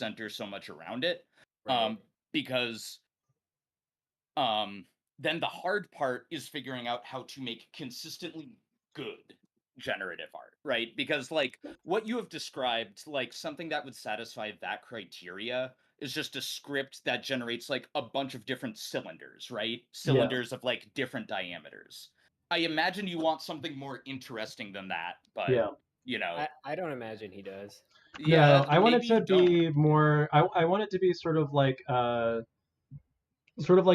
center so much around it. Right. Because then the hard part is figuring out how to make consistently good generative art, right? Because like what you have described, like something that would satisfy that criteria is just a script that generates like a bunch of different cylinders, right? Cylinders of like different diameters. I imagine you want something more interesting than that, but Yeah. you know, I don't imagine he does. yeah, No, I want it maybe you to don't. be more. I want it to be sort of like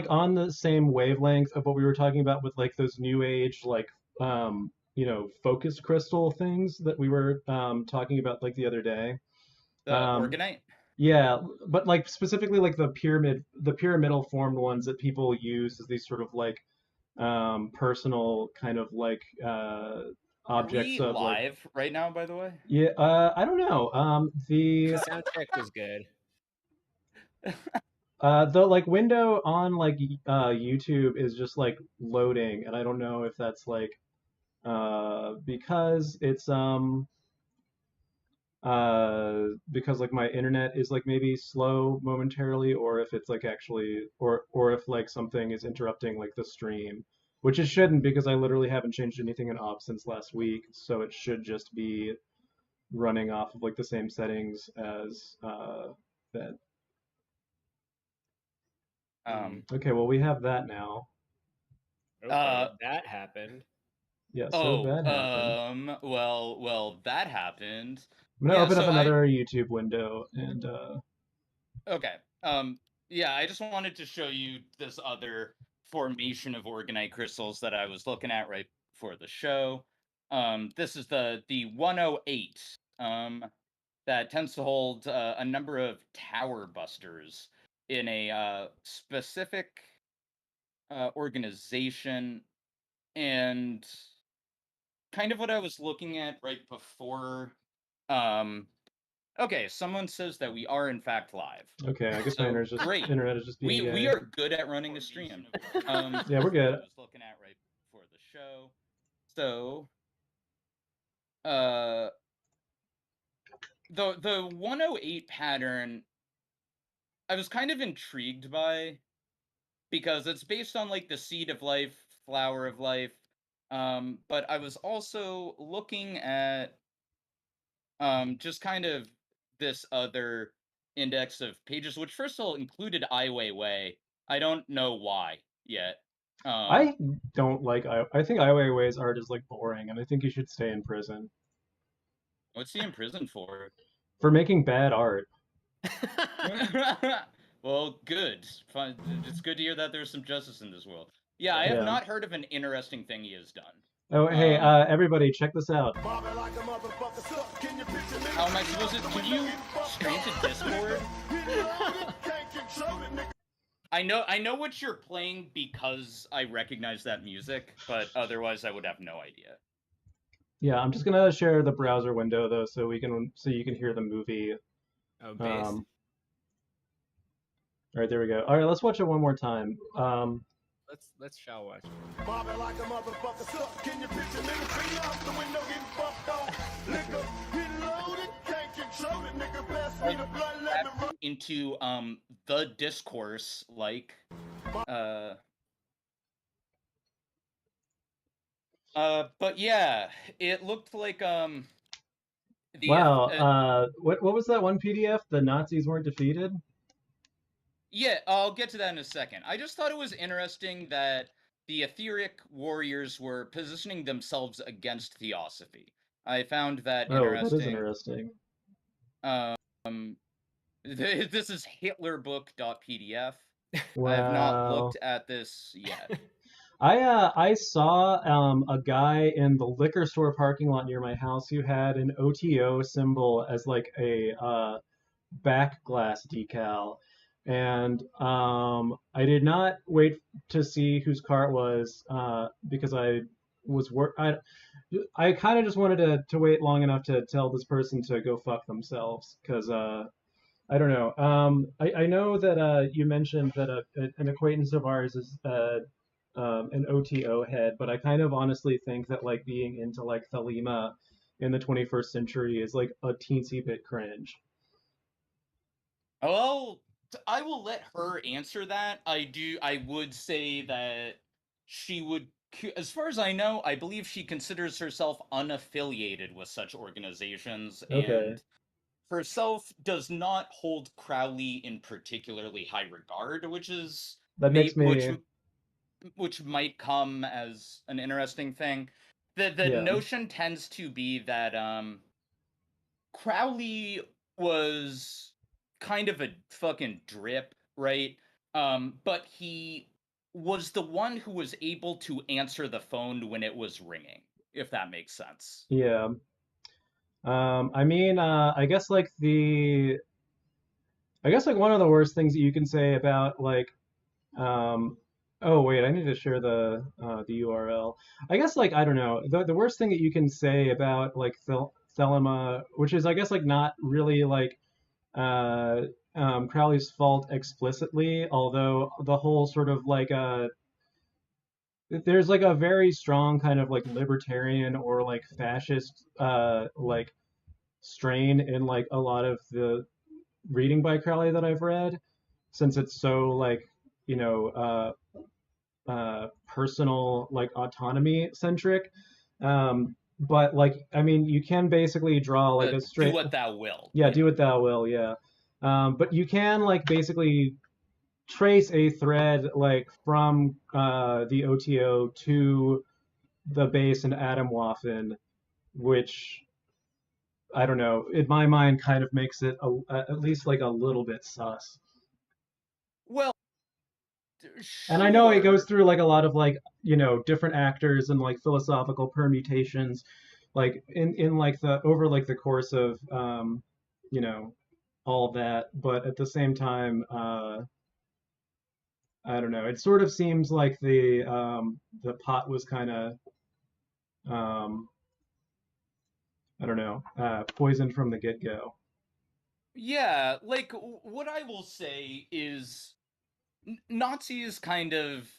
on the same wavelength of what we were talking about with like those new age like focus crystal things that we were talking about like the other day. The Um, Organite. yeah, but like specifically like the pyramidal formed ones that people use as these sort of like personal kind of like Are objects we of like live right now, by the way? yeah I don't know The sound check was good. the like window on like YouTube is just like loading, and I don't know if that's like because it's because like my internet is like maybe slow momentarily, or if it's like actually or if like something is interrupting like the stream, which it shouldn't because I literally haven't changed anything in op since last week, so it should just be running off of like the same settings as that. Okay, well we have that now. Okay, that happened. Yeah, so that happened. Well, that happened. I'm gonna Yeah, open up so another YouTube window and okay. Yeah, I just wanted to show you this other formation of organite crystals that I was looking at right before the show. This is the 108. That tends to hold a number of tower busters in a specific organization, and kind of what I was looking at right before. Okay, someone says that we are in fact live. okay, I guess So, my great. internet is just being We gay. are good at running a stream. Yeah, we're good. I was looking at right before the show. So, the 108 pattern I was kind of intrigued by, because it's based on like the seed of life, flower of life. But I was also looking at just kind of this other index of pages, which first of all included Ai Weiwei. I don't know why yet. I don't like I think Ai Weiwei's art is like boring, and I think he should stay in prison What's he in prison for? for making bad art. Well, good. Fine. It's good to hear that there's some justice in this world. Yeah, I have Yeah. not heard of an interesting thing he has done. Oh, hey, everybody, check this out. How am I supposed to? Can you stream to Discord? I know what you're playing because I recognize that music, but otherwise I would have no idea. Yeah, I'm just gonna share the browser window though, so you can hear the movie. Oh, based. All right, there we go. All right, let's watch it one more time. Let's shall watch. Into the discourse, like but yeah, it looked like wow. What was that one PDF? The Nazis weren't defeated? Yeah, I'll get to that in a second. I just thought it was interesting that the etheric warriors were positioning themselves against theosophy. I found that interesting. That is interesting. This is hitlerbook.pdf. Wow. I have not looked at this yet. I saw a guy in the liquor store parking lot near my house who had an OTO symbol as like a back glass decal, and I did not wait to see whose car it was because I kind of just wanted to wait long enough to tell this person to go fuck themselves, because I don't know. I know that you mentioned that an acquaintance of ours is an OTO head, but I kind of honestly think that like being into like Thelema in the 21st century is like a teensy bit cringe. Well, I will let her answer that. I would say that she would, as far as I know, I believe she considers herself unaffiliated with such organizations Okay, and herself does not hold Crowley in particularly high regard, which is that makes me, which might come as an interesting thing. The yeah, notion tends to be that Crowley was kind of a fucking drip, right? But he was the one who was able to answer the phone when it was ringing, if that makes sense. yeah. I mean, I guess like one of the worst things that you can say about like, um, oh wait, I need to share the URL. I guess like I don't know, the worst thing that you can say about like Thelema, which is I guess like not really like uh, Crowley's fault explicitly, although the whole sort of like there's like a very strong kind of like libertarian or like fascist like strain in like a lot of the reading by Crowley that I've read, since it's so like you know personal like autonomy centric. But like I mean, you can basically draw like a Do straight what thou wilt. yeah, Yeah. do what thou will, yeah. But you can like basically trace a thread like from the OTO to the base in Atomwaffen, which I don't know, in my mind, kind of makes it at least like a little bit sus. Well, And I know it goes sure. through like a lot of like different actors and like philosophical permutations, like in like the over like the course of you know all that, but at the same time, I don't know. It sort of seems like the pot was kind of um, I don't know, poisoned from the get-go. Yeah, like what I will say is Nazis kind of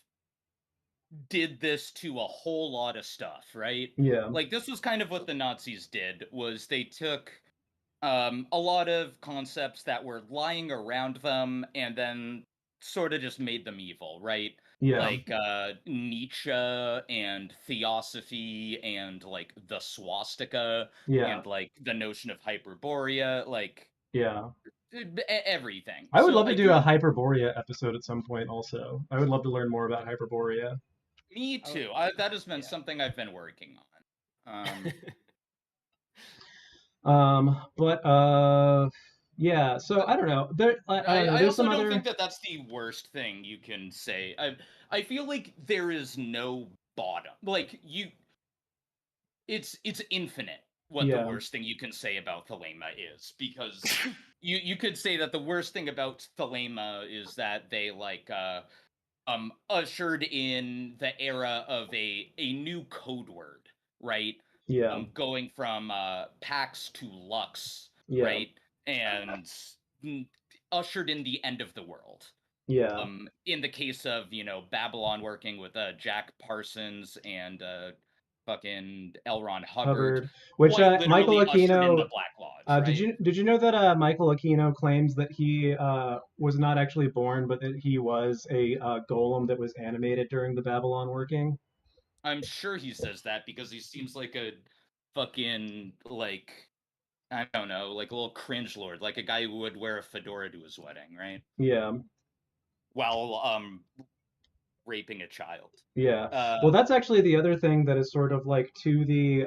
did this to a whole lot of stuff, right? Yeah, Like this was kind of what the Nazis did was they took a lot of concepts that were lying around them and then sort of just made them evil, right? yeah, Like Nietzsche and theosophy and like the swastika yeah, and like the notion of hyperborea, like yeah. everything. I would So love to I do a do. Hyperborea episode at some point. Also, I would love to learn more about Hyperborea. Me Oh, too. That has been yeah. something I've been working on. But yeah. So I don't know. I don't know. I There's also some don't other. think that that's the worst thing you can say. I feel like there is no bottom. Like it's infinite what the Yeah, worst thing you can say about Thelema is because you could say that the worst thing about Thelema is that they like ushered in the era of a new code word, right? yeah, Going from Pax to Lux, yeah, right? And mm, ushered in the end of the world. yeah. In the case of, Babylon working with Jack Parsons and fucking L. Ron Hubbard, Hubbard, which quite Michael literally ushered in the Aquino. Black Lodge, Did right? you know that Michael Aquino claims that he was not actually born, but that he was a golem that was animated during the Babylon working? I'm sure he says that because he seems like a fucking like I don't know, like a little cringe lord, like a guy who would wear a fedora to his wedding, right? Yeah, While raping a child. yeah. Uh Well, that's actually the other thing that is sort of like to the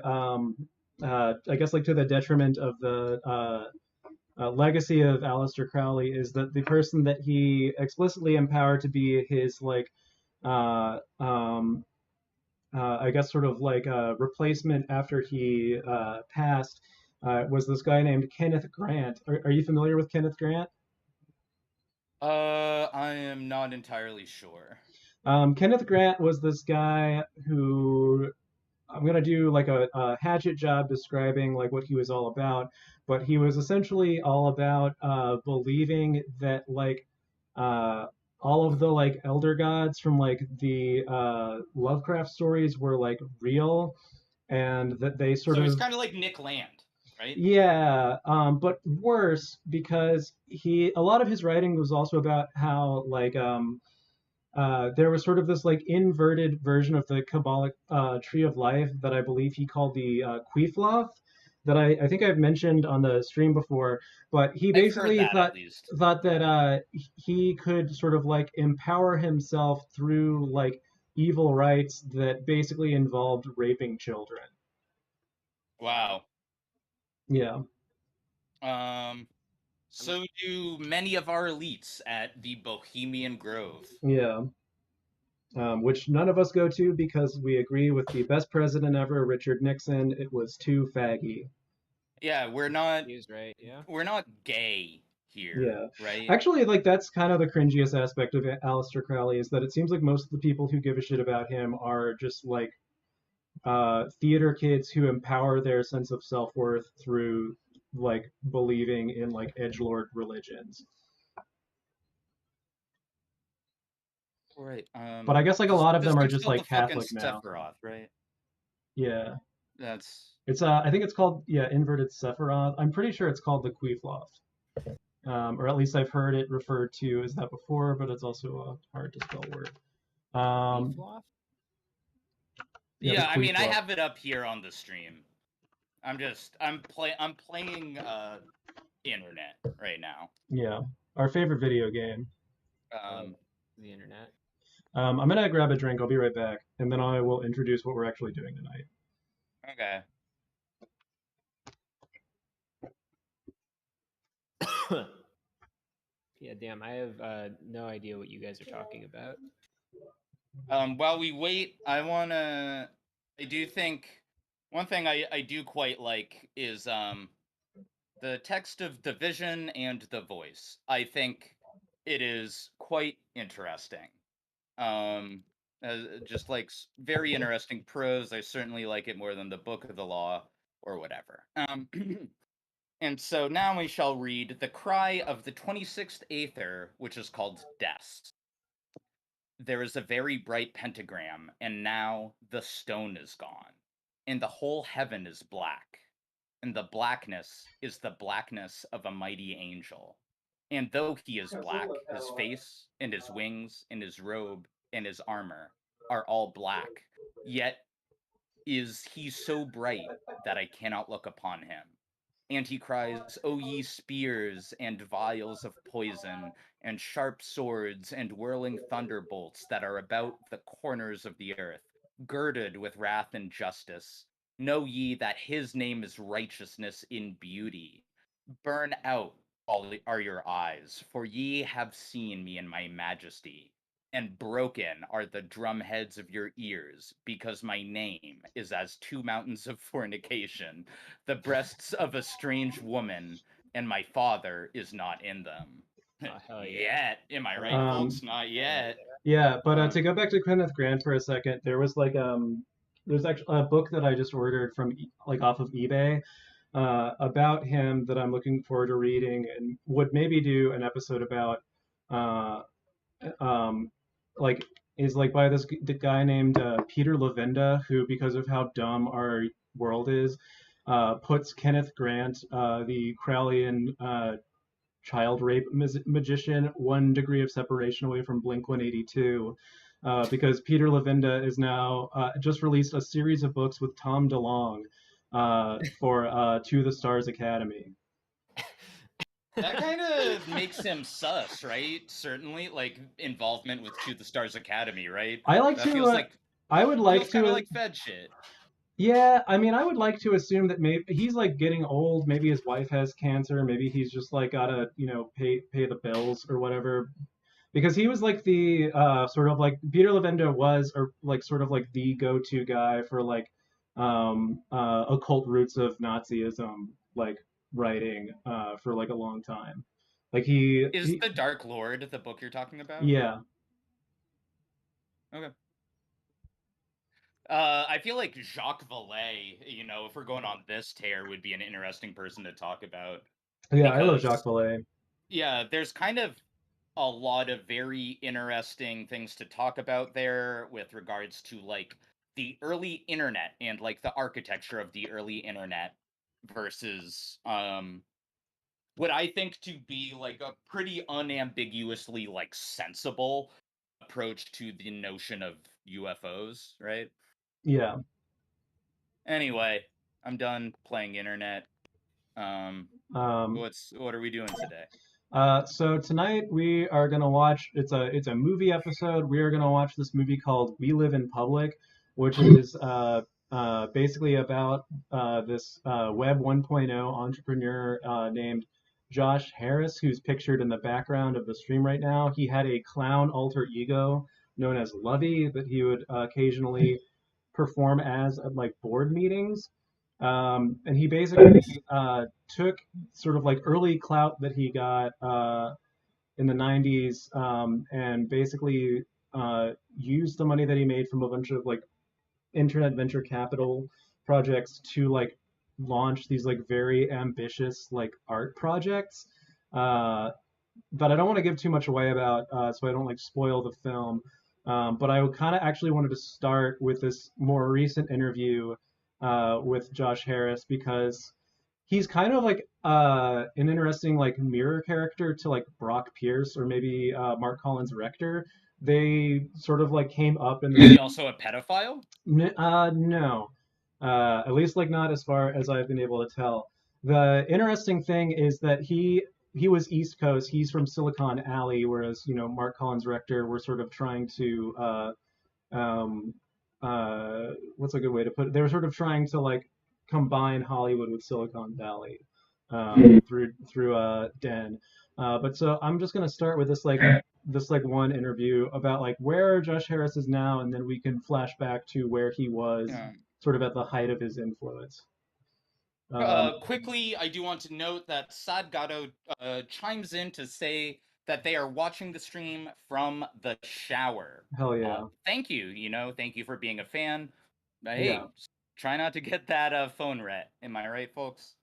I guess like to the detriment of the legacy of Aleister Crowley is that the person that he explicitly empowered to be his like I guess sort of like a replacement after he passed was this guy named Kenneth Grant. Are you familiar with Kenneth Grant? I am not entirely sure. Kenneth Grant was this guy who I'm gonna do like a hatchet job describing like what he was all about, but he was essentially all about believing that like uh, all of the like elder gods from like the Lovecraft stories were like real, and that they sort So he's of kind of like Nick Land, right? Yeah, but worse because a lot of his writing was also about how like there was sort of this like inverted version of the Kabbalic tree of life that I believe he called the Qufloth that I think I've mentioned on the stream before. But he I've heard basically that at least. thought that Yeah. he could sort of like empower himself through like evil rites that basically involved raping children. Wow. Yeah, Um, so do many of our elites at the Bohemian Grove. yeah. Which none of us go to because we agree with the best president ever, Richard Nixon. It was too faggy. Yeah, He was right. Yeah. we're not gay here, Yeah. right? Actually, like that's kind of the cringiest aspect of Aleister Crowley is that it seems like most of the people who give a shit about him are just like theater kids who empower their sense of self-worth through like believing in like edgelord religions. Right. But I guess like a This lot of this them are thing's just called like the fucking Catholic now. Sephiroth, right? Yeah. That's It's I think it's called inverted Sephiroth. I'm pretty sure it's called the Qufloth. Or at least I've heard it referred to as that before, but it's also a hard to spell word. Um, Beefloff? yeah, the yeah. I mean, I Qufloth. have it up here on the stream. I'm playing internet right now. Yeah, our favorite video game. Love Um, the internet. I'm gonna grab a drink. I'll be right back, and then I will introduce what we're actually doing tonight. okay. Yeah, damn. I have no idea what you guys are talking about. While we wait, I do think one thing I do quite like is the text of the vision and the voice. I think it is quite interesting. Um, just like very interesting prose. I certainly like it more than the Book of the Law or whatever. And so now we shall read The Cry of the 26th Aether, which is called Death. There is a very bright pentagram, and now the stone is gone, and the whole heaven is black, and the blackness is the blackness of a mighty angel. And though he is black, his face, and his wings, and his robe, and his armor are all black, yet is he so bright that I cannot look upon him. And he cries, O ye spears and vials of poison, and sharp swords and whirling thunderbolts that are about the corners of the earth, girded with wrath and justice. Know ye that his name is righteousness in beauty. Burn out all are your eyes, for ye have seen me in my majesty. And broken are the drumheads of your ears, because my name is as two mountains of fornication, the breasts of a strange woman, and my father is not in them. Oh, hell yeah. Yet, am I right, folks? Not yet. Yeah, but to go back to Kenneth Grant for a second, there was like there's actually a book that I just ordered from like off of eBay about him that I'm looking forward to reading and would maybe do an episode about uh, um, like is like by the guy named Peter Levenda, who because of how dumb our world is, puts Kenneth Grant, the Crowleyan child rape magician, 1 degree of separation away from Blink 182. Because Peter Levenda is now just released a series of books with Tom DeLonge for To the Stars Academy. That kind of makes him sus, right? Certainly, like involvement with To the Stars Academy, right? I like That to. feels like I would like kind of to. like Fed shit. Yeah, I mean, I would like to assume that maybe he's like getting old. Maybe his wife has cancer. Maybe he's just like gotta, pay the bills or whatever. Because he was like the sort of like Peter Levenda was, or like sort of like the go-to guy for like occult roots of Nazism, like writing for like a long time. Like Is the Dark Lord the book you're talking about? yeah. Okay. I feel like Jacques Vallée, if we're going on this tear, would be an interesting person to talk about. Yeah, I love Because, Jacques Vallée. yeah, there's kind of a lot of very interesting things to talk about there with regards to, like, the early internet and, like, the architecture of the early internet. versus what I think to be like a pretty unambiguously like sensible approach to the notion of UFOs, right? Yeah. Anyway, I'm done playing internet. What are we doing today? So tonight we are gonna watch. It's a movie episode. We are gonna watch this movie called We Live in Public, which is basically about this Web 1.0 entrepreneur named Josh Harris, who's pictured in the background of the stream right now. He had a clown alter ego known as Luvvy that he would occasionally perform as at like board meetings. And he basically took sort of like early clout that he got in the 90s and basically used the money that he made from a bunch of like internet venture capital projects to like launch these like very ambitious like art projects. But I don't want to give too much away about so I don't like spoil the film. But I kind of actually wanted to start with this more recent interview with Josh Harris because he's kind of like an interesting like mirror character to like Brock Pierce or maybe Mark Collins Rector. They sort of like came up in Is he the also a pedophile? no, at least like not as far as I've been able to tell. The interesting thing is that he was East Coast. He's from Silicon Alley, whereas Mark Collins Rector were sort of trying to um, what's a good way to put it? They were sort of trying to like combine Hollywood with Silicon Valley through Den. But so I'm just gonna start with this one interview about like where Josh Harris is now, and then we can flash back to where he was sort of at the height of his influence. Quickly, I do want to note that Sadgato chimes in to say that they are watching the stream from the shower. Hell yeah. Thank you, thank you for being a fan. Hey, Yeah. try not to get that phone ret. Am I right, folks?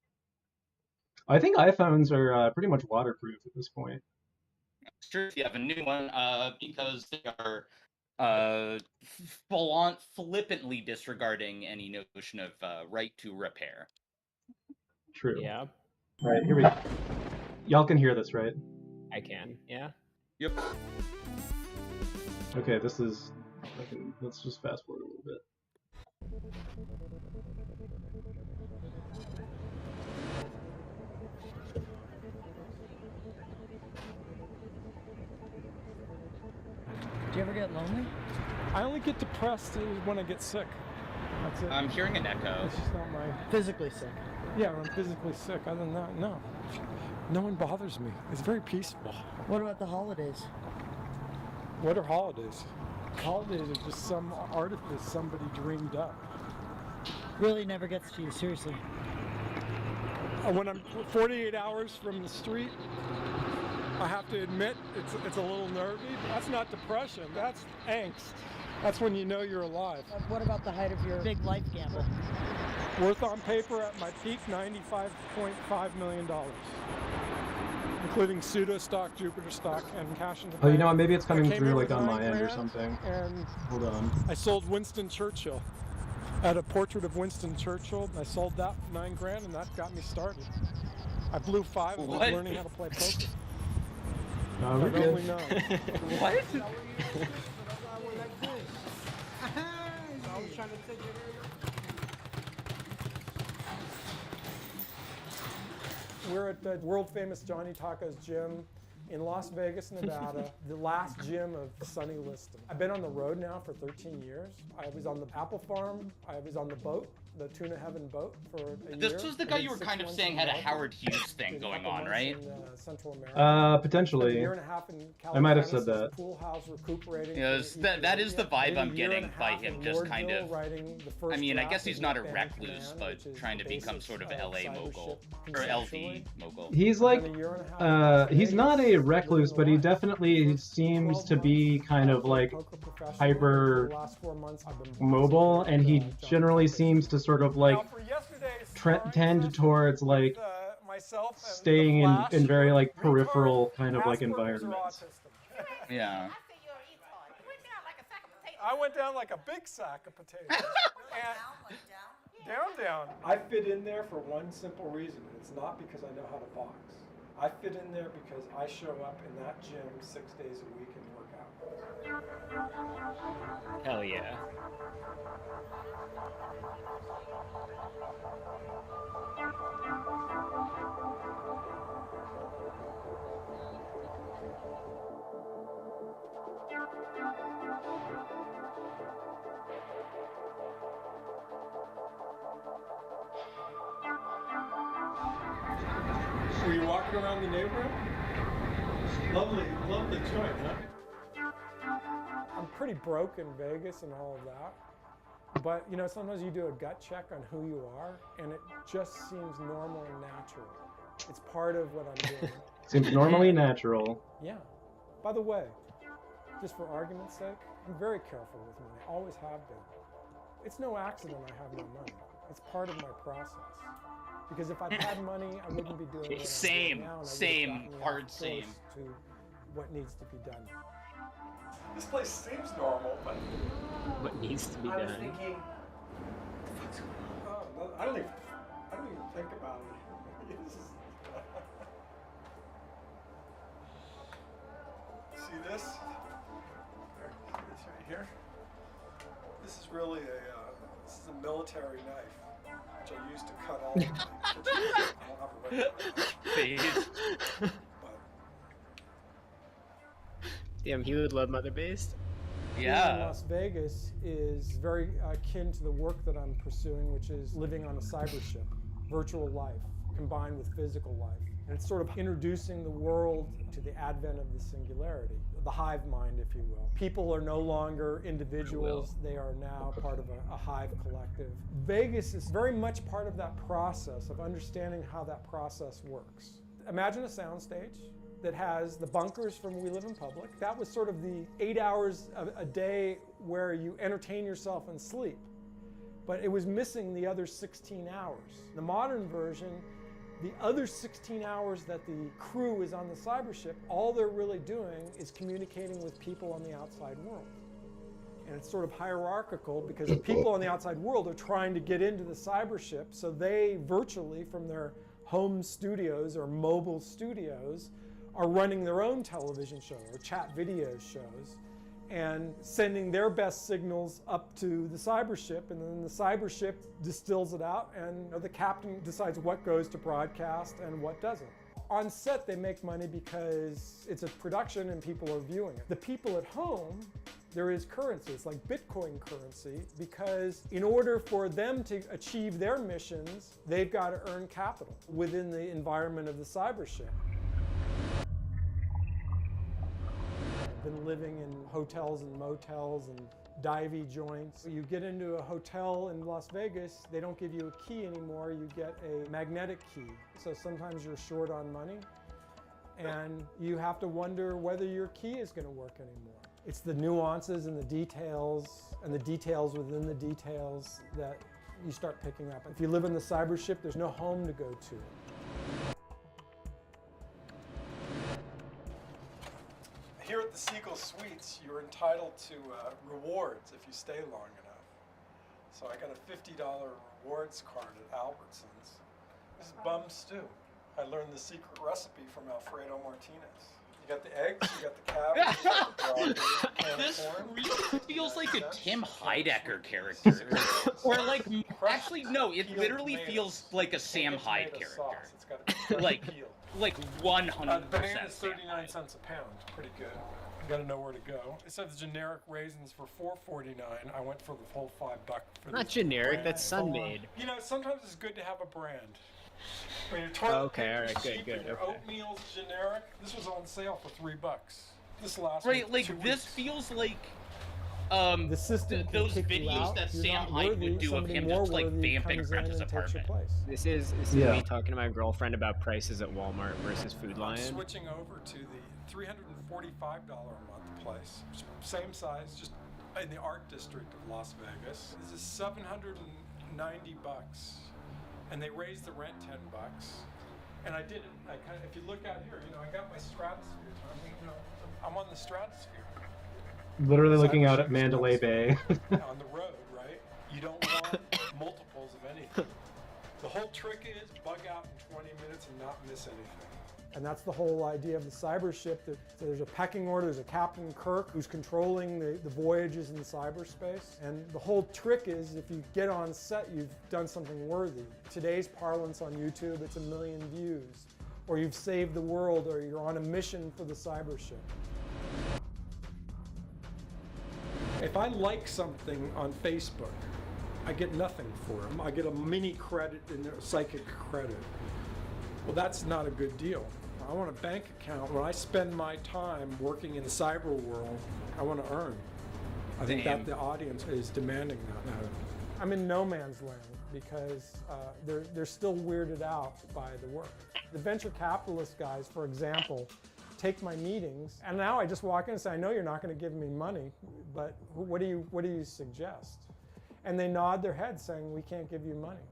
I think iPhones are pretty much waterproof at this point. It's true if you have a new one, because they are flippantly disregarding any notion of right to repair. True. Yeah. All right, here we go. Y'all can hear this, right? I can. Yeah. Yep. Okay, this is. Let's just fast forward a little bit. Do you ever get lonely? I only get depressed when I get sick. That's it. I'm hearing an echo. It's just not my... Physically sick. Yeah, when I'm physically sick. Other than that, no. No one bothers me. It's very peaceful. What about the holidays? What are holidays? Holidays are just some artifice somebody dreamed up. Really never gets to you, seriously. When I'm 48 hours from the street, I have to admit it's a little nervy. That's not depression, that's angst. That's when you know you're alive. What about the height of your big life gamble? Worth on paper at my peak, $95.5 million. Including pseudo stock, Jupiter stock, and cash in the bank. Oh, you know what? Maybe it's coming I came through in like with on my $9 end or grand, something. And hold on. I sold Winston Churchill. I had a portrait of Winston Churchill. I sold that for $9 grand, and that got me started. I blew 5 of What? learning how to play poker. No, we're I good. really know. What? We're at the world famous Johnny Taco's gym in Las Vegas, Nevada, the last gym of Sonny Liston. I've been on the road now for 13 years. I was on the apple farm. I was on the boat, the Tuna Heaven boat for a year. This was the guy you were kind of saying had a Howard Hughes thing going on, right? Central America. Potentially. A year and a half in California. I might have said that. Pool house recuperating. Yeah, that is the vibe I'm getting by him just kind of... I mean, I guess he's not a recluse, but trying to become sort of LA mogul. Or LV mogul. He's like, he's not a recluse, but he definitely seems to be kind of like hyper mobile, and he generally seems to sort of like tend towards like staying in very like peripheral kind of like environments. Yeah. I went down like a big sack of potatoes. down. I fit in there for one simple reason, and it's not because I know how to box. I fit in there because I show up in that gym 6 days a week and work out. Hell yeah. Were you walking around the neighborhood? Lovely joint, huh? I'm pretty broke in Vegas and all of that. But, you know, sometimes you do a gut check on who you are, and it just seems normal and natural. It's part of what I'm doing. Seems normally natural. Yeah. By the way, just for argument's sake, I'm very careful with money. Always have been. It's no accident I have no money. It's part of my process. Because if I'd had money, I wouldn't be doing what I'm doing now, and I would've gotten me hard off same. course to what needs to be done. This place seems normal, but What needs to be I was done? thinking, oh, no, I don't even think about it. This is- See this? There, see this right here? This is really this is a military knife, which I use to cut all of my kitchen. I don't have a regular knife, Phase. but Damn, he would love Mother Based. being in Yeah. Las Vegas is very akin to the work that I'm pursuing, which is living on a cyber ship, virtual life combined with physical life. And it's sort of introducing the world to the advent of the singularity, the hive mind, if you will. People are no longer individuals, they are now part of a hive collective. Vegas is very much part of that process of understanding how that process works. Imagine a soundstage that has the bunkers from We Live in Public. That was sort of the 8 hours a day where you entertain yourself and sleep. But it was missing the other 16 hours. The modern version, the other 16 hours that the crew is on the cyber ship, all they're really doing is communicating with people on the outside world. And it's sort of hierarchical because the people on the outside world are trying to get into the cyber ship, so they virtually, from their home studios or mobile studios, are running their own television show or chat video shows and sending their best signals up to the cyber ship, and then the cyber ship distills it out, and the captain decides what goes to broadcast and what doesn't. On set, they make money because it's a production and people are viewing it. The people at home, there is currency. It's like Bitcoin currency, because in order for them to achieve their missions, they've got to earn capital within the environment of the cyber ship. Been living in hotels and motels and divey joints. You get into a hotel in Las Vegas, they don't give you a key anymore, you get a magnetic key. So sometimes you're short on money and you have to wonder whether your key is going to work anymore. It's the nuances and the details within the details that you start picking up. If you live in the cyber ship, there's no home to go to. Here at the Seagull Suites, you're entitled to rewards if you stay long enough. So I got a $50 rewards card at Albertsons. This is bum stew. I learned the secret recipe from Alfredo Martinez. You got the eggs, you got the cabbage, you got the broccoli, canned This corn. really feels like a Tim Heidecker character. Or like, actually, no, it Peeled literally tomatoes. feels like a Sam It's Hyde tomato character. sauce. It's got a Like, peel. like 100% Bananas Sam 39 Hyde. cents a pound. Pretty good. You gotta know where to go. It says generic raisins for $4.49. I went for the whole $5 for Not this generic, brand. that's Sun-Made. You know, sometimes it's good to have a brand. When your toilet Okay, paper's alright, good, cheap good, and your okay. oatmeal's generic, this was on sale for $3. This lasts Right, me like 2 this weeks. feels like The system can those kick you videos out. that You're Sam not Hyde worthy. would do of Somebody him more just like worthy vamping comes around in his and takes your apartment. place. This is Yeah. me talking to my girlfriend about prices at Walmart versus Food I'm Lion. switching over to the $345 a month place. Same size, just in the art district of Las Vegas. This is $790. And they raised the rent $10. And I did it. If you look out here, I got my stratosphere. I'm on the stratosphere. Literally looking out at Cyber Mandalay ship's Bay. on the road, right? You don't want multiples of anything. The whole trick is bug out in 20 minutes and not miss anything. And that's the whole idea of the cyber ship. That there's a pecking order, there's a Captain Kirk who's controlling the voyages in cyberspace. And the whole trick is if you get on set, you've done something worthy. Today's parlance on YouTube, it's 1 million views. Or you've saved the world, or you're on a mission for the cyber ship. If I like something on Facebook, I get nothing for them. I get a mini credit and a psychic credit. Well, that's not a good deal. I want a bank account. When I spend my time working in the cyber world, I want to earn. I think that the audience is demanding that now. I'm in no man's land because they're still weirded out by the work. The venture capitalist guys, for example, take my meetings, and now I just walk in and say, I know you're not going to give me money, but what do you suggest? And they nod their heads saying, we can't give you money.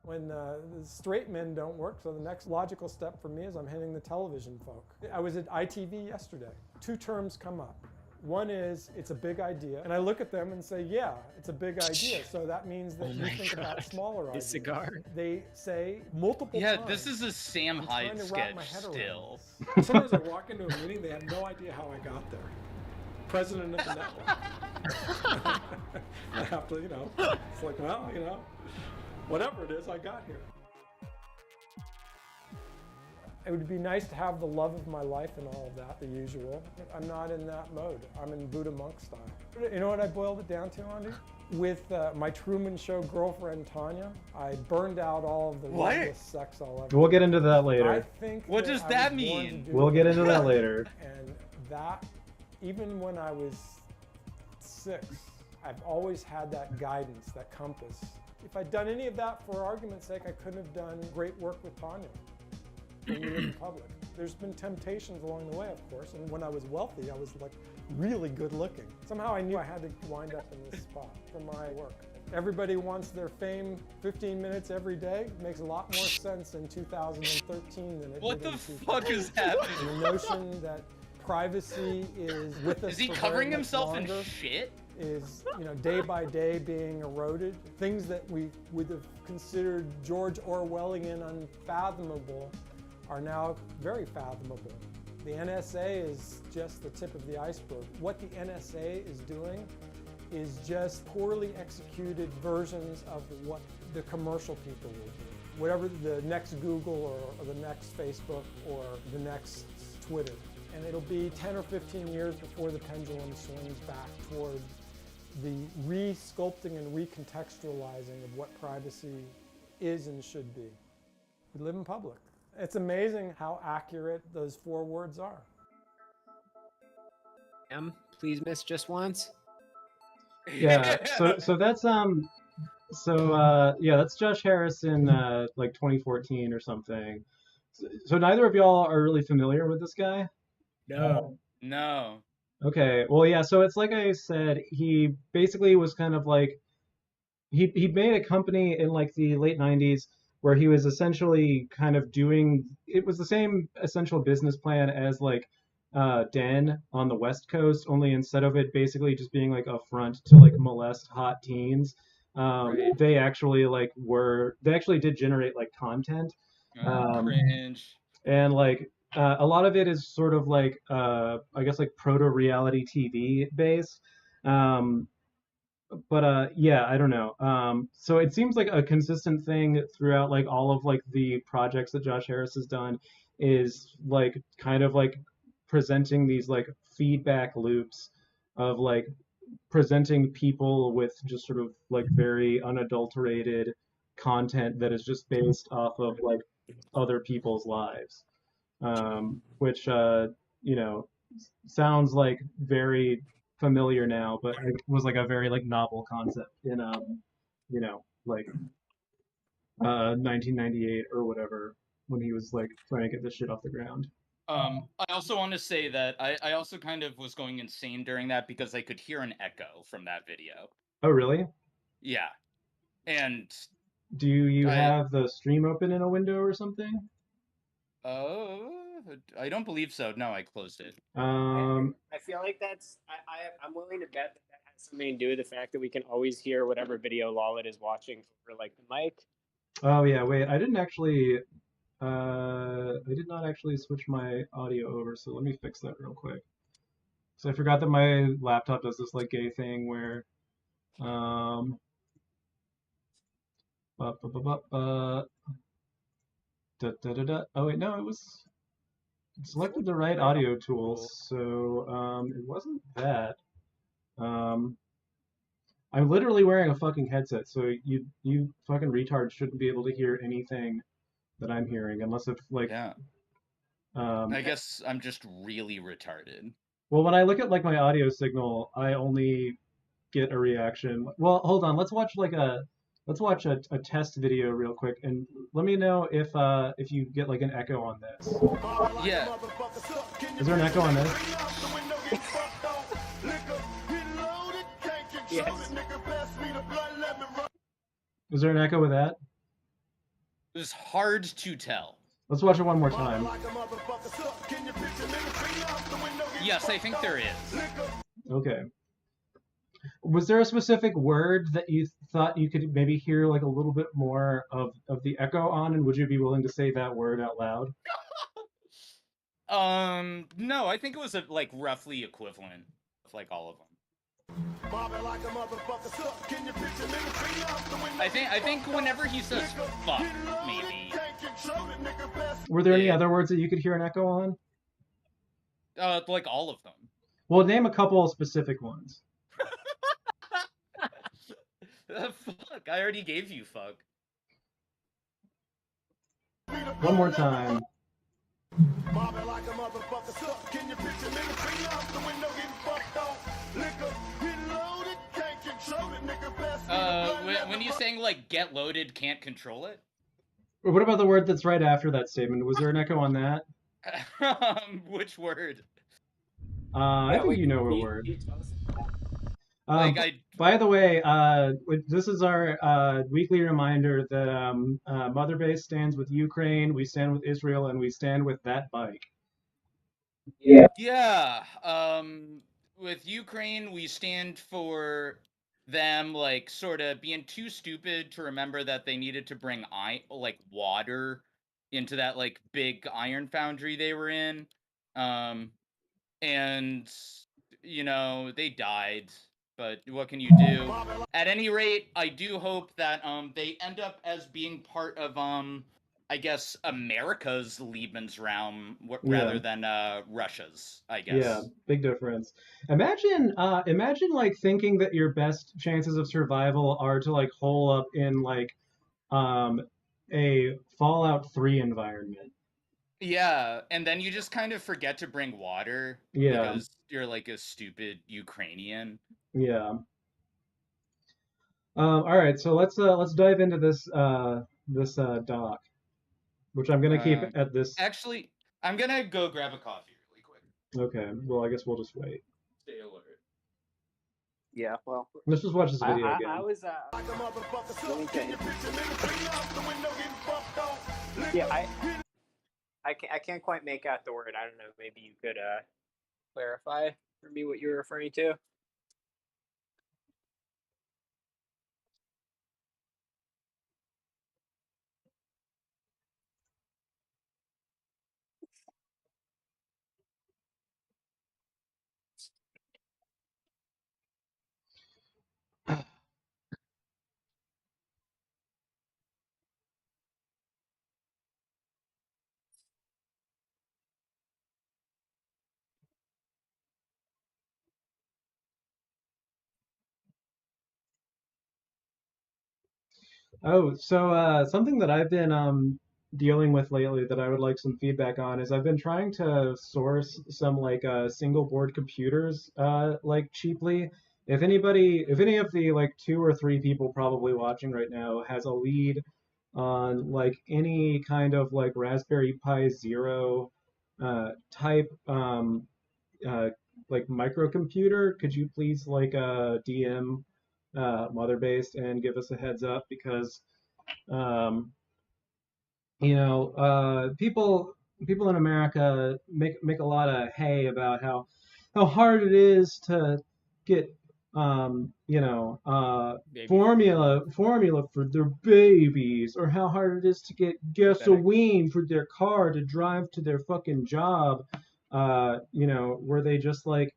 When the straight men don't work, so the next logical step for me is I'm hitting the television folk. I was at ITV yesterday. 2 terms come up. One is, it's a big idea, and I look at them and say, yeah, it's a big idea, so that means that you think about smaller ideas. Cigar. They say multiple Yeah, times. this is a Sam Hyde sketch still. Sometimes I walk into a meeting, they have no idea how I got there. President of the network. I have to, it's like, well, whatever it is, I got here. It would be nice to have the love of my life and all of that, the usual. I'm not in that mode. I'm in Buddha monk style. You know what I boiled it down to, Ondi? With my Truman Show girlfriend, Tanya, I burned out all of the loveless sex I'll ever. We'll get into that later. I think What does that I was born mean? to do We'll get it. into that later. And that, even when I was 6, I've always had that guidance, that compass. If I'd done any of that for argument's sake, I couldn't have done great work with Tanya when we live in public. There's been temptations along the way, of course, and when I was wealthy, I was like really good looking. Somehow I knew I had to wind up in this spot for my work. Everybody wants their fame 15 minutes every day. It makes a lot more sense in 2013 than it What did the in fuck is happening? And the notion that privacy is with us Is he for covering very much himself in longer shit? is, day by day being eroded. Things that we would have considered George Orwellian unfathomable are now very fathomable. The NSA is just the tip of the iceberg. What the NSA is doing is just poorly executed versions of what the commercial people will do. Whatever the next Google or the next Facebook or the next Twitter. And it'll be 10 or 15 years before the pendulum swings back toward the re-sculpting and recontextualizing of what privacy is and should be. We live in public. It's amazing how accurate those 4 words are. Please miss just once. Yeah. So that's that's Josh Harris in like 2014 or something. So neither of y'all are really familiar with this guy? No. No. Okay, well, yeah, so it's like I said, he basically was kind of like, he made a company in like the late 90s where he was essentially kind of doing, it was the same essential business plan as like Den on the West Coast, only instead of it basically just being like a front to like molest hot teens, they actually did generate like content. Cringe. And like, a lot of it is sort of like, I guess like proto-reality TV based. Yeah, I don't know. So it seems like a consistent thing throughout like all of like the projects that Josh Harris has done is like kind of like presenting these like feedback loops of like presenting people with just sort of like very unadulterated content that is just based off of like other people's lives. Which sounds like very familiar now, but it was like a very like novel concept in 1998 or whatever, when he was like trying to get this shit off the ground. I also want to say that I also kind of was going insane during that because I could hear an echo from that video. Oh, really? Yeah. And do you have the stream open in a window or something? I don't believe so. No, I closed it. I feel like I'm willing to bet that has something to do with the fact that we can always hear whatever video Lawlet is watching over like the mic. Oh yeah, wait, I didn't actually I did not actually switch my audio over, so let me fix that real quick. So I forgot that my laptop does this like gay thing where um ba, ba, ba, ba, ba, da, da, da, da. Oh wait, no, it was selected the right audio tools, so it wasn't that. Um I'm literally wearing a fucking headset, so you fucking retards shouldn't be able to hear anything that I'm hearing unless if like Yeah. um I guess I'm just really retarded. well, when I look at like my audio signal, I only get a reaction. Well, hold on. Let's watch a test video real quick and let me know if you get like an echo on this. Yeah. Is there an echo on this? Yes. Is there an echo with that? It was hard to tell. Let's watch it one more time. Yes, I think there is. Okay. Was there a specific word that you thought you could maybe hear like a little bit more of the echo on, and would you be willing to say that word out loud? No, I think it was like roughly equivalent of like all of them. I think whenever he says fuck, maybe. Were there any Yeah. other words that you could hear an echo on? Like all of them. Well, name a couple of specific ones. Fuck, I already gave you fuck. One more time. When you saying like get loaded, can't control it? What about the word that's right after that statement? Was there an echo on that? Which word? I think you know what word. Like I. By the way, this is our weekly reminder that Mother Base stands with Ukraine, we stand with Israel, and we stand with that bike. Yeah. With Ukraine, we stand for them like sort of being too stupid to remember that they needed to bring water into that like big iron foundry they were in. And you know, they died, but what can you do? At any rate, I do hope that they end up as being part of I guess America's Lebensraum rather than Russia's, I guess. Yeah, big difference. Imagine like thinking that your best chances of survival are to like hole up in like a Fallout 3 environment. Yeah, and then you just kind of forget to bring water Yeah, because you're like a stupid Ukrainian. yeah. All right, so let's dive into this doc, which I'm gonna keep at this. Actually, I'm gonna go grab a coffee really quick. Okay, well I guess we'll just wait. Stay alert. Yeah, well, Let's just watch this video again. I was let me tell you. Yeah, I can't quite make out the word. I don't know. Maybe you could clarify for me what you're referring to. Oh, so something that I've been dealing with lately that I would like some feedback on is I've been trying to source some like single board computers like cheaply. If any of the like two or three people probably watching right now has a lead on like any kind of like Raspberry Pi Zero type uh, like microcomputer, could you please like DM Mother Based and give us a heads up because um, people in America make a lot of hay about how hard it is to get Baby formula for their babies, or how hard it is to get Pathetic. gasoline for their car to drive to their fucking job. Where they just like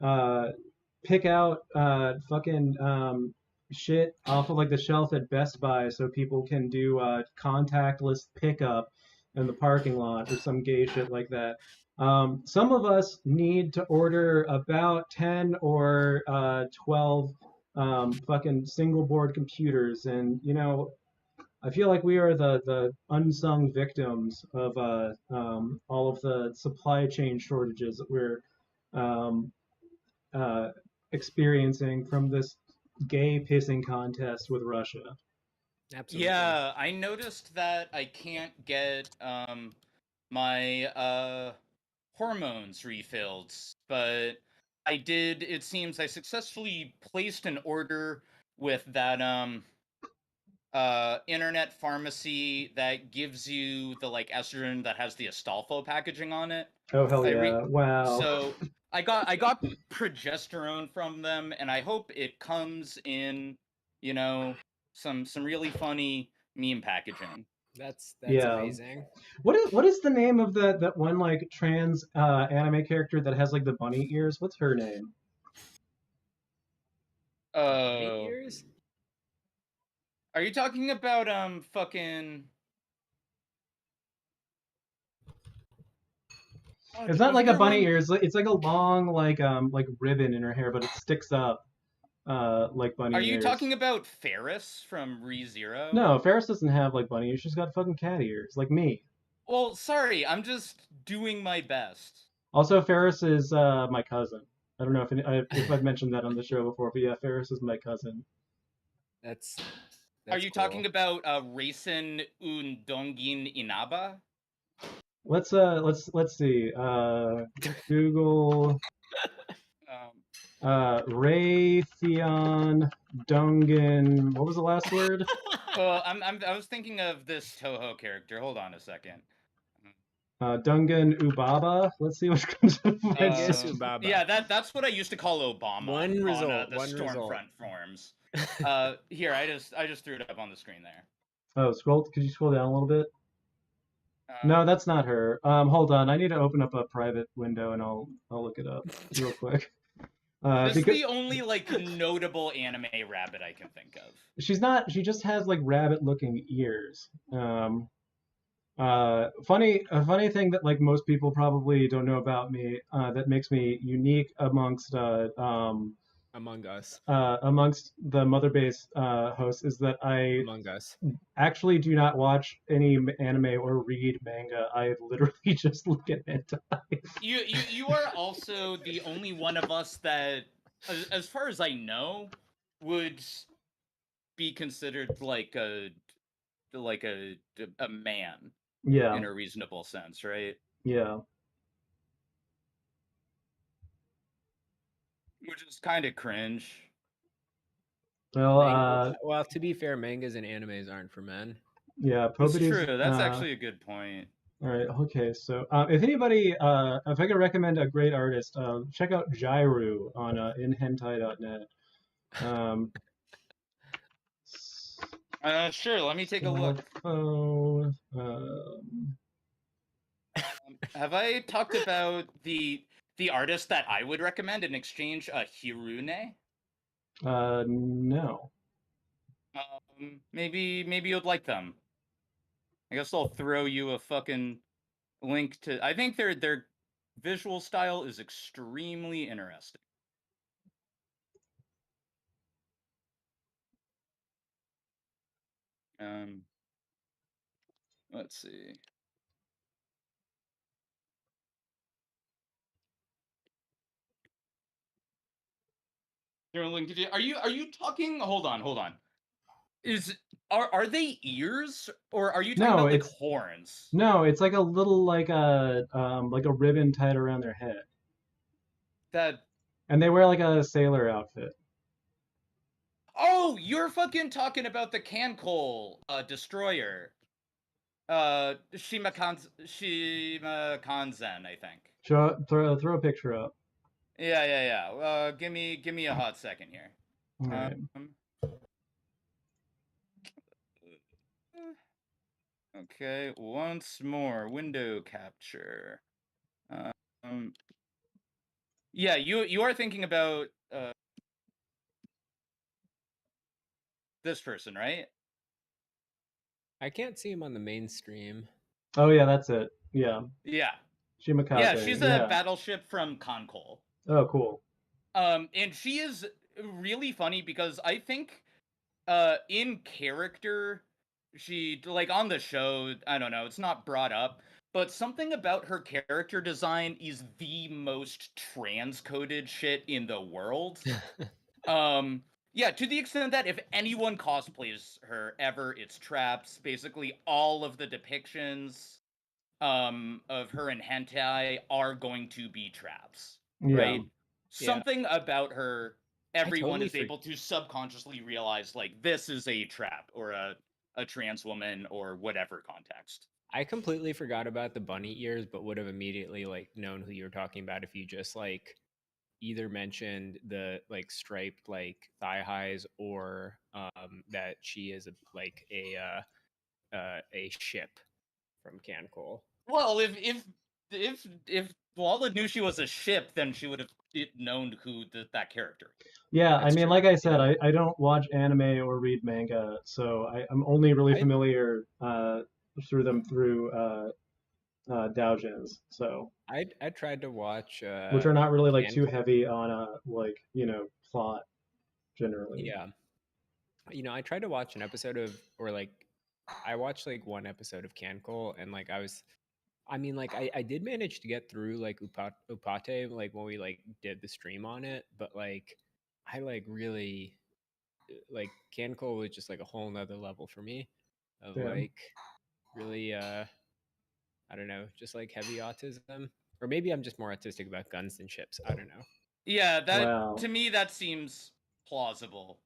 uh, pick out fucking shit off of like the shelf at Best Buy so people can do contactless pickup in the parking lot or some gay shit like that. Some of us need to order about 10 or 12 fucking single board computers, and I feel like we are the unsung victims of all of the supply chain shortages that we're um, uh, experiencing from this gay pissing contest with Russia. Absolutely. Yeah, I noticed that I can't get my hormones refilled, but it seems I successfully placed an order with that internet pharmacy that gives you the like estrogen that has the Astolfo packaging on it. Oh hell I yeah! Wow. So I got progesterone from them, and I hope it comes in, some really funny meme packaging. That's Yeah. amazing. What is the name of that one like trans anime character that has like the bunny ears? What's her name? Bunny ears? Are you talking about fucking? It's not like a bunny ear. ears. It's like a long like ribbon in her hair, but it sticks up like bunny Are ears. you talking about Ferris from ReZero? No, Ferris doesn't have like bunny ears. She's got fucking cat ears, like me. Well, sorry, I'm just doing my best. Also, Ferris is my cousin. I don't know if I've mentioned that on the show before, but yeah, Ferris is my cousin. That's Are you talking about Racing Undongin Inaba? Let's see. Google Raytheon Dungan. What was the last word? Well, I was thinking of this Toho character. Hold on a second. Dungan Ubaba. Let's see what comes up. Ubaba. Yeah, that's what I used to call Obama. One result. On, the one Stormfront forums. Here, I just threw it up on the screen there. Oh, could you scroll down a little bit? No, that's not her. Hold on. I need to open up a private window and I'll look it up real quick. This is the only like notable anime rabbit I can think of. She just has like rabbit-looking ears. A funny thing that like most people probably don't know about me that makes me unique amongst Among Us. Amongst the Mother Base hosts is that I Among Us. actually do not watch any anime or read manga. I literally just look at hentai. You are also the only one of us that, as far as I know, would be considered like a man. Yeah. In a reasonable sense, right? Yeah. Which is kind of cringe. Well, well, to be fair, mangas and animes aren't for men. Yeah, that's true. That's actually a good point. All right. Okay. So, if anybody, if I could recommend a great artist, check out Jairu on inhentai.net. Sure. Let me take a look. Have I talked about the artist that I would recommend in exchange? Hirune. No. Maybe you'd like them. I guess I'll throw you a fucking link to. I think their visual style is extremely interesting. Let's see. Are you talking? Hold on. Are they ears or are you talking about like horns? No, it's like a little like a ribbon tied around their head. And they wear like a sailor outfit. Oh, you're fucking talking about the Cancol destroyer. Shima Kanzen, I think. Throw a picture up. Yeah. Give me a hot second here. All right. Okay, once more, window capture. Yeah, you are thinking about this person, right? I can't see him on the main stream. Oh yeah, that's it. Yeah, Yeah. Shimakate. Yeah, she's a Yeah. battleship from Concol. Oh, cool. And she is really funny because I think in character she, like, on the show, I don't know, it's not brought up, but something about her character design is the most transcoded shit in the world. Yeah, to the extent that if anyone cosplays her ever, it's traps. Basically all of the depictions of her in hentai are going to be traps, Yeah. right? Yeah. Something about her, everyone totally is able to subconsciously realize, like, this is a trap or a trans woman or whatever context. I completely forgot about the bunny ears, but would have immediately like known who you were talking about if you just like either mentioned the like striped like thigh highs or that she is a ship from Cancol. Well, if Lala knew she was a ship, then she would have known who that character. Yeah, I That's mean, true, like I said, yeah. I don't watch anime or read manga, so I'm only really familiar through them through doujins. So I tried to watch which are not really like too Cancol. heavy on a like plot generally. Yeah. You know, I tried to watch an episode of, or like, I watched like one episode of Cancol, and like I did manage to get through like Upate, like when we like did the stream on it, but like I like really like Cancol was just like a whole nother level for me of Yeah. like really I don't know, just like heavy autism, or maybe I'm just more autistic about guns than ships. I don't know. Yeah, that Wow. to me that seems plausible.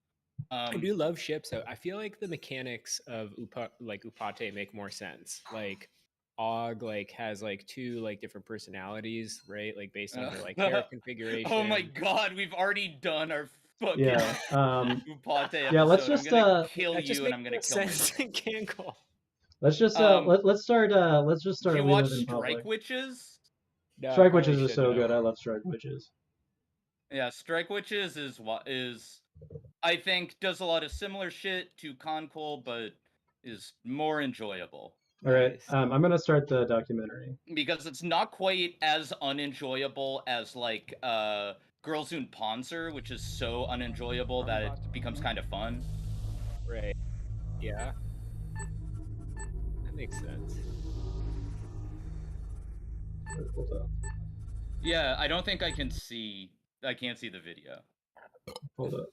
I do love ships, though. I feel like the mechanics of Upate make more sense. Like Og like has like two like different personalities, right? Like based on her like hair configuration. Oh my god, we've already done our fucking Yeah. Upate episode. Yeah, let's just I'm gonna kill That just you and makes I'm gonna no kill sense myself. in Cancol. let's just let's start Do you We watch Live in Strike Public. Witches? No, I Strike probably Witches is should, so though. good. I love Strike Witches. Yeah, Strike Witches is what is, I think, does a lot of similar shit to Concol, but is more enjoyable. All right, Nice. I'm gonna start the documentary. Because it's not quite as unenjoyable as like Girls und Panzer, which is so unenjoyable that it becomes kind of fun. Right. Yeah. That makes sense. Hold up. Yeah, I don't think I can't see the video. Hold up.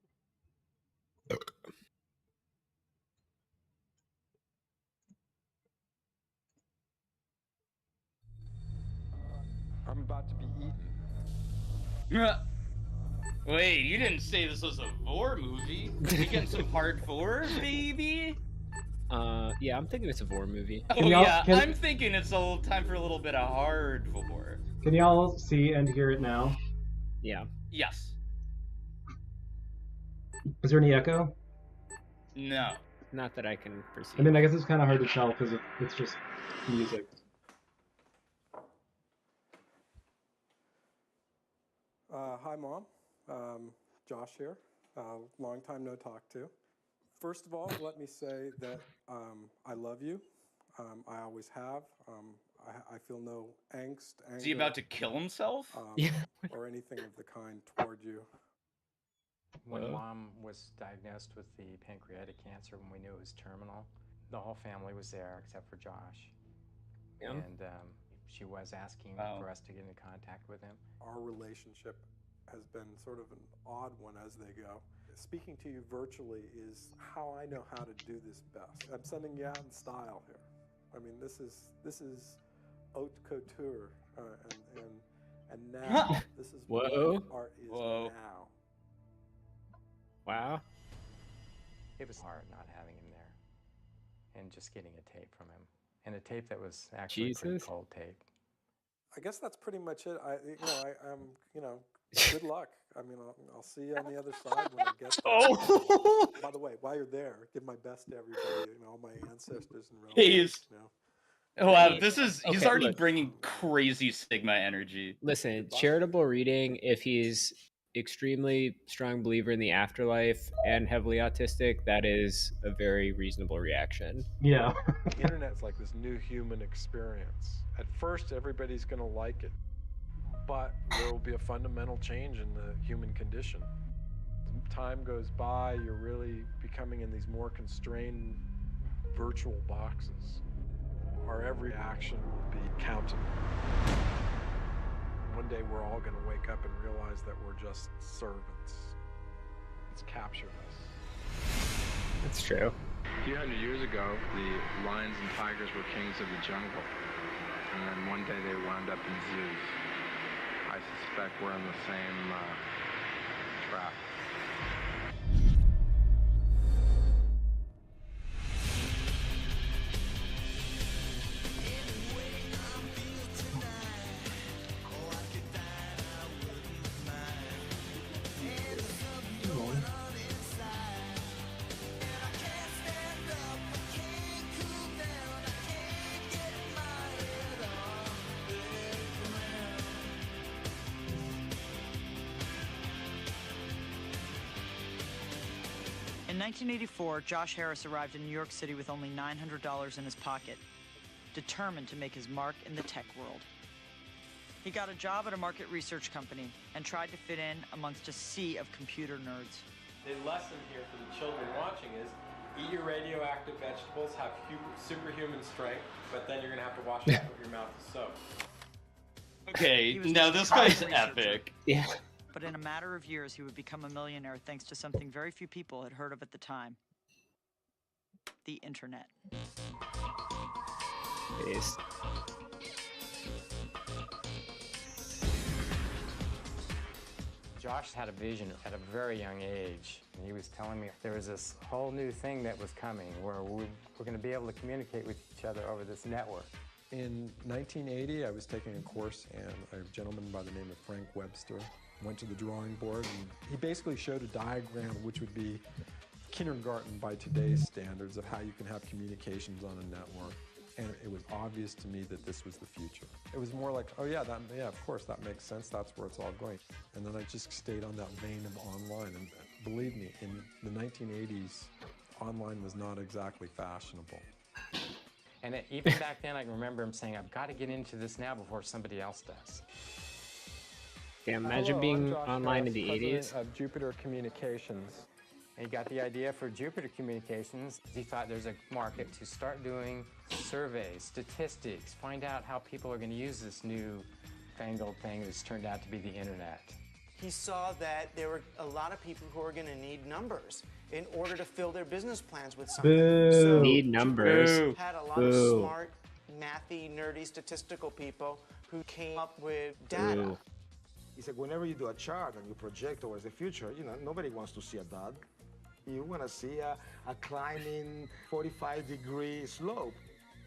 I'm about to be eaten. Wait, you didn't say this was a vor movie? You getting some hard vor, baby? Yeah, I'm thinking it's a vor movie. Oh yeah, I'm thinking it's time for a little bit of hard vor. Can y'all see and hear it now? Yeah. Yes. Is there any echo? No. Not that I can perceive. I mean, I guess it's kind of hard to tell because it's just music. Hi, Mom. Josh here. Long time no talk to. First of all, let me say that I love you. I always have. I feel no angst, anger. Is he about to kill himself? Or anything of the kind toward you. When Mom was diagnosed with the pancreatic cancer, when we knew it was terminal, the whole family was there except for Josh. Yeah. And she was asking for us to get into contact with him. Our relationship has been sort of an odd one as they go. Speaking to you virtually is how I know how to do this best. I'm sending you out in style here. I mean, this is haute couture, and now this is what art is now. Wow. It was hard not having him there and just getting a tape from him. And a tape that was actually a pretty cold tape. I guess that's pretty much it. I'm good luck. I mean, I'll see you on the other side when I get there. Oh, By the way, while you're there, give my best to everybody, all my ancestors and He's relatives. wow. Hey, He's okay, already look. bringing crazy stigma energy. Listen, charitable reading, if he's extremely strong believer in the afterlife and heavily autistic, that is a very reasonable reaction. Yeah. The internet's like this new human experience. At first, everybody's going to like it, but there will be a fundamental change in the human condition. As time goes by, you're really becoming in these more constrained virtual boxes. Our every action will be counted. One day we're all going to wake up and realize that we're just servants. It's captured us. That's true. A few hundred years ago, the lions and tigers were kings of the jungle. And then one day they wound up in zoos. I suspect we're in the same trap. In 1984, Josh Harris arrived in New York City with only $900 in his pocket, determined to make his mark in the tech world. He got a job at a market research company and tried to fit in amongst a sea of computer nerds. The lesson here for the children watching is eat your radioactive vegetables, have superhuman strength, but then you're going to have to wash it out with your mouth with soap. Okay, He was now just this a guy's researcher. epic. Yeah. But in a matter of years, he would become a millionaire thanks to something very few people had heard of at the time: the internet. Based. Josh had a vision at a very young age, and he was telling me there was this whole new thing that was coming where we're going to be able to communicate with each other over this network. In 1980, I was taking a course, and a gentleman by the name of Frank Webster went to the drawing board, and he basically showed a diagram which would be kindergarten by today's standards of how you can have communications on a network. And it was obvious to me that this was the future. It was more like, oh yeah, of course, that makes sense. That's where it's all going. And then I just stayed on that vein of online. And believe me, in the 1980s, online was not exactly fashionable. And even back then, I can remember him saying, I've got to get into this now before somebody else does. Damn, imagine Hello, being I'm Josh online in Harris, the president 80s. of Jupiter Communications. And he got the idea for Jupiter Communications. He thought there's a market to start doing surveys, statistics, find out how people are going to use this new fangled thing that's turned out to be the internet. He saw that there were a lot of people who are going to need numbers in order to fill their business plans with something. Boo. So Need numbers. Jupiter had a lot of Boo. smart, mathy, nerdy, statistical people who came up with data. Boo. He said, whenever you do a chart and you project towards the future, nobody wants to see a dot. You want to see a climbing 45-degree slope.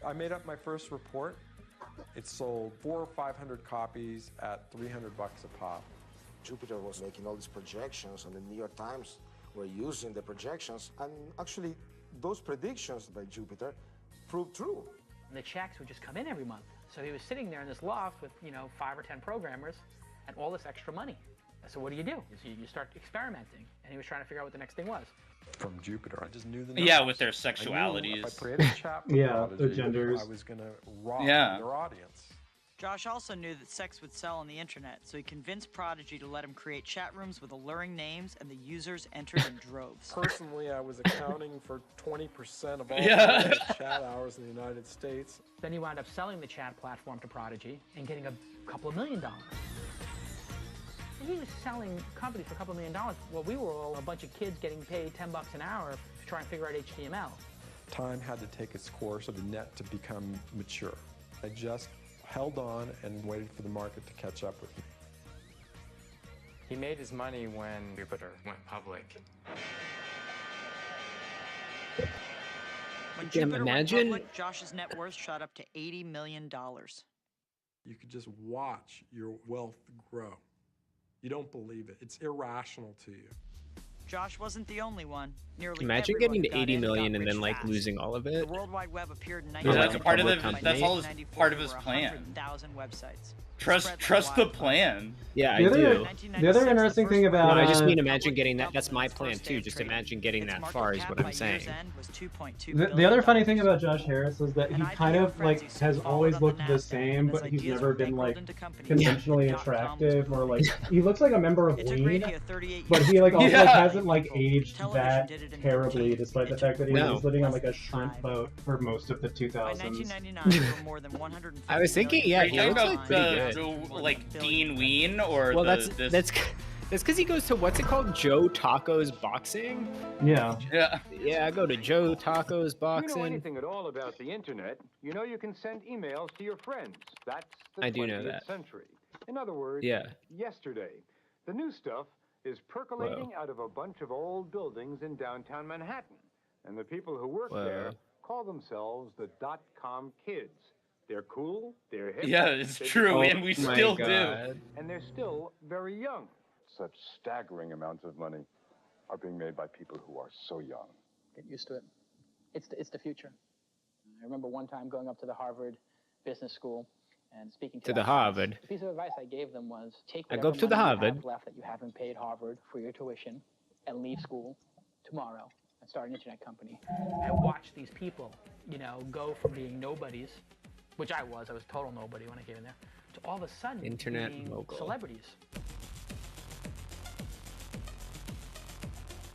I made up my first report. It sold 400 or 500 copies at $300 a pop. Jupiter was making all these projections, and the New York Times were using the projections, and actually those predictions by Jupiter proved true. The checks would just come in every month. So he was sitting there in this loft with, 5 or 10 programmers and all this extra money. So what do? You start experimenting, and he was trying to figure out what the next thing was. From Jupiter, I just knew the numbers. Yeah, with their I knew sexualities. if I created a chat with Yeah, Prodigy, their genders. I was going to rock Yeah. their audience. Josh also knew that sex would sell on the internet, so he convinced Prodigy to let him create chat rooms with alluring names, and the users entered in droves. Personally, I was accounting for 20% of all Yeah. the chat hours in the United States. Then he wound up selling the chat platform to Prodigy and getting a couple of $1 million. He was selling companies for a couple of $1 million while we were all a bunch of kids getting paid $10 an hour to try and figure out HTML. Time had to take its course for the net to become mature. I just held on and waited for the market to catch up with me. He made his money when Jupiter went public. When Damn, Jupiter imagine- went public, Josh's net worth shot up to $80 million. You could just watch your wealth grow. You don't believe it. It's irrational to you. Josh wasn't the only one. Nearly Imagine everyone getting to got 80 in million got and then rich like fast. losing all of The it. World Wide Web appeared in Yeah, that's like a part of public the. company. That's all part of there his were plan. 100,000 websites. Trust the plan. Yeah, The I other, do. the other interesting thing No, about I just mean imagine getting that. That's my plan too. Just imagine getting Its that market far is cap what by I'm saying. year's end was $2.2 the billion. other funny thing about Josh Harris is that he An kind IPO of like frenzy has soon always followed on looked the the NASDAQ, same, and his but he's ideas never were been bankrolled like into companies. conventionally .com was attractive or like born. he looks like a member of It took Lean, radio 38 but he years like to also reach like a hasn't billion like people. aged Television that did it in terribly, 13. despite the It fact took that he No. was living on less like a than shrimp 5. boat for most of the By 2000s. 1999, there were more than 150 I was thinking, million yeah, Are you he talking looks about like pretty the good. like Dean Ween or Well, the that's because he goes to what's it called, Joe Taco's Boxing. Yeah. Yeah. Yeah, I go to Joe Taco's You know Boxing. anything at all about the internet, you know you can send emails to your friends. That's the I do know 20th that. century. In other words, Yeah. yesterday. The new stuff is percolating out of a bunch of old buildings in downtown Manhattan. And the people who work there call themselves the .com kids. They're cool, they're hip. Yeah, it's they true, do- and we still do. And they're still very young. Such staggering amounts of money are being made by people who are so young. Get used to it. It's the future. I remember one time going up to the Harvard Business School and speaking to To that the class. Harvard. The piece of advice I gave them was take I whatever go up to the money you Harvard. have left that you haven't paid Harvard for your tuition and leave school tomorrow and start an internet company. I watched these people, go from being nobodies, which I was total nobody when I came in there, to all of a sudden Internet being mogul. celebrities.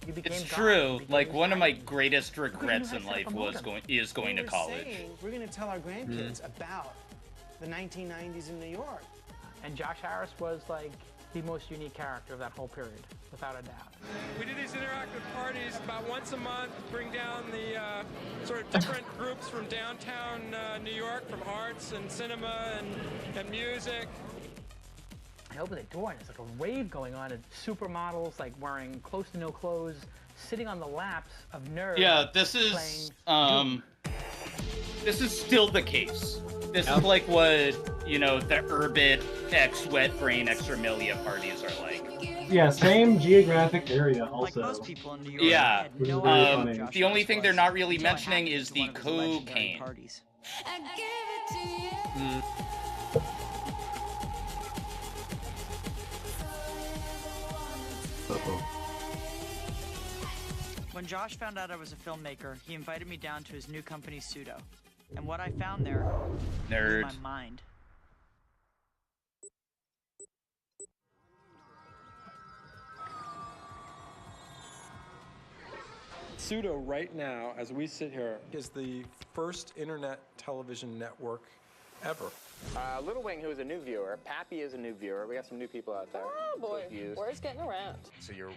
You became It's God. true. You became Like this one of my tiny- greatest Because you regrets had in to set life up a was modem. going to college. We're going to tell our grandkids about the 1990s in New York. And Josh Harris was like the most unique character of that whole period, without a doubt. We do these interactive parties about once a month, bring down the sort of different groups from downtown New York, from arts and cinema and music. I opened the door and there's like a rave going on, and supermodels like wearing close to no clothes, sitting on the laps of nerds. Yeah, this is still the case. This is like what, the Urbit X Wet Brain Extramilia parties are like. Yeah, same geographic area Like also. most people in New York, Yeah. had no really idea funny. who Josh The only Harris thing was they're not really until I mentioning hacked is into the one of his legendary cocaine. parties. When Josh found out I was a filmmaker, he invited me down to his new company, Pseudo. And what I found there blew Nerd. my mind. Pseudo right now, as we sit here, is the first internet television network ever. Little Wing, who is a new viewer. Pappy is a new viewer. We got some new people out there. Oh boy, word's getting around. So you're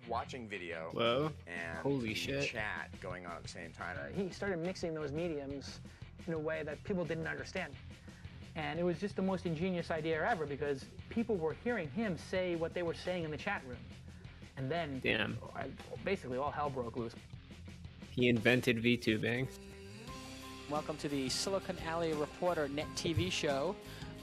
watching video Whoa. and Holy shit. chat going on at the same time. He started mixing those mediums in a way that people didn't understand. And it was just the most ingenious idea ever, because people were hearing him say what they were saying in the chat room. And then Damn. basically all hell broke loose. He invented VTubing. Welcome to the Silicon Alley Reporter Net TV show.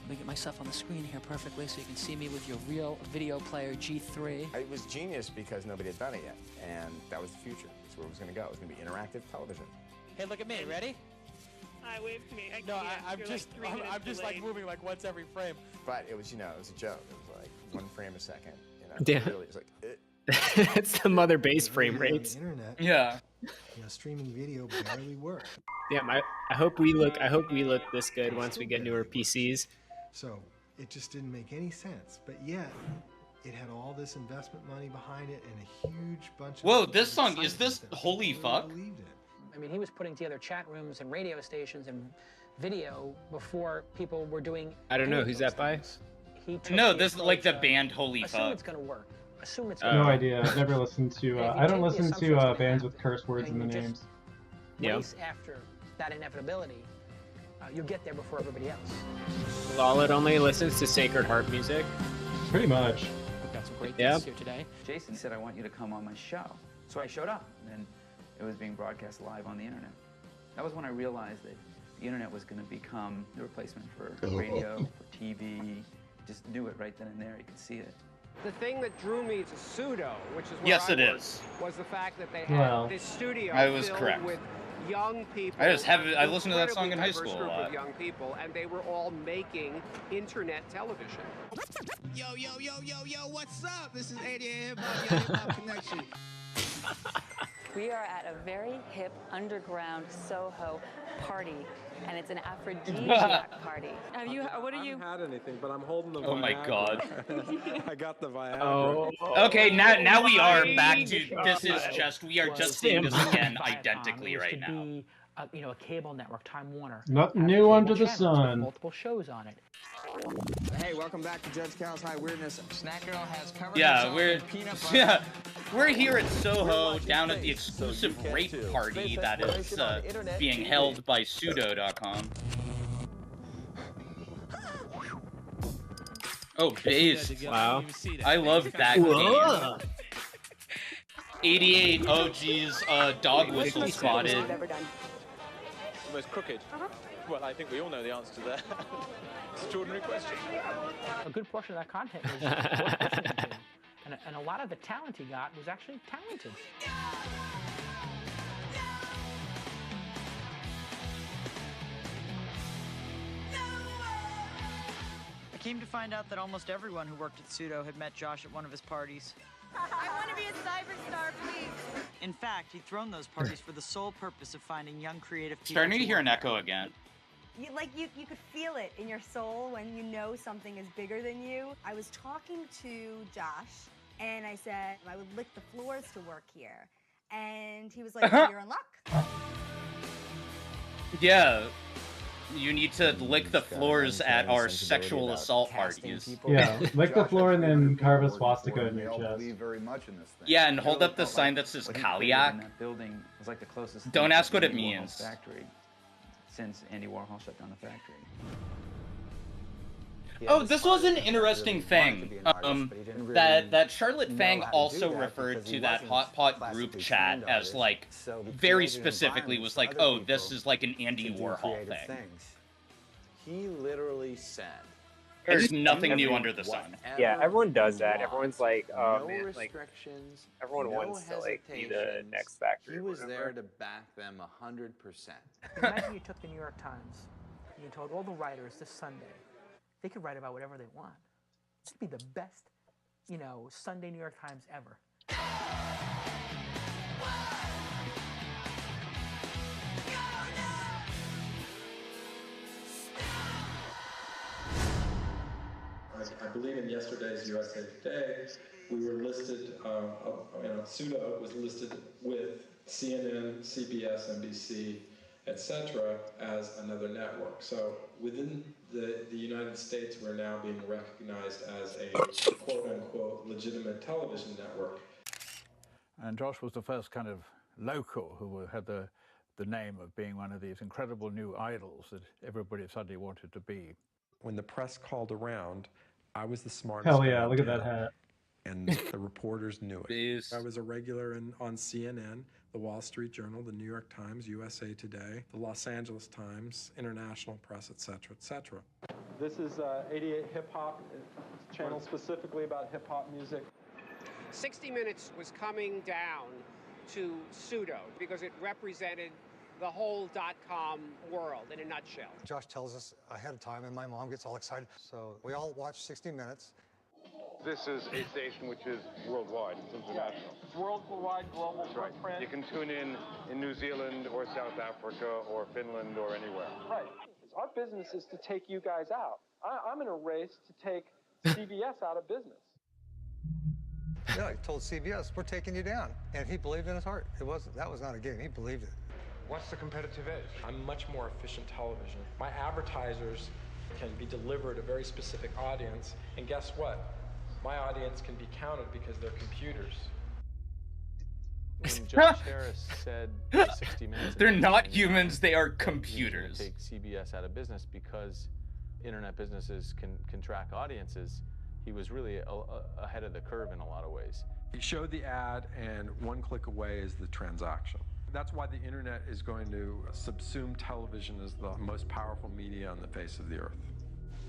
Let me get myself on the screen here perfectly so you can see me with your real video player G3. It was genius because nobody had done it yet, and that was the future. That's where it was going to go. It was going to be interactive television. Hey, look at me. Ready? Hi, wave to me. I'm just like moving like once every frame. But it was, it was a joke. It was like 1 frame a second. Damn. Really, it was like, It's the mother base frame rates. Internet, Yeah. Streaming video barely works. Damn, I hope we look this good once we get newer PCs. So it just didn't make any sense. But yet, it had all this investment money behind it and a huge bunch of. Whoa, this song, is this Holy Fuck? Believed it. I mean, he was putting together chat rooms and radio stations and video before people were doing. I don't know, who's that by? He took No, the this is like approach the of, band Holy assume Fuck. it's gonna work. Assume it's No gonna work. idea. I've never listened to. And if you I don't take the listen assumptions to that they bands have, with curse words in the and you names. just Yeah. race after that inevitability, you'll get there before everybody else. Lollet only listens to Sacred Heart music. Pretty much. We've got some great Yeah. guests here today. Jason said, I want you to come on my show. So I showed up, and it was being broadcast live on the internet. That was when I realized that the internet was going to become the replacement for radio, for TV. Just knew it right then and there. You could see it. The thing that drew me to Pseudo, which is where Yes, I it worked, is. was the fact that they had this studio I was filled correct. with young people. I listened to that song in high incredibly school a diverse group lot. of young people, and they were all making internet television. Yo, what's up? This is 88 Hip Hop, Yo Hip Hop Connection. We are at a very hip underground Soho party, and it's an aphrodisiac party. Have you? What are you? I haven't had anything, but I'm holding the Oh my Viagra. God. I got the Viagra. Oh. Okay, now we are back to this is just we are just seeing this again identically right now. Be, a cable network, Time Warner. Nothing has new cable under the channels with sun. Multiple shows on it. Hey, welcome back to Judge Cal's High Weirdness. Snack Girl has covered Yeah, we're here at Soho down at the exclusive rape party that is being held by Pseudo.com. Oh, bass. Wow. I love that game. 88, oh geez, dog whistle spotted. The most crooked? Well, I think we all know the answer to that. Extraordinary question. A good portion of that content was worth listening to. And a lot of the talent he got was actually talented. I came to find out that almost everyone who worked at Pseudo had met Josh at one of his parties. I want to be a cyberstar, please. In fact, he'd thrown those parties for the sole purpose of finding young creative people. Starting to hear an echo again. You could feel it in your soul when you know something is bigger than you. I was talking to Josh, and I said I would lick the floors to work here. And he was like, well, you're in luck. Yeah. You need to lick the floors at our sexual assault parties. Yeah, lick the floor and then carve a swastika in your chest. Yeah, and hold up the sign that says Kaliak. That building was like the closest. Don't thing ask to what it Andy Warhol's means. Factory, since Andy Warhol shut down the factory. Oh, this was an interesting thing. That Charlotte Fang also referred to that Hot Pot group chat as like very specifically was like, oh, this is like an Andy Warhol thing. He literally said, There's nothing new under the sun. Yeah, everyone does that. Everyone's like, oh no man, like restrictions, everyone no wants to like be the hesitations. next factory. He or was whatever. there to back them 100%. Imagine you took the New York Times and you told all the writers this Sunday they could write about whatever they want. This would be the best, Sunday New York Times ever. I believe in yesterday's USA Today, we were listed, Pseudo was listed with CNN, CBS, NBC, etc. as another network. So within the United States, we're now being recognized as a quote-unquote legitimate television network. And Josh was the first kind of local who had the name of being one of these incredible new idols that everybody suddenly wanted to be. When the press called around, I was the smartest. Hell guy yeah, in look at that town, hat. And the reporters knew it. I was a regular on CNN, the Wall Street Journal, the New York Times, USA Today, the Los Angeles Times, International Press, etc., etc. This is 88 Hip Hop, channel specifically about hip hop music. 60 Minutes was coming down to Pseudo because it represented the whole .com world in a nutshell. Josh tells us ahead of time, and my mom gets all excited. So we all watch 60 Minutes. This is a station which is worldwide, it's international. Worldwide, global That's right. footprint. You can tune in New Zealand or South Africa or Finland or anywhere. Right. Our business is to take you guys out. I'm in a race to take CBS out of business. Yeah, he told CBS, we're taking you down. And he believed in his heart. That was not a game. He believed it. What's the competitive edge? I'm much more efficient television. My advertisers can be delivered a very specific audience, and guess what? My audience can be counted because they're computers. When Josh Harris said 60 Minutes... They're not humans, they are computers. Take CBS out of business because internet businesses can track audiences. He was really ahead of the curve in a lot of ways. You show the ad, and one click away is the transaction. That's why the internet is going to subsume television as the most powerful media on the face of the earth.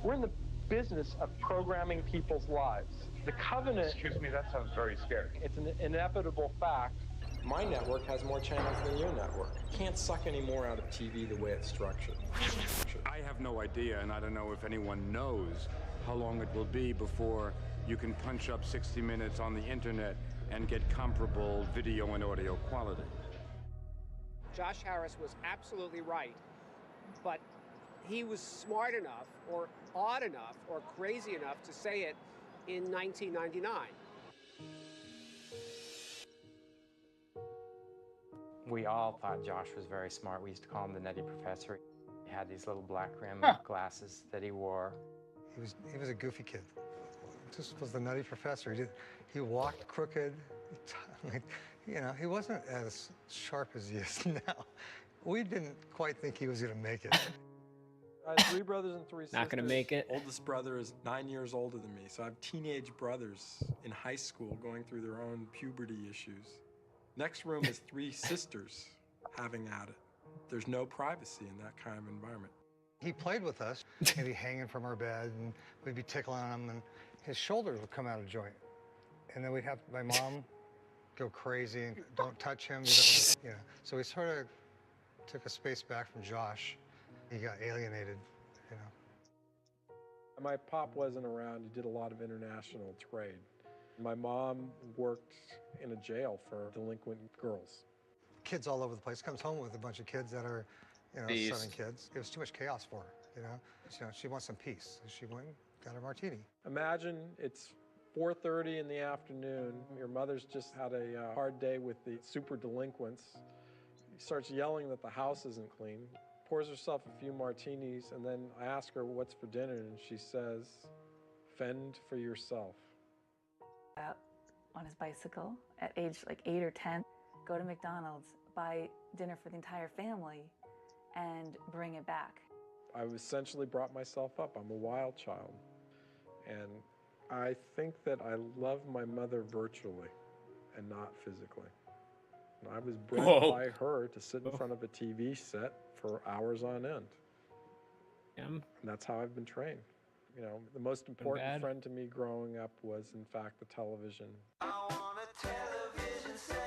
We're in the business of programming people's lives. The covenant... Excuse me, that sounds very scary. It's an inevitable fact. My network has more channels than your network. Can't suck any more out of TV the way it's structured. I have no idea, and I don't know if anyone knows how long it will be before you can punch up 60 Minutes on the internet and get comparable video and audio quality. Josh Harris was absolutely right, but he was smart enough or odd enough or crazy enough to say it in 1999. We all thought Josh was very smart. We used to call him the nutty professor. He had these little black rimmed glasses that he wore. He was a goofy kid. Just was the nutty professor. He walked crooked. You know, he wasn't as sharp as he is now. We didn't quite think he was going to make it. I have 3 brothers and 3 sisters. Not gonna make it. Oldest brother is 9 years older than me, so I have teenage brothers in high school going through their own puberty issues. Next room is 3 sisters having at it. There's no privacy in that kind of environment. He played with us. He'd be hanging from our bed, and we'd be tickling him, and his shoulders would come out of joint. And then we'd have my mom go crazy and don't touch him. You know. So we sort of took a space back from Josh. He got alienated, you know. My pop wasn't around. He did a lot of international trade. My mom worked in a jail for delinquent girls. Kids all over the place. Comes home with a bunch of kids that are, you know, 7 kids. It was too much chaos for her, you know. She wants some peace. She went and got her martini. Imagine it's 4:30 in the afternoon. Your mother's just had a hard day with the super delinquents. She starts yelling that the house isn't clean. Pours herself a few martinis, and then I ask her what's for dinner, and she says, "Fend for yourself." Out on his bicycle at age like 8 or 10, go to McDonald's, buy dinner for the entire family, and bring it back. I essentially brought myself up. I'm a wild child. And I think that I love my mother virtually and not physically. And I was bred by her to sit in front of a TV set for hours on end. And that's how I've been trained. You know, the most important friend to me growing up was, in fact, the television.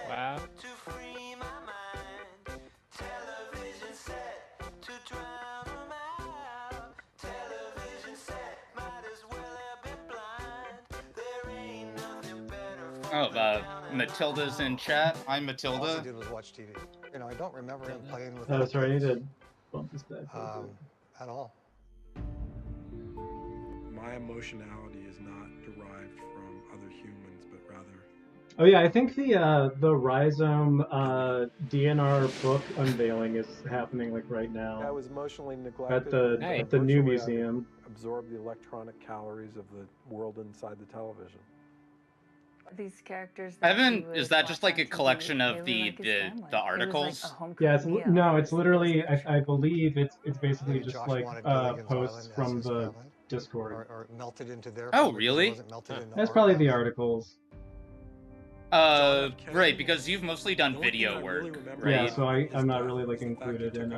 Wow. Oh, Matilda's in chat. I'm Matilda. All he did was watch TV. You know, I don't remember him playing with. Oh, sorry, I need to bump this back. At all. My emotionality is not derived from other humans, but rather. Oh yeah, I think the Rhizome DNR book unveiling is happening like right now. I was emotionally neglected. At the new museum. Absorb the electronic calories of the world inside the television. These characters. Is that just like a collection of the articles? Yeah, it's literally I believe it's basically just like posts from the Discord. Or melted into their. Oh, really? That's probably the articles. Right, because you've mostly done video work, right? Yeah, so I'm not really like included in.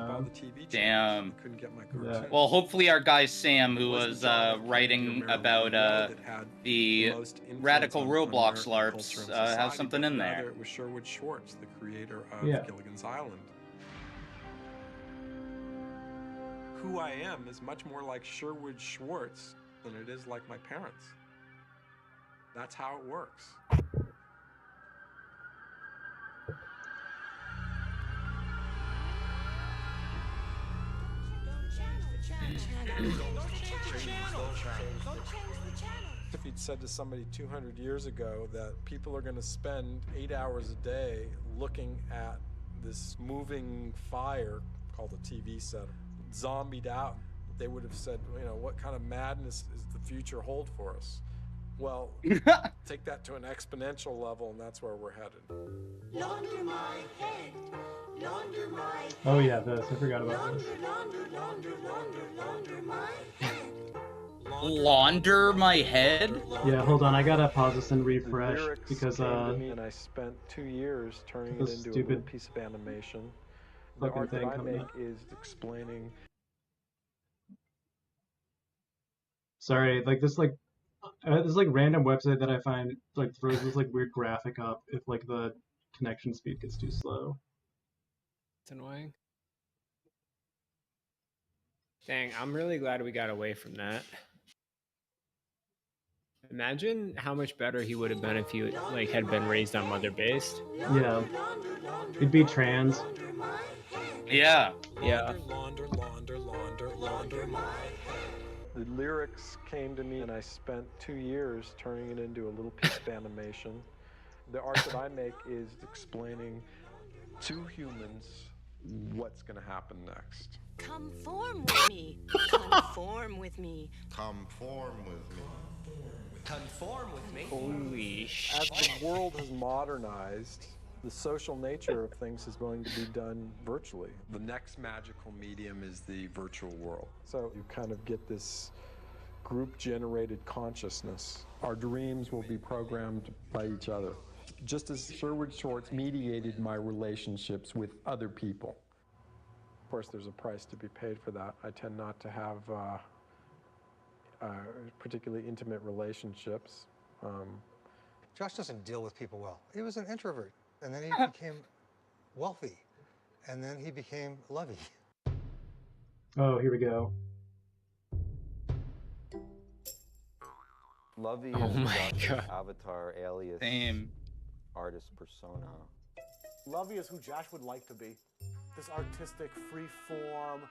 Damn. Well, hopefully our guy Sam, who was writing about the radical Roblox LARPs, has something in there. It was Sherwood Schwartz, the creator of Gilligan's Island. Who I am is much more like Sherwood Schwartz than it is like my parents. That's how it works. If you'd said to somebody 200 years ago that people are going to spend 8 hours a day looking at this moving fire called a TV set, zombied out, they would have said, you know, what kind of madness does the future hold for us? Well, take that to an exponential level, and that's where we're headed. Launder my head, launder my head. Oh yeah, this. I forgot about this. Launder my head, Launder my head? Yeah, hold on. I gotta pause this and The refresh lyrics because came to me, and I spent 2 years turning it this into a stupid little piece of animation. The fucking art that thing I coming make up. is explaining. Sorry, like this random website that I find like throws this like weird graphic up if like the connection speed gets too slow. It's annoying. Dang, I'm really glad we got away from that. Imagine how much better he would have been if he like had been raised on mother based. Yeah, he'd be trans. Yeah. Yeah. The lyrics came to me, and I spent 2 years turning it into a little piece of animation. The art that I make is explaining to humans what's going to happen next. Conform with me. Conform with me. Conform with me. Conform with me. Holy As the world has modernized, the social nature of things is going to be done virtually. The next magical medium is the virtual world. So you kind of get this group-generated consciousness. Our dreams will be programmed by each other. Just as Sherwood Shorts mediated my relationships with other people. Of course, there's a price to be paid for that. I tend not to have particularly intimate relationships. Josh doesn't deal with people well. He was an introvert, and then he became wealthy, and then he became Luvvy. Oh, here we go. Luvvy Oh is my Josh's God. avatar, alias, Same. artist persona. Luvvy is who Josh would like to be. This artistic, free form.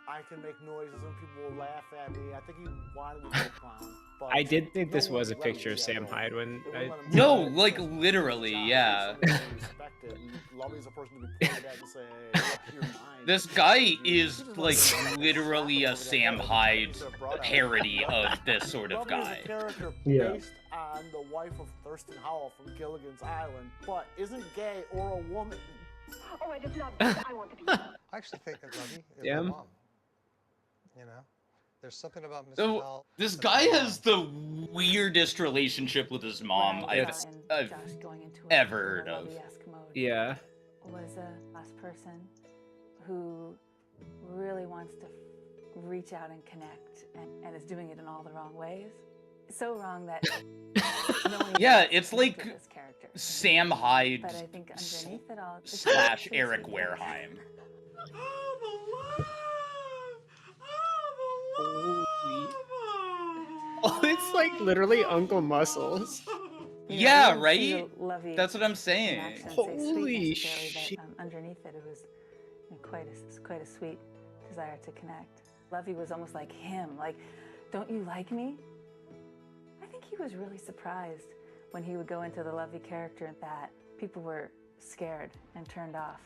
I can make noises and people will laugh at me. I think he wanted to be a clown. But I did think no this one was a let him picture do of that, Sam though. Hyde when They I. wouldn't let him No, do that like because literally, Josh is yeah. somebody to be respected. And Luvvy's a person to be pointed at and say, "Look, you're mine." This guy is like literally a Sam Hyde parody of this sort of Luvvy guy. is a character Yeah. based on the wife of Thurston Howell from Gilligan's Island, but isn't gay or a woman. Oh, it is not that I want to be. I actually think that Luvvy is Yeah. my mom. You know, there's something about Mrs. So Howell. this that's guy my has the weirdest relationship with his mom When I I've, saw in I've Josh going into ever a heard of. Luvvy-esque mode Yeah. was a last person who really wants to reach out and connect and is doing it in all the wrong ways. So wrong that no one Yeah, even it's thinks like of this character. Sam Hyde But I think underneath it all, it's slash pretty Eric sweet. Wareheim. Holy. Oh, it's like literally Uncle Muscles. You know, Yeah, you didn't see right? the Luvvy That's what I'm in saying. accent say sweet Holy necessarily, shit. but underneath it, it was quite a sweet desire to connect. Luvvy was almost like him. Like, don't you like me? I think he was really surprised when he would go into the Luvvy character that people were scared and turned off.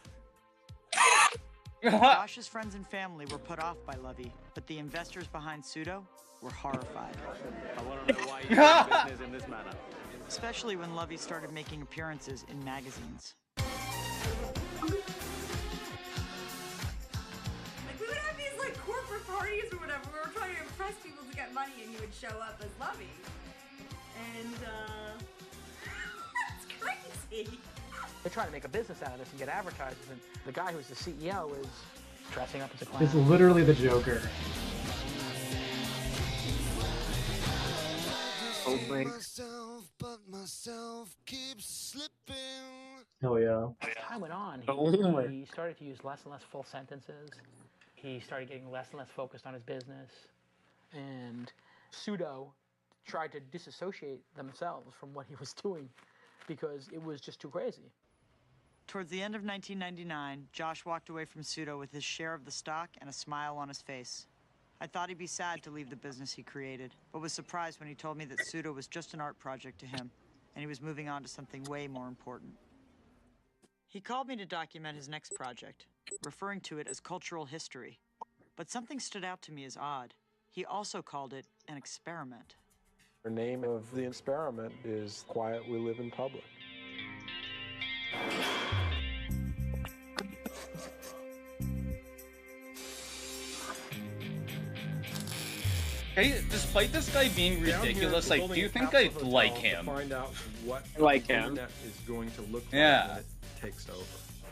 Josh's friends and family were put off by Luvvy, but the investors behind Pseudo were horrified. I want to know why you do business in this manner. Especially when Luvvy started making appearances in magazines. Like, we would have these like corporate parties or whatever. We were trying to impress people to get money, and he would show up as Luvvy. And that's crazy. They're trying to make a business out of this and get advertisers, and the guy who's the CEO is dressing up as a clown. It's literally the Joker. Hell yeah. As time went on, he started to use less and less full sentences. He started getting less and less focused on his business. And Pseudo tried to disassociate themselves from what he was doing because it was just too crazy. Towards the end of 1999, Josh walked away from Pseudo with his share of the stock and a smile on his face. I thought he'd be sad to leave the business he created, but was surprised when he told me that Pseudo was just an art project to him, and he was moving on to something way more important. He called me to document his next project, referring to it as cultural history. But something stood out to me as odd. He also called it an experiment. The name of the experiment is Quiet We Live in Public. Hey, despite this guy being ridiculous, I do think I like him. Find out what like the him. internet is going to look like Yeah. when it takes over.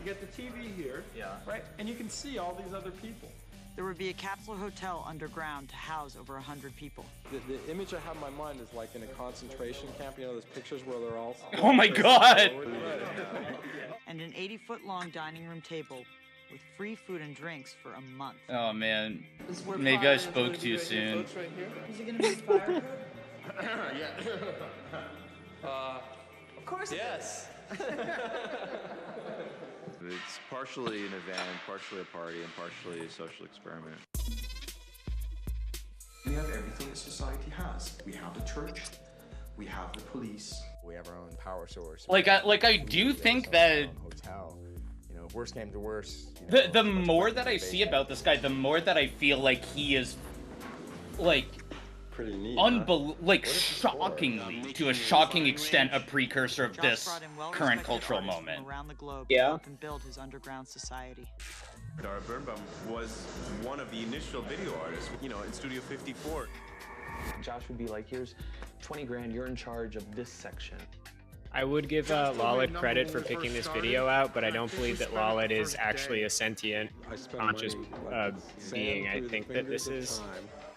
You get the TV here, right? And you can see all these other people. There would be a capsule hotel underground to house over 100 people. The image I have in my mind is like in a concentration camp, you know, those pictures where they're all... Oh my God! And an 80-foot-long dining room table with free food and drinks for a month. Oh man, maybe I spoke too soon. Is it going to be fire? Of course. Yes. It's partially an event, partially a party, and partially a social experiment. We have everything that society has. We have the church, we have the police, we have our own power source. Like I do think that Hotel. You know, if worst came to worst. the more that I see about this guy, the more that I feel like he is, like, pretty neat, like shockingly, to a shocking extent, a precursor of this current cultural moment. Around the globe Yeah. and build his underground society. Dara Birnbaum was one of the initial video artists, you know, in Studio 54. Josh would be like, here's 20 grand, you're in charge of this section. I would give Lawlet credit for picking this video out, but I don't believe that Lawlet is actually a sentient, conscious being. I think that this is.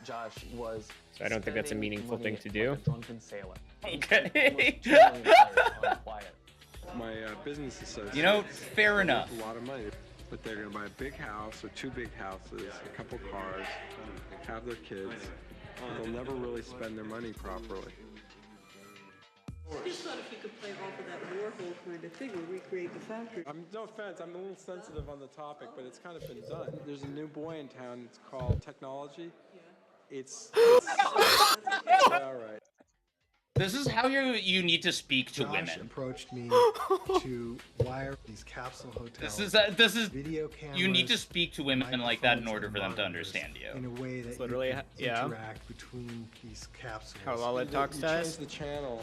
Josh was. So I don't think that's a meaningful thing to do. Drunken sailor. Okay. My business associate. You know, fair enough. A lot of money, but they're going to buy a big house or 2 big houses, a couple cars, have their kids. They'll never really spend their money properly. I just thought if you could play off of that Warhol kind of thing and recreate the factory. No offense, I'm a little sensitive on the topic, but it's kind of been done. There's a new boy in town, it's called Technology. It's all right. This is how you need to speak to Josh women. approached me to wire these capsule hotels. This is video you need to cameras, speak to women like that in order for them to understand you. in a way that Literally, you can yeah. interact between these capsules. How Lawlet talks You to change us. the channel,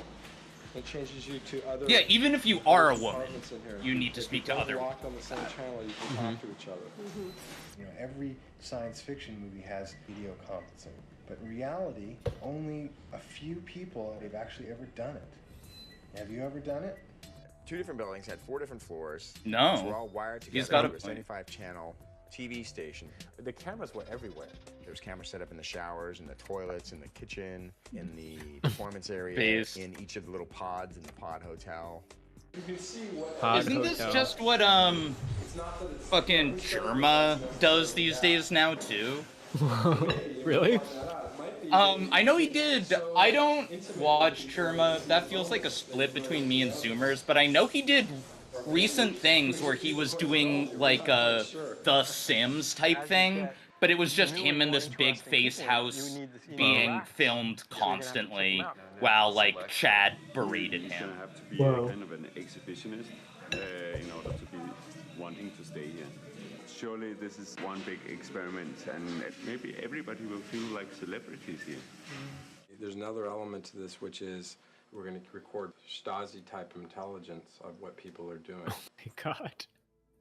it changes you to other. Yeah, even if you are a woman, departments in here. you need to If speak you to don't other lock on the same channel, you can talk to each other. You know, every science fiction movie has video conferencing, but in reality, only a few people have actually ever done it. Have you ever done it? 2 different buildings had 4 different floors. No. Which were all wired together. He's got a to a 75-channel TV station. The cameras were everywhere. There was cameras set up in the showers, in the toilets, in the kitchen, in the performance area, Based. in each of the little pods in the pod hotel. You can see what. Isn't this just what fucking Germa does these days now too? Really? I know he did. I don't watch Germa. That feels like a split between me and Zoomers, but I know he did recent things where he was doing like a The Sims type thing, but it was just him in this big face house being filmed constantly while like Chad berated him. You have to be kind of an exhibitionist in order to be wanting to stay here. Surely this is one big experiment, and maybe everybody will feel like celebrities here. There's another element to this, which is we're going to record Stasi-type intelligence of what people are doing. Oh my God.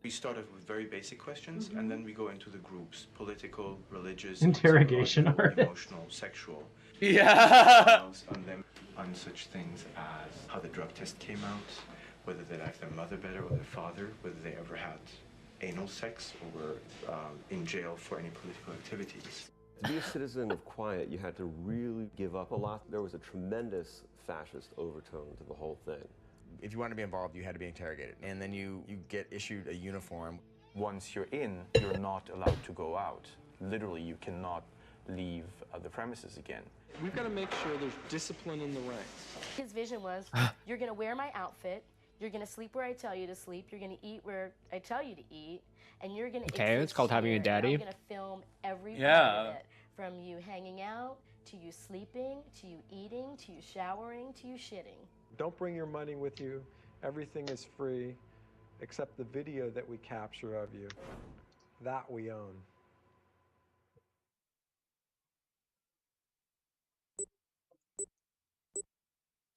We started with very basic questions, and then we go into the groups: political, religious, Interrogation art. emotional, sexual. Yeah. On them, on such things as how the drug test came out, whether they liked their mother better or their father, whether they ever had anal sex or were in jail for any political activities. To be a citizen of quiet, you had to really give up a lot. There was a tremendous fascist overtone to the whole thing. If you wanted to be involved, you had to be interrogated. And then you get issued a uniform. Once you're in, you're not allowed to go out. Literally, you cannot leave the premises again. We've got to make sure there's discipline in the ranks. His vision was, you're going to wear my outfit, you're going to sleep where I tell you to sleep, you're going to eat where I tell you to eat, and you're going to Okay, it's called having a daddy. I'm going to film every part Yeah. of it, from you hanging out, to you sleeping, to you eating, to you showering, to you shitting. Don't bring your money with you. Everything is free, except the video that we capture of you. That we own.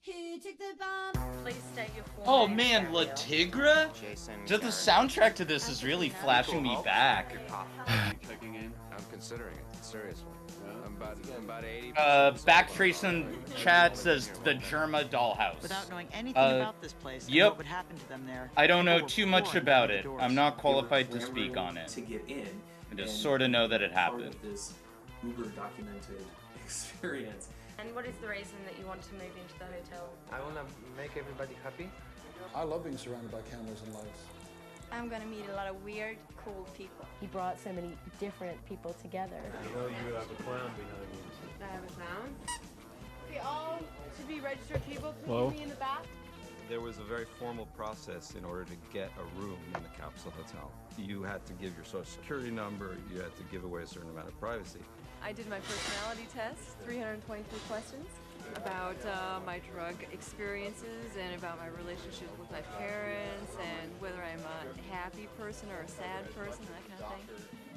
Who took the bomb? Please state your full Oh name. man, La Tigra? Just the soundtrack to this is really flashing me back. checking in? I'm considering it, seriously. I'm about 80. Backtrace in chat says the Germa dollhouse. Without knowing anything about this place and Yep. what would happen to them there, I don't know people were too much pouring about through it. the doors. I'm not qualified to speak on it. To get in. I just sort of know that it part happened. of this uber documented experience. And what is the reason that you want to move into the hotel? I want to make everybody happy. I love being surrounded by cameras and lights. I'm gonna meet a lot of weird, cool people. He brought so many different people together. I know you have a clown behind you. I have a clown. Okay, all to be registered people, please Whoa. meet me in the back. There was a very formal process in order to get a room in the capsule hotel. You had to give your social security number, you had to give away a certain amount of privacy. I did my personality test, 323 questions, about my drug experiences and about my relationship with my parents and whether I'm a happy person or a sad person, that kind of thing.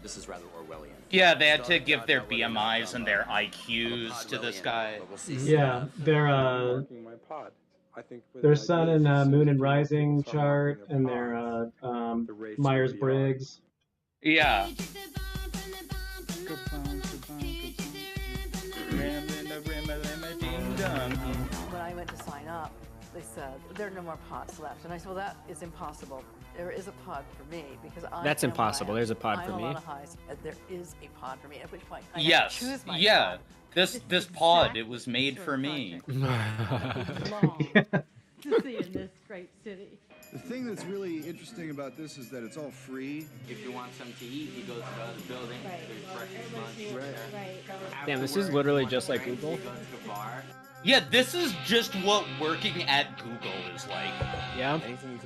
This is rather Orwellian. Yeah, they had to give their BMIs and their IQs to this guy. Yeah, their Marking my pod. I think with their an sun idea and of moon and people rising start chart marking and their their race Myers will be Briggs. Yeah. When I went to sign up, they said, there are no more pods left. And I said, well, that is impossible. There is a pod for me because I That's am impossible. what I am. There's a pod for I'm me. a lot of highs. There is a pod for me, at which point I Yes. choose my Yeah. pod. This pod, it was made for me. To see in this great city. The thing that's really interesting about this is that it's all free. If you want something to eat, you go to the other building. There's breakfast, lunch. Right. Damn, this is literally just like Afterwards, Google. you go to the bar. Yeah, this is just what working at Google is like. Yeah.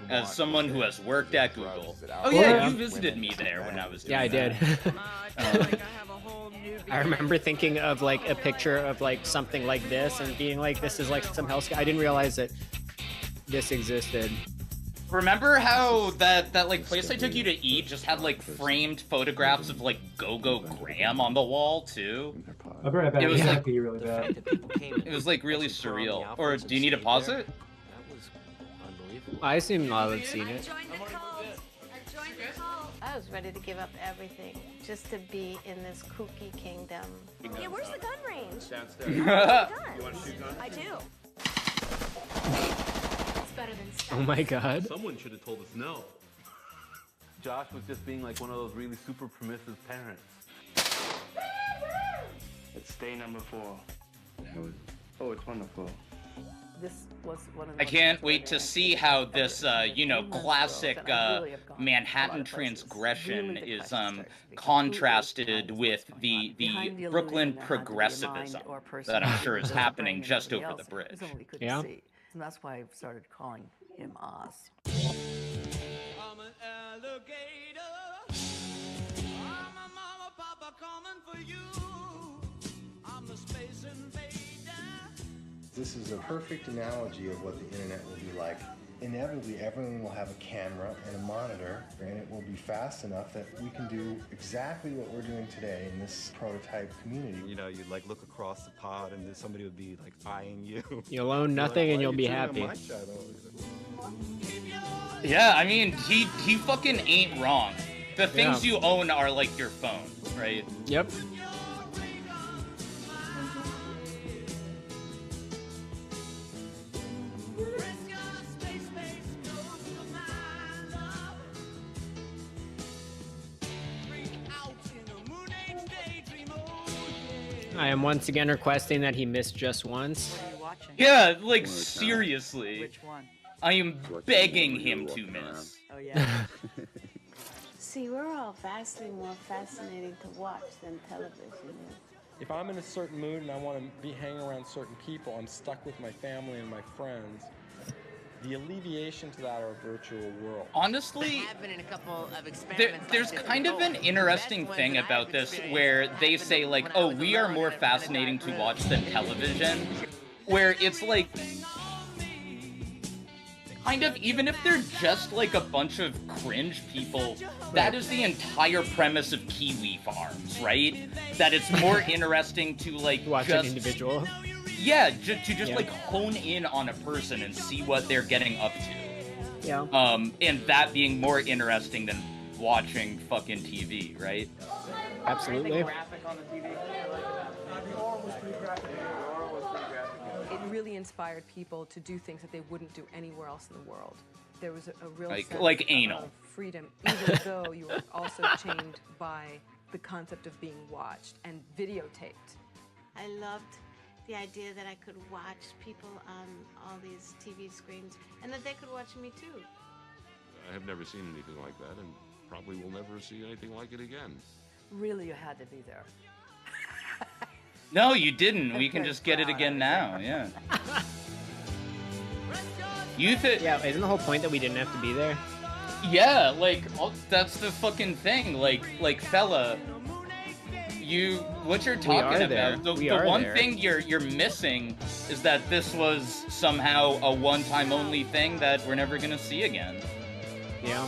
As someone who has worked at Google. Oh Well, yeah, yeah. you visited me there when I was doing Yeah, I did. that. I remember thinking of like a picture of like something like this and being like, this is like some health. I didn't realize that this existed. Remember how that like place I took you to eat just had like framed photographs of like Go-Go Graham on the wall too? I'll be right back. It was Yeah. like Really bad. it was like really surreal. Or do you need to pause it? I assume I had seen it. I was ready to give up everything just to be in this kooky kingdom. Yeah, where's the gun range? Downstairs. You want to shoot guns? I do. It's better than stuff. Oh my god. Someone should have told us no. Josh was just being like one of those really super permissive parents. It's day number 4. Oh, it's wonderful. This was one of the I can't wait to see how this, you know, classic Manhattan transgression is contrasted with the Brooklyn progressivism that I'm sure is happening just over the bridge. Yeah. And that's why I started calling him Oz. I'm an alligator. I'm a mama, papa coming for you. I'm the space invader. This is a perfect analogy of what the internet will be like. Inevitably, everyone will have a camera and a monitor, and it will be fast enough that we can do exactly what we're doing today in this prototype community. You know, you'd like look across the pod and then somebody would be like eyeing you. You'll own nothing and you'll be happy. Yeah, I mean, he fucking ain't wrong. The things you own are like your phone, right? Yep. I am once again requesting that he miss just once. Yeah, like seriously. Which one? I am begging him to miss. Oh yeah. See, we're all vastly more fascinating to watch than television is. If I'm in a certain mood and I want to be hanging around certain people, I'm stuck with my family and my friends. The alleviation to that are a virtual world. Honestly, I've been in a couple of experiments. there's kind of an interesting thing about this where they say like, oh, we are more fascinating to watch than television, where it's like, kind of, even if they're just like a bunch of cringe people, that is the entire premise of Kiwi Farms, right? That it's more interesting to like watch just, an individual. Yeah, to just like hone in on a person and see what they're getting up to. Yeah. And that being more interesting than watching fucking TV, right? Absolutely. It really inspired people to do things that they wouldn't do anywhere else in the world. There was a real sense like anal. of freedom, even though you were also chained by the concept of being watched and videotaped. I loved the idea that I could watch people on all these TV screens and that they could watch me too. I have never seen anything like that and probably will never see anything like it again. Really, you had to be there. No, you didn't. We can just get it again now. Yeah. Yeah, isn't the whole point that we didn't have to be there? Yeah, like that's the fucking thing. Like fella, what you're talking about? The one thing you're missing is that this was somehow a one-time only thing that we're never gonna see again. Yeah.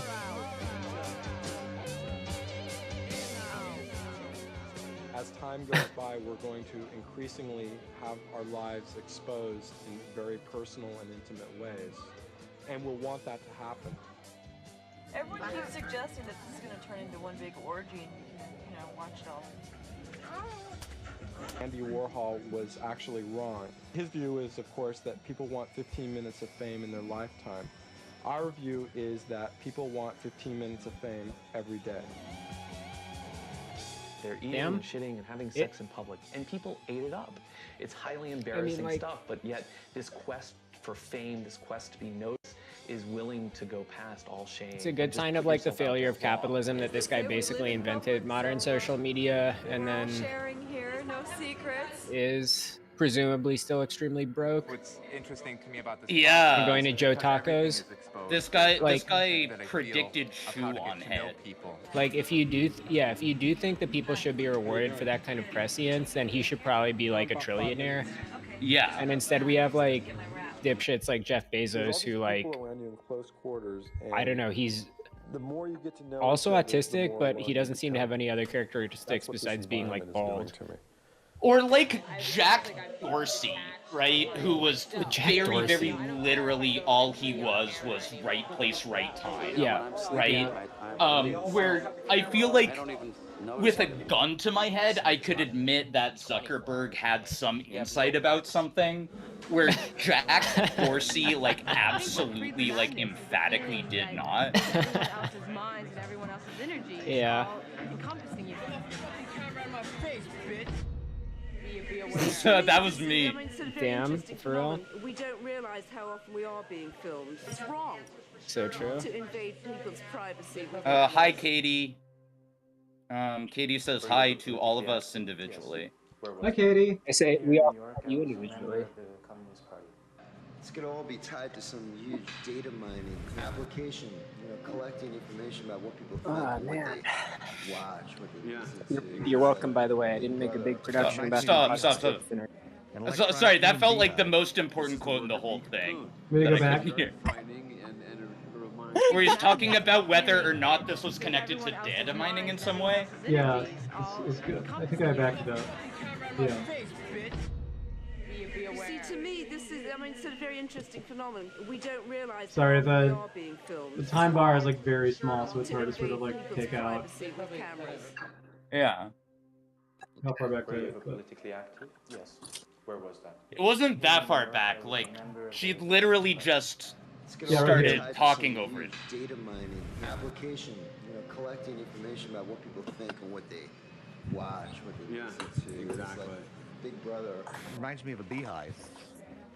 As time goes by, we're going to increasingly have our lives exposed in very personal and intimate ways, and we'll want that to happen. Everyone keeps suggesting that this is going to turn into one big orgy and you can, watch it all. Andy Warhol was actually wrong. His view is, of course, that people want 15 minutes of fame in their lifetime. Our view is that people want 15 minutes of fame every day. They're eating and shitting and having sex in public, and people ate it up. It's highly embarrassing stuff, but yet this quest for fame, this quest to be noticed, is willing to go past all shame. It's a good sign of like the failure of capitalism that this guy basically invented modern social media and then Sharing here, no secrets. is presumably still extremely broke. What's interesting to me about this? Yeah. I'm going to Joe Tacos. This guy predicted chew on head. Like if you do think that people should be rewarded for that kind of prescience, then he should probably be like a trillionaire. Yeah. And instead we have like dipshits like Jeff Bezos who like I don't know, he's also autistic, but he doesn't seem to have any other characteristics besides being like bald. Or like Jack Dorsey, right? Who was very literally all he was right place, right time. Yeah. Right? Where I feel like with a gun to my head, I could admit that Zuckerberg had some insight about something, where Jack Dorsey, like, absolutely, like, emphatically did not. Yeah. So that was me. Damn, for real? We don't realize how often we are being filmed. It's wrong. So true. To invade people's privacy. Hi, Katie. Katie says hi to all of us individually. Hi, Katie. I say we all you individually. It's going to all be tied to some huge data mining application, collecting information about what people think, what they watch, what they listen to. You're welcome, by the way. I didn't make a big production about Stop. Sorry, that felt like the most important quote in the whole thing. May I go back? Where he's talking about whether or not this was connected to data mining in some way. Yeah, it's good. I think I backed it up. Yeah. See, to me, this is, it's a very interesting phenomenon. We don't realize Sorry, how we are being filmed. the time bar is like very small, so it's hard to sort of like take out. Yeah. How far back did it? Politically active? Yes. Where was that? It wasn't that far back. Like, she literally just Yeah, started right. talking over it. Data mining application, collecting information about what people think and what they watch, what they listen to. Exactly. It's like Big Brother. Reminds me of a beehive,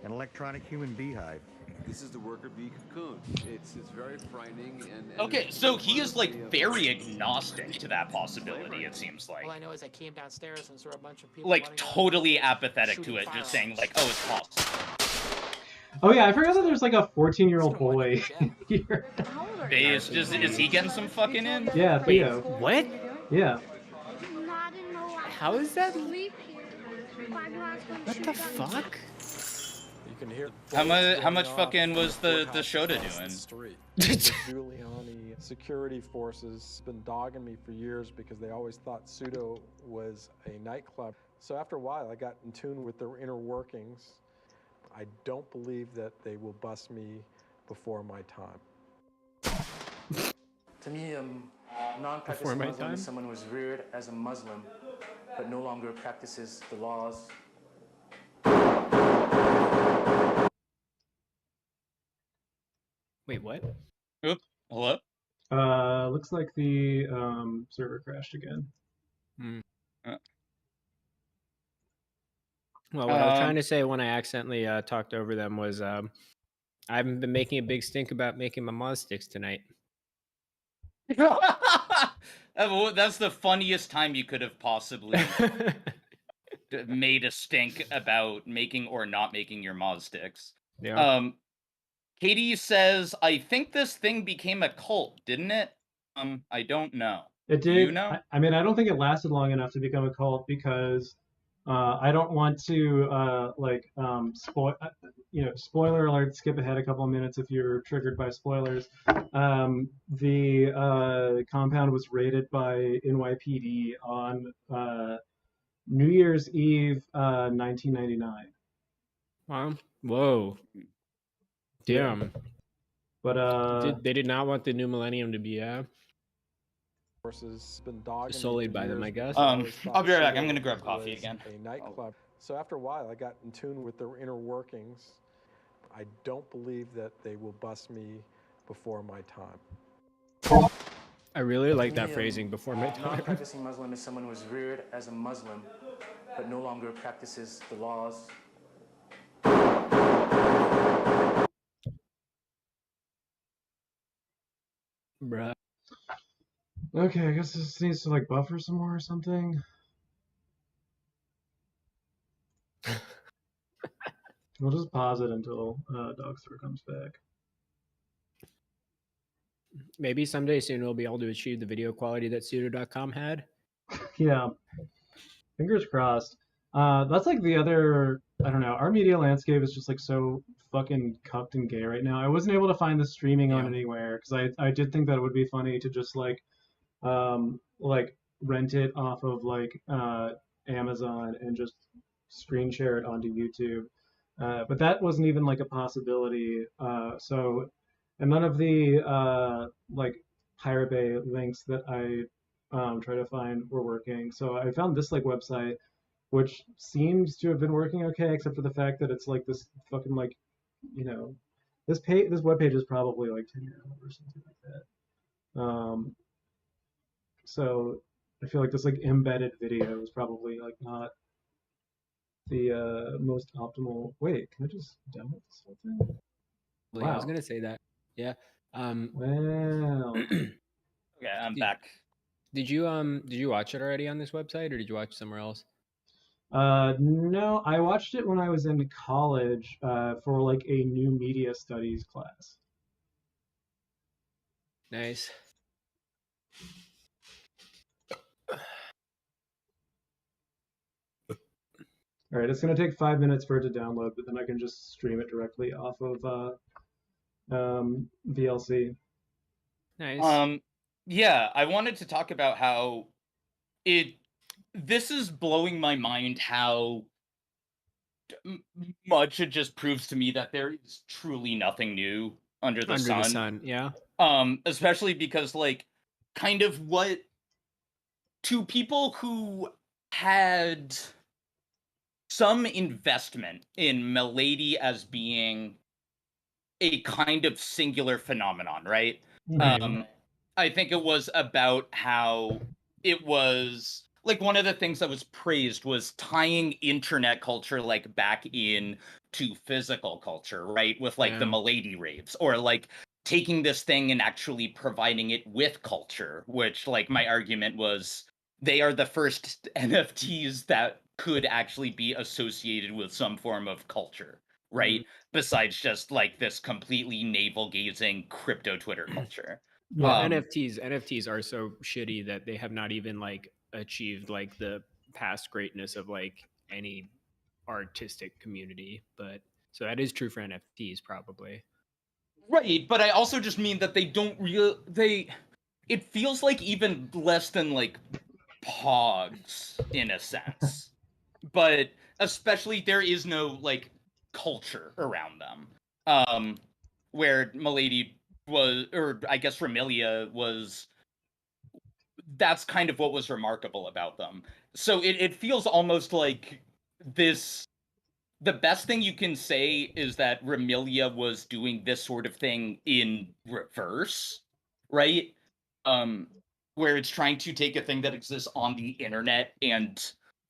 an electronic human beehive. This is the worker bee cocoon. It's very frightening and Okay, so he is like very agnostic to that possibility, it seems like. All I know is I came downstairs and saw a bunch of people Like, running totally around apathetic to it, shooting just saying like, oh, it's possible. Oh yeah, I forgot that there's like a 14-year-old boy here. Is he getting some fucking in? Yeah, Theo. What? Yeah. How is that? What the fuck? You can hear How much fucking was the Shota doing? Giuliani security forces been dogging me for years because they always thought Pseudo was a nightclub. So after a while, I got in tune with their inner workings. I don't believe that they will bust me before my time. To me, Non-practicing Muslim is someone who was reared as a Muslim, but no longer practices the laws. Wait, what? Oop, hello? Looks like the server crashed again. Well, what I was trying to say when I accidentally talked over them was I haven't been making a big stink about making my Moz sticks tonight. That's the funniest time you could have possibly made a stink about making or not making your Moz sticks. Yeah. Katie says, I think this thing became a cult, didn't it? I don't know. It Do did. you know? I mean, I don't think it lasted long enough to become a cult because I don't want to spoiler alert. Skip ahead a couple of minutes if you're triggered by spoilers. The compound was raided by NYPD on New Year's Eve, 1999. Wow. Whoa. Damn. Yeah. But they did not want the new millennium to be been dogging sullied by them, I guess. I'll be right back. I'm gonna grab coffee again. A nightclub. So after a while, I got in tune with their inner workings. I don't believe that they will bust me before my time. I really like that phrasing, before my time. Non-practicing Muslim is someone who was reared as a Muslim, but no longer practices the laws. Bruh. Okay, I guess this needs to like buffer some more or something. We'll just pause it until Dogster comes back. Maybe someday soon we'll be able to achieve the video quality that Pseudo.com had. Yeah. Fingers crossed. That's like the other, I don't know, our media landscape is just like so fucking cucked and gay right now. I wasn't able to find the streaming on anywhere because I did think that it would be funny to just like rent it off of like Amazon and just screen share it onto YouTube. But that wasn't even like a possibility. And none of the like Pirate Bay links that I try to find were working. So I found this like website, which seems to have been working okay, except for the fact that it's like this fucking like, you know, this web page is probably like 10 years old or something like that. So I feel like this like embedded video is probably like not the most optimal. Wait, can I just download this whole thing? Wow. Yeah, I was gonna say that. Yeah. Wow. Okay, I'm back. Did you watch it already on this website, or did you watch somewhere else? No, I watched it when I was in college for like a new media studies class. Nice. All right, it's gonna take 5 minutes for it to download, but then I can just stream it directly off of VLC. Nice. Yeah, I wanted to talk about how this is blowing my mind how much it just proves to me that there is truly nothing new under the sun. Yeah. Especially because like kind of what to people who had some investment in Milady as being a kind of singular phenomenon, right? I think it was about how it was like one of the things that was praised was tying internet culture like back in to physical culture, right? With like the Milady raves, or like taking this thing and actually providing it with culture, which like my argument was they are the first NFTs that could actually be associated with some form of culture, right? Besides just like this completely navel-gazing crypto Twitter culture. Well, NFTs are so shitty that they have not even like achieved like the past greatness of like any artistic community. But so that is true for NFTs probably. Right, but I also just mean that they don't it feels like even less than like pogs in a sense. But especially there is no like culture around them. Where Milady was, or I guess Remilia was that's kind of what was remarkable about them. So it feels almost like this. The best thing you can say is that Remilia was doing this sort of thing in reverse, right? Where it's trying to take a thing that exists on the internet and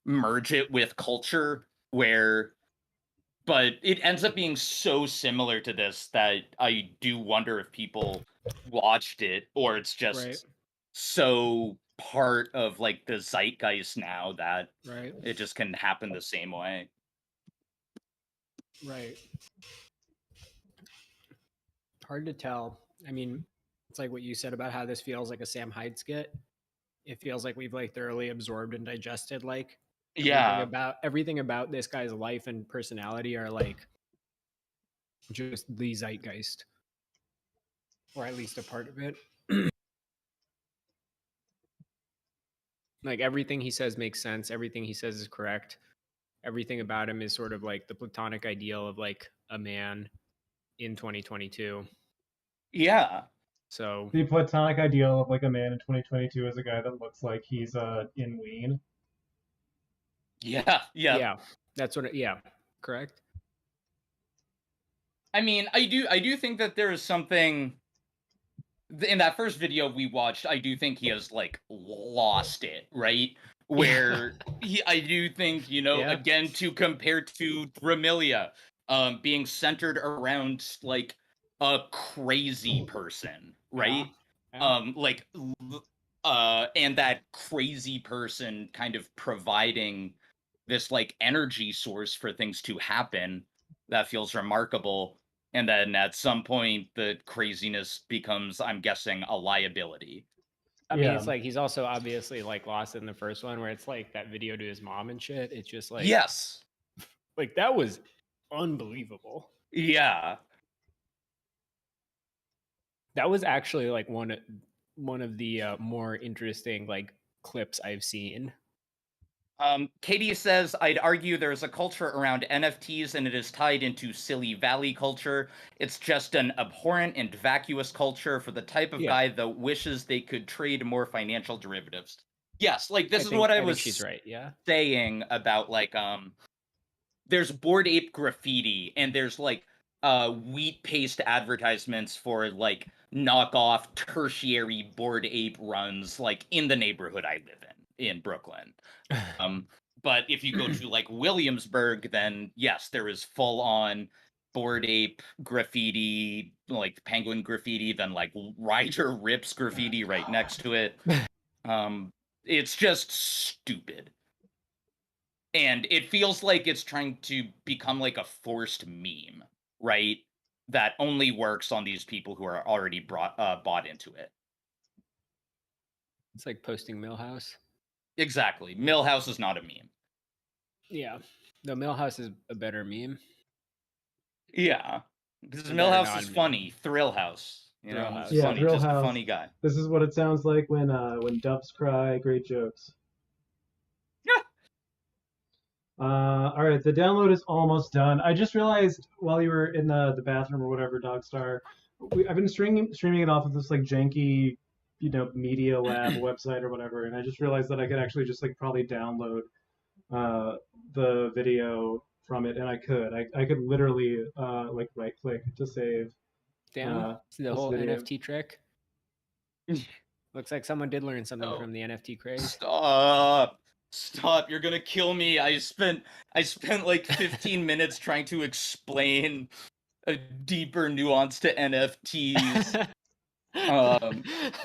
merge it with culture, but it ends up being so similar to this that I do wonder if people watched it, or it's just so part of like the zeitgeist now that it just can happen the same way. Right. Hard to tell. I mean, it's like what you said about how this feels like a Sam Hyde skit. It feels like we've like thoroughly absorbed and digested like everything about this guy's life and personality are like just the zeitgeist, or at least a part of it. Like everything he says makes sense. Everything he says is correct. Everything about him is sort of like the platonic ideal of like a man in 2022. Yeah. So the platonic ideal of like a man in 2022 is a guy that looks like he's in Ween. Yeah. That's what. Correct. I mean, I do think that there is something in that first video we watched. I do think he has like lost it, right? Where I do think, again, to compare to Remilia, being centered around like a crazy person, right? And that crazy person kind of providing this like energy source for things to happen that feels remarkable. And then at some point the craziness becomes, I'm guessing, a liability. I mean, it's like he's also obviously like lost in the first one where it's like that video to his mom and shit. It's just like, yes, like that was unbelievable. Yeah, that was actually like one of the more interesting like clips I've seen. Katie says, I'd argue there's a culture around NFTs and it is tied into silly valley culture. It's just an abhorrent and vacuous culture for the type of guy that wishes they could trade more financial derivatives. Yes, like this is what I was she's right. saying about like there's Bored Ape graffiti and there's like wheat paste advertisements for like knockoff tertiary Bored Ape runs like in the neighborhood I live in Brooklyn. But if you go to like Williamsburg, then yes, there is full on Bored Ape graffiti, like penguin graffiti, then like Ryder Rips graffiti right next to it. It's just stupid. And it feels like it's trying to become like a forced meme, right? That only works on these people who are already bought into it. It's like posting Millhouse. Exactly. Millhouse is not a meme. Yeah. No, Millhouse is a better meme. Yeah. Because Millhouse is funny. Thrillhouse. He's funny, Thrillhouse. just a funny guy. This is what it sounds like when doves cry. Great jokes. All right, the download is almost done. I just realized while you were in the bathroom or whatever, Dogstar, I've been streaming it off of this like janky, Media Lab website or whatever, and I just realized that I could actually just like probably download the video from it, and I could literally like right click to save. Damn, see the whole video. NFT trick. Looks like someone did learn something from the NFT craze. Stop, you're gonna kill me. I spent like 15 minutes trying to explain a deeper nuance to NFTs.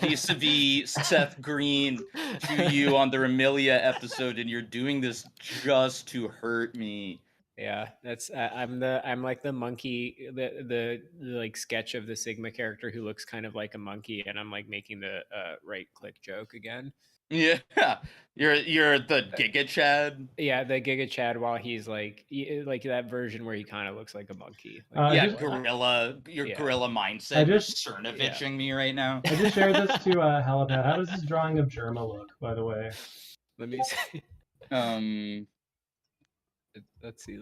Vis-a-vis Seth Green to you on the Remilia episode, and you're doing this just to hurt me. Yeah, that's I'm like the monkey, the like sketch of the Sigma character who looks kind of like a monkey, and I'm like making the right click joke again. Yeah, you're the Giga Chad. Yeah, the Giga Chad while he's like that version where he kind of looks like a monkey. Like, gorilla, gorilla mindset. You're Cernovicing me right now. I just shared this to Halipad. How does this drawing of Germa look, by the way? Let me see. Let's see.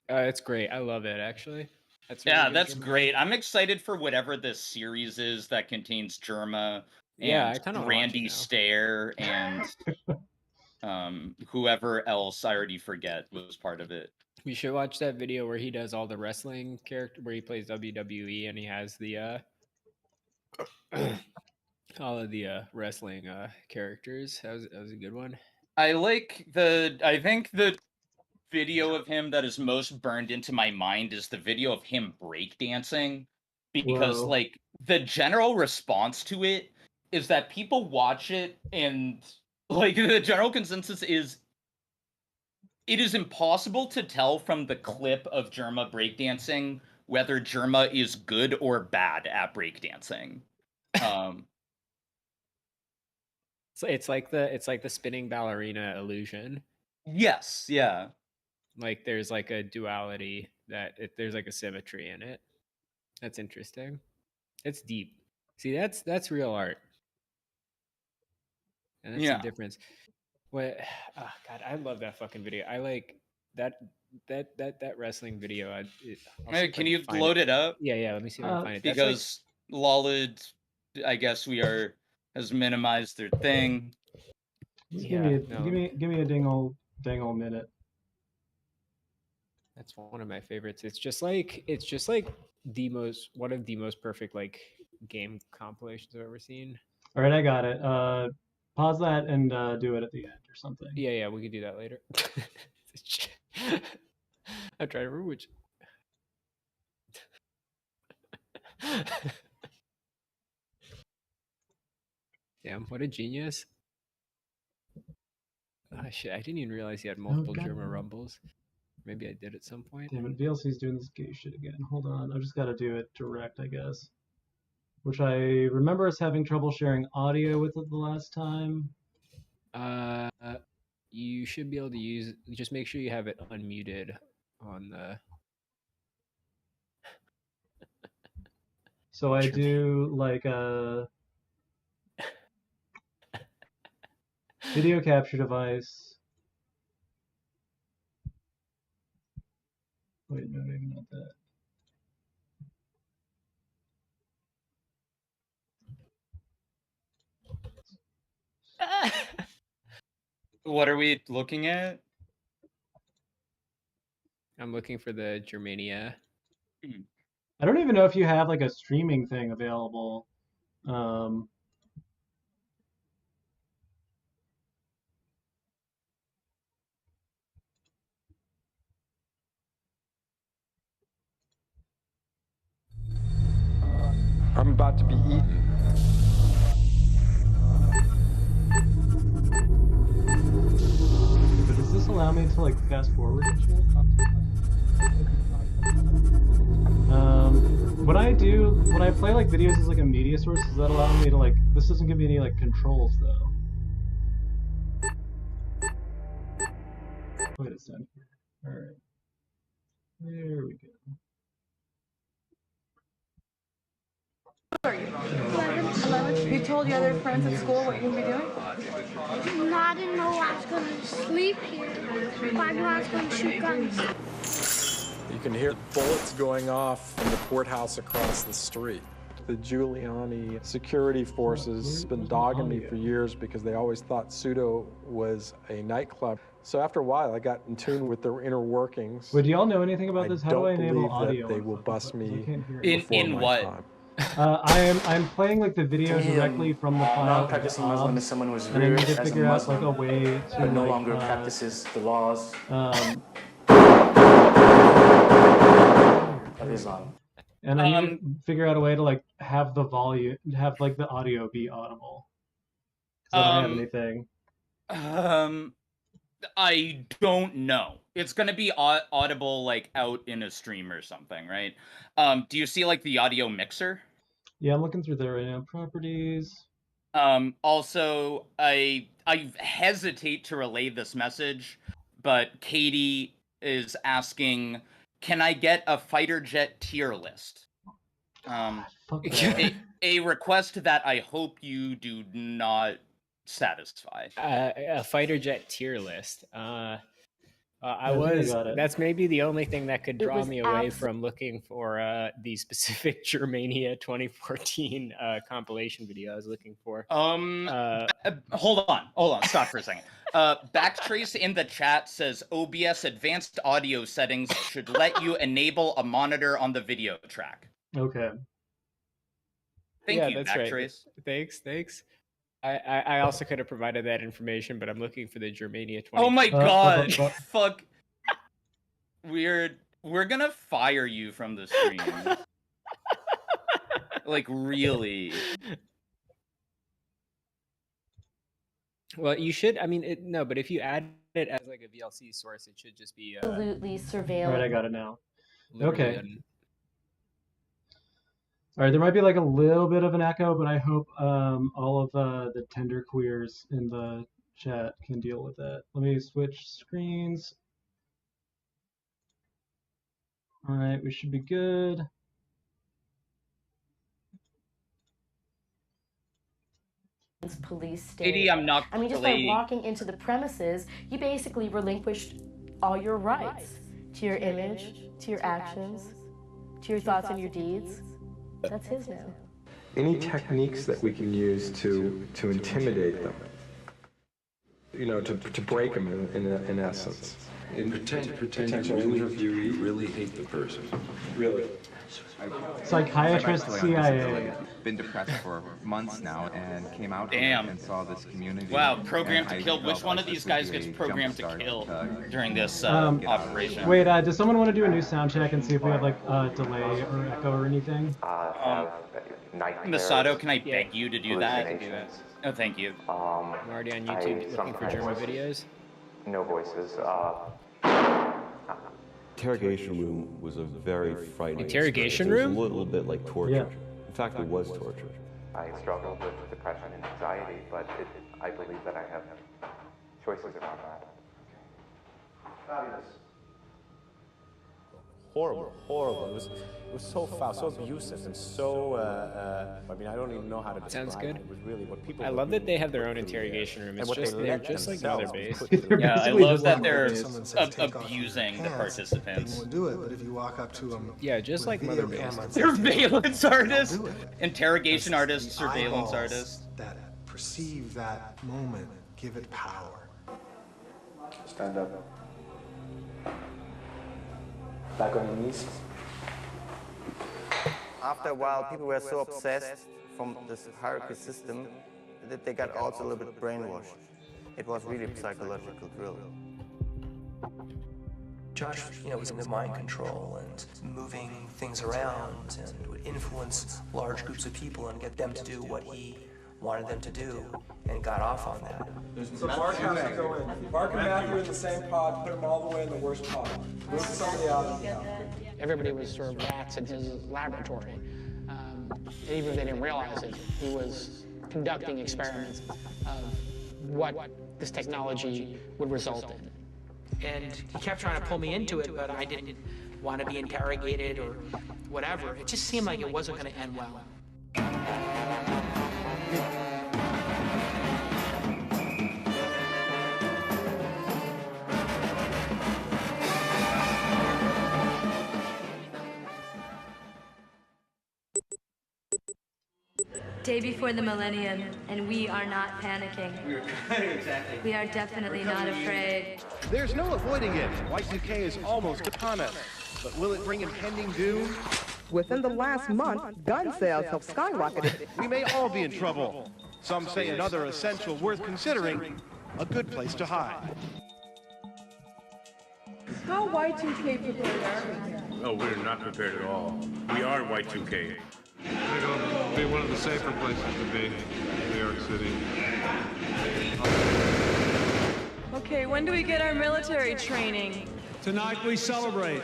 It's great. I love it actually. That's really Yeah, good that's German. great. I'm excited for whatever this series is that contains Germa Yeah, and I kinda wanna watch it Randy now. Stair and whoever else I already forget was part of it. We should watch that video where he does all the wrestling character, where he plays WWE and he has the all of the wrestling characters. That was a good one. I think the video of him that is most burned into my mind is the video of him breakdancing, because Whoa. like the general response to it is that people watch it and like the general consensus is it is impossible to tell from the clip of Germa breakdancing whether Germa is good or bad at breakdancing. So it's like the spinning ballerina illusion. Yes, yeah. Like there's like a duality there's like a symmetry in it. That's interesting. It's deep. See, that's real art. And that's the difference. What? Oh God, I love that fucking video. I like that wrestling video. I'll see if I Can you find load it up? Yeah, let me see if I can find it. That's Because Lolid, I guess has minimized their thing. Just give me a dang old minute. That's one of my favorites. It's just like one of the most perfect like game compilations I've ever seen. All right, I got it. Pause that and do it at the end or something. Yeah, we could do that later. I'm trying to remember which. Damn, what a genius. Oh shit, I didn't even realize he had multiple German rumbles. Maybe I did at some point. Damn it, VLC's doing this gay shit again. Hold on, I just gotta do it direct, I guess. Which I remember us having trouble sharing audio with it the last time. You should be able to just make sure you have it unmuted on the... So I do like a video capture device. Wait, no, maybe not that. What are we looking at? I'm looking for the Germania. I don't even know if you have like a streaming thing available. I'm about to be eaten. But does this allow me to like fast forward and shit? When I play like videos as like a media source, does that allow me to like, this doesn't give me any like controls though. Wait a second. Alright. There we go. Are you? 11. You told your other friends at school what you're going to be doing? No, I didn't know I was going to sleep here, but I knew I was going to shoot guns. You can hear bullets going off in the courthouse across the street. The Giuliani security forces have been dogging me for years because they always thought Pseudo was a nightclub. So after a while, I got in tune with their inner workings. Wait, do y'all know anything about this? How do I enable audio? That they will bust me in what? I'm playing like the video directly from the file. Non-practicing Muslim is someone who is reared as a Muslim, like a way to, but no like, longer practices the laws of Islam. And I need to figure out a way to like have the volume, have like the audio be audible. So I don't have anything. I don't know. It's gonna be audible like out in a stream or something, right? Do you see like the audio mixer? Yeah, I'm looking through there right now. Properties. Also, I hesitate to relay this message, but Katie is asking, can I get a fighter jet tier list? A request that I hope you do not satisfy. A fighter jet tier list. That's maybe the only thing that could draw was me away from looking for the specific Germania 2014 compilation video I was looking for. Hold on, stop for a second. Backtrace in the chat says OBS advanced audio settings should let you enable a monitor on the video track. Okay. Thank you, that's Backtrace. Right. Thanks. I also could have provided that information, but I'm looking for the Germania 20. Oh my god! Fuck. We're gonna fire you from the stream. Like, really. Well, you should. I mean, no, but if you add it as like a VLC source, it should just be absolutely surveillance. All right, I got it now. Okay. and- All right, there might be like a little bit of an echo, but I hope all of the tender queers in the chat can deal with that. Let me switch screens. All right, we should be good. Police state. Katie, I'm not I mean, just by walking into the premises, you basically relinquished all your rights to your image, to your actions, to your thoughts and your deeds. That's his now. Any techniques that we can use to intimidate them, you know, to break them in essence. In potential interview, you really hate the person. Really. Psychiatrist CIA. Been depressed for months now and came out and saw this community. Wow, programmed to kill. Which one of these guys gets programmed to kill during this operation? Wait, does someone want to do a new sound check and see if we have like delay or echo or anything? Masato, can I beg you to do that? Oh, thank you. I'm already on YouTube looking for German videos. No voices. Interrogation room was a very frightening Interrogation experience. room? It was a little bit like torture. Yeah. In fact, it was torture. I struggled with depression and anxiety, but I believe that I have choices around that. Fabulous. Horrible. It was so foul, so abusive, and so. I mean, I don't even know how to describe Sounds good. it. It was really what people. I love that they have their own interrogation room. It's just they're just like Mother Base. Yeah, I love that they're abusing the participants. Do it, but if you walk up to them, yeah, just like Mother Base. Surveillance artists, interrogation artists, surveillance artists. That perceive that moment, give it power. Stand up. Back on your knees. After a while, people were so obsessed from this hierarchy system that they got also a little bit brainwashed. It was really a psychological drill. Josh, was into mind control and moving things around and would influence large groups of people and get them to do what he wanted them to do and got off on that. So Mark has to go in. Mark and Matthew in the same pod, put them all the way in the worst pod. Move somebody out. Everybody was sort of rats in his laboratory. Even if they didn't realize it, he was conducting experiments of what this technology would result in. And he kept trying to pull me into it, but I didn't want to be interrogated or whatever. It just seemed like it wasn't going to end well. Day before the millennium, and we are not panicking. Exactly. We are definitely not afraid. There's no avoiding it. Y2K is almost upon us. But will it bring impending doom? Within the last month, gun sales have skyrocketed. We may all be in trouble. Some say another essential worth considering, a good place to hide. How Y2K prepared are we? No, we're not prepared at all. We are Y2K. It'll be one of the safer places to be in New York City. Okay, when do we get our military training? Tonight we celebrate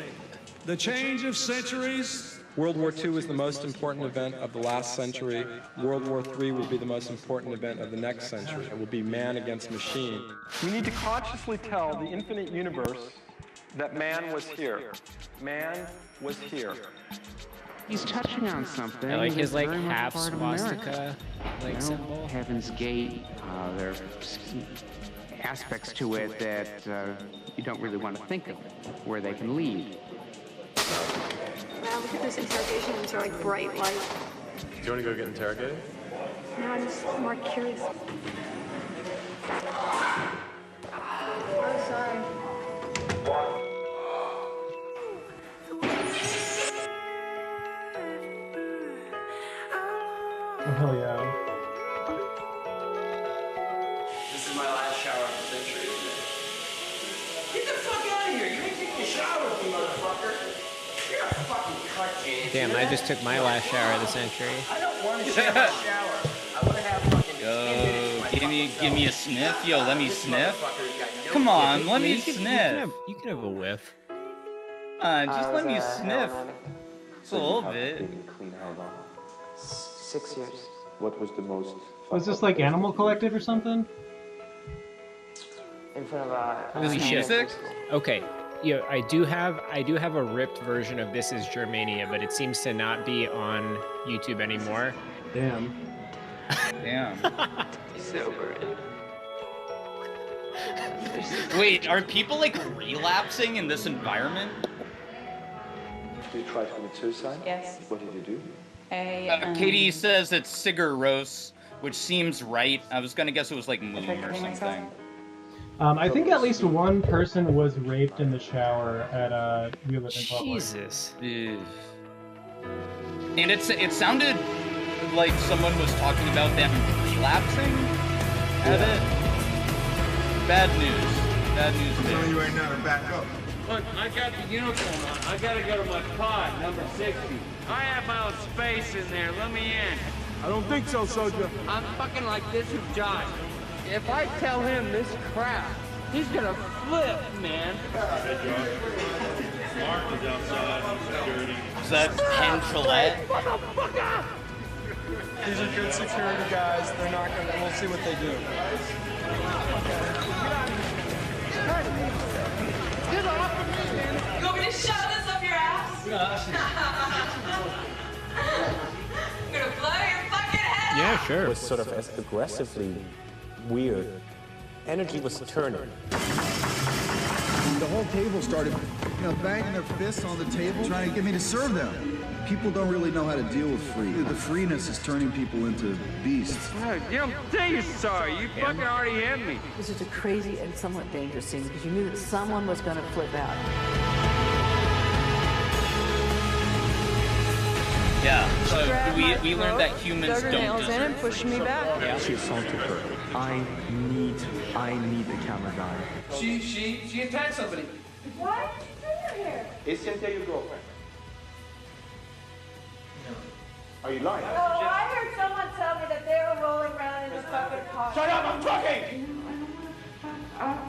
the change of centuries. World War II was the most important event of the last century. World War III will be the most important event of the next century. It will be man against machine. We need to consciously tell the infinite universe that man was here. Man was here. He's touching on something. I like his that's like very much half part of swastika America. like symbol. Heaven's Gate. aspects to it that you don't really want to think of, where they can lead. Wow, look at those interrogation rooms are like bright light. Do you want to go get interrogated? No, I'm just more curious. Oh, sorry. Oh, hell yeah. This is my last shower of the century, isn't it? Get the fuck out of here! You ain't taking a shower with me, motherfucker! You're a fucking cunt, James. Damn, I just took my last shower of the century. I don't want to share my shower. I want to have fucking 10 minutes. Give me a sniff. Yo, let me sniff. Come on, let me sniff. You can have a whiff. Just let me sniff. Just a little bit. Clean how long? 6 years. What was the most? Was this like Animal Collective or something? In front of Holy shit. Okay. Yeah, I do have a ripped version of This Is Germania, but it seems to not be on YouTube anymore. Damn. Damn. Sober. Wait, are people like relapsing in this environment? Did you try to commit suicide? Yes. What did you do? Katie says it's Sigur Rós, which seems right. I was gonna guess it was like Moon or something. I think at least one person was raped in the shower at We Live in Public. Jesus. And it sounded like someone was talking about them relapsing at it. Bad news. Bad news. I'm telling you right now to back up. Look, I got the uniform on. I gotta go to my pod, number 60. I have my own space in there. Let me in. I don't think so, soldier. I'm fucking like this with Josh. If I tell him this crap, he's gonna flip, man. Hey, Josh. Mark is outside on security. Is that Ken Trillette? Motherfucker! These are good security guys. They're not gonna. We'll see what they do. Get off of me, man! You want me to shove this up your ass? I'm gonna blow your fucking head Yeah, off. sure. It was sort of as aggressively weird. Energy was turning. The whole table started, banging their fists on the table, trying to get me to serve them. People don't really know how to deal with free. The freeness is turning people into beasts. You don't say you're sorry. You fucking already hit me. This was a crazy and somewhat dangerous scene because you knew that someone was going to flip out. Yeah, so we learned that humans don't nails in and deserve. pushed me back. Yeah. She assaulted her. I need the camera guy. She attacked somebody. Why did you bring her here? Is Cynthia your girlfriend? Are you lying? Oh, I heard someone tell me that they were rolling around in the fucking car. Shut up! I'm talking!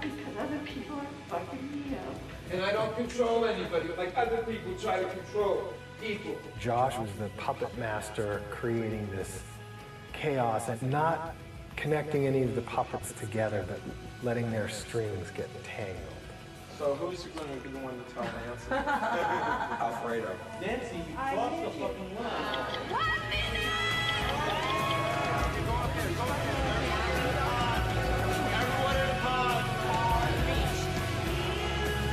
Because other people are fucking me up. And I don't control anybody like other people try to control people. Josh was the puppet master creating this chaos and not connecting any of the puppets together, but letting their strings get tangled. So who's going to be the one to tell Nancy? Alfredo. Nancy, you crossed the fucking line.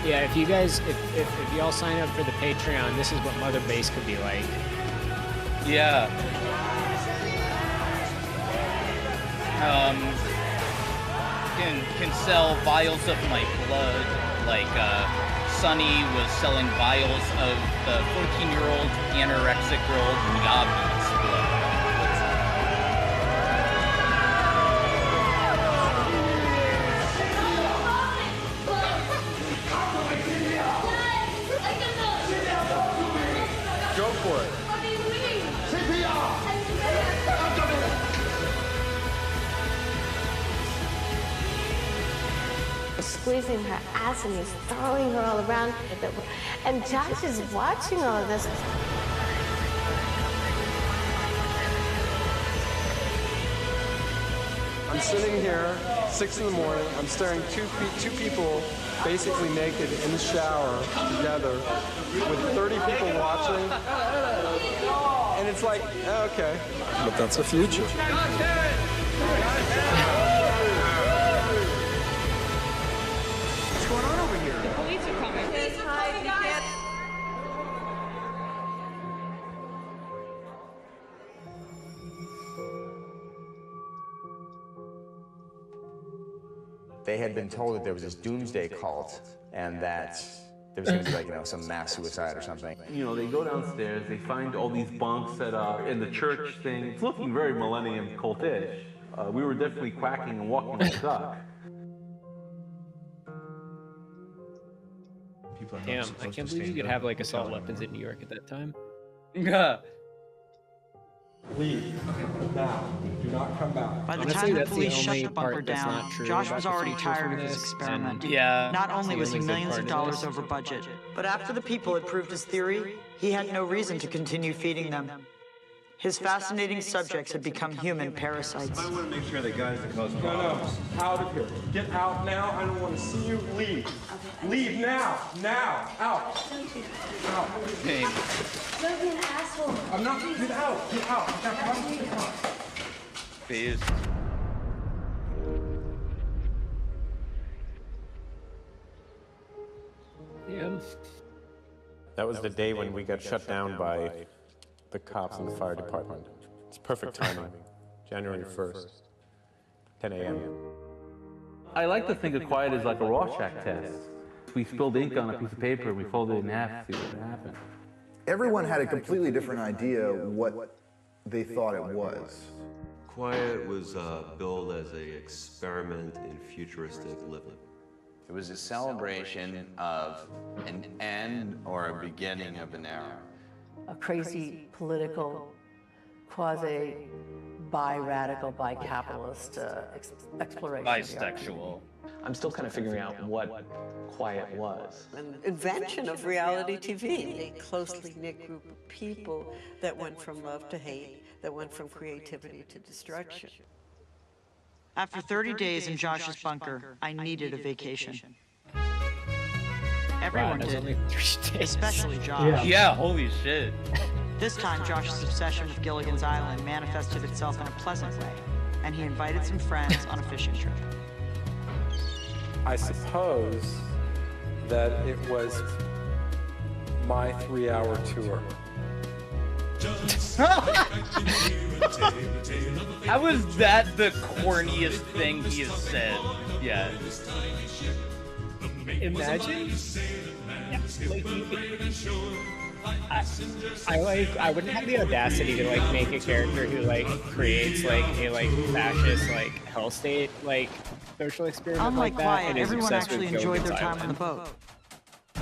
Yeah, if you guys, if y'all sign up for the Patreon, this is what Mother Base could be like. Yeah. Can sell vials of my blood, like Sonny was selling vials of the 14-year-old anorexic girl Miyabi's blood. Go for it. Squeezing her ass and he's throwing her all around. And Josh is watching all of this. I'm sitting here, 6 in the morning. I'm staring two people basically naked in the shower together with 30 people watching. And it's like, okay. But that's the future. They had been told that there was this doomsday cult and that there was going to be like, you know, some mass suicide or something. You know, they go downstairs, they find all these bunks set up, and the church thing, it's looking very millennium cultish. We were definitely quacking and walking like a duck. Damn, I can't believe you could have like assault weapons in New York at that time. Yeah. Leave now. Do not come back. By the Honestly, time the that's the police shut only the bunker part that's down, not true Josh about was the already future tired from of his this, experiment. and Yeah. Not that's only the was he only good millions part of of dollars this. over budget, but after the people had proved his theory, he had no reason to continue feeding them. His fascinating subjects had become human parasites. I want to make sure the guys that cause No, problems. out of here. Get out now. I don't want to see you. Leave. Leave now. Now. Out. Out. Hey. Don't be an asshole. I'm not. Get out. Get out. Now, come on. Phased. Yeah. That was the day when we got shut down by the cops and the fire department. It's perfect timing. January 1st, 10 a.m. I like to think of quiet as like a Rorschach test. We spilled ink on a piece of paper, we folded it in half to see what would happen. Everyone had a completely different idea what they thought it was. Quiet was billed as an experiment in futuristic living. It was a celebration of an end or a beginning of an era. A crazy political, quasi-bi-radical, bi-capitalist exploration. Bisexual. I'm still kind of figuring out what Quiet was. An invention of reality TV. A closely knit group of people that went from love to hate, that went from creativity to destruction. After 30 days in Josh's bunker, I needed a vacation. Everyone that's did, only 3 days. especially Josh. Yeah, holy shit. This time, Josh's obsession with Gilligan's Island manifested itself in a pleasant way, and he invited some friends on a fishing trip. I suppose that it was my 3-hour tour. How is that the corniest thing he has said? Yeah. Imagine. Yeah, I wouldn't have the audacity to like make a character who like creates like a like fascist like hell state like social experiment Unlike like that. Quiet, and is everyone obsessed actually with enjoyed their Gilligan's time on the Island. boat.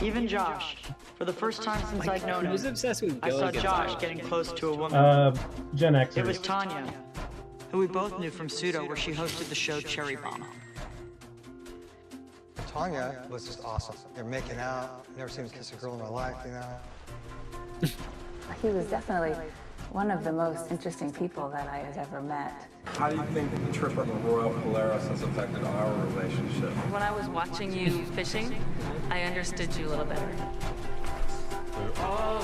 Even Josh. For the first time since Like, I'd known he was him, obsessed with I saw Gilligan's Josh Island. getting close to a woman. Gen X. It was Tanya, who we both knew from Pseudo, where she hosted the show Cherry Bomb. Tanya was just awesome. They're making out. Never seen him kiss a girl in my life, you know. He was definitely one of the most interesting people that I had ever met. How do you think the trip on the Royal Polaris has affected our relationship? When I was watching you fishing, I understood you a little better. We're all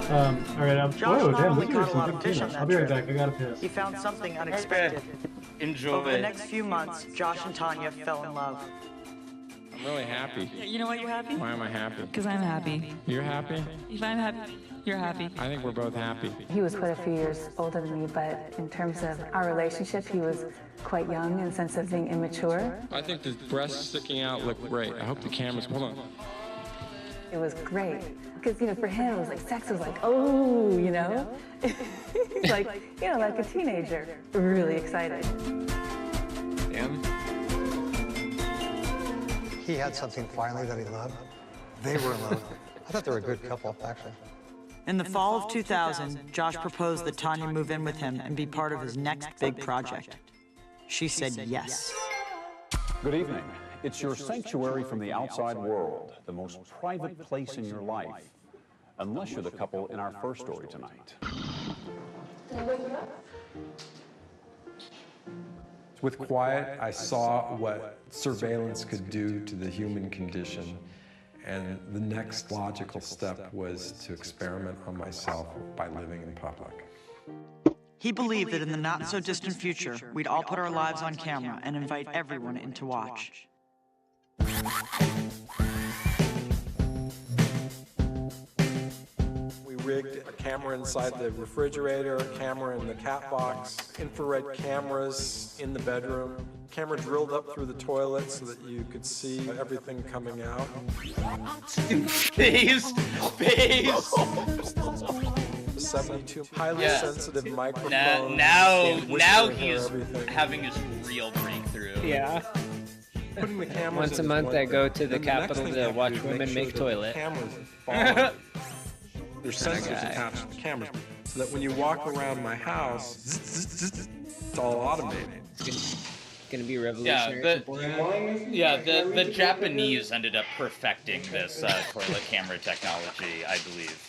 All right, Josh whoa, not damn, only this is caught a lot some of good fish on tuna. that I'll be right trip, back. I gotta piss. he found something unexpected. Enjoy. Over the next few months, Josh and Tanya fell in love. I'm really happy. You know why you're happy? Why am I happy? Because I'm happy. You're happy? If I'm happy, you're happy. I think we're both happy. He was quite a few years older than me, but in terms of our relationship, he was quite young in the sense of being immature. I think the breasts sticking out look great. I hope the cameras, hold on. It was great. Because, you know, for him, it was like, sex was like, oh, you know? Like, you know, like a teenager. Really excited. Damn. He had something finally that he loved. They were in love. I thought they were a good couple, actually. In the fall of 2000, Josh proposed that Tanya move in with him and be part of his next big project. She said yes. Good evening. It's your sanctuary from the outside world, the most private place in your life, unless you're the couple in our first story tonight. With Quiet, I saw what surveillance could do to the human condition, and the next logical step was to experiment on myself by living in public. He believed that in the not-so-distant future, we'd all put our lives on camera and invite everyone in to watch. We rigged a camera inside the refrigerator, a camera in the cat box, infrared cameras in the bedroom, camera drilled up through the toilet so that you could see everything coming out. Face! 72 highly sensitive microphones. Now he's having his real breakthrough. Yeah. Putting the cameras Once a month I go to the Capitol to watch women make toilet. There's sensors attached to the cameras so that when you walk around my house, it's all automated. Gonna be revolutionary. The Japanese ended up perfecting this toilet camera technology, I believe.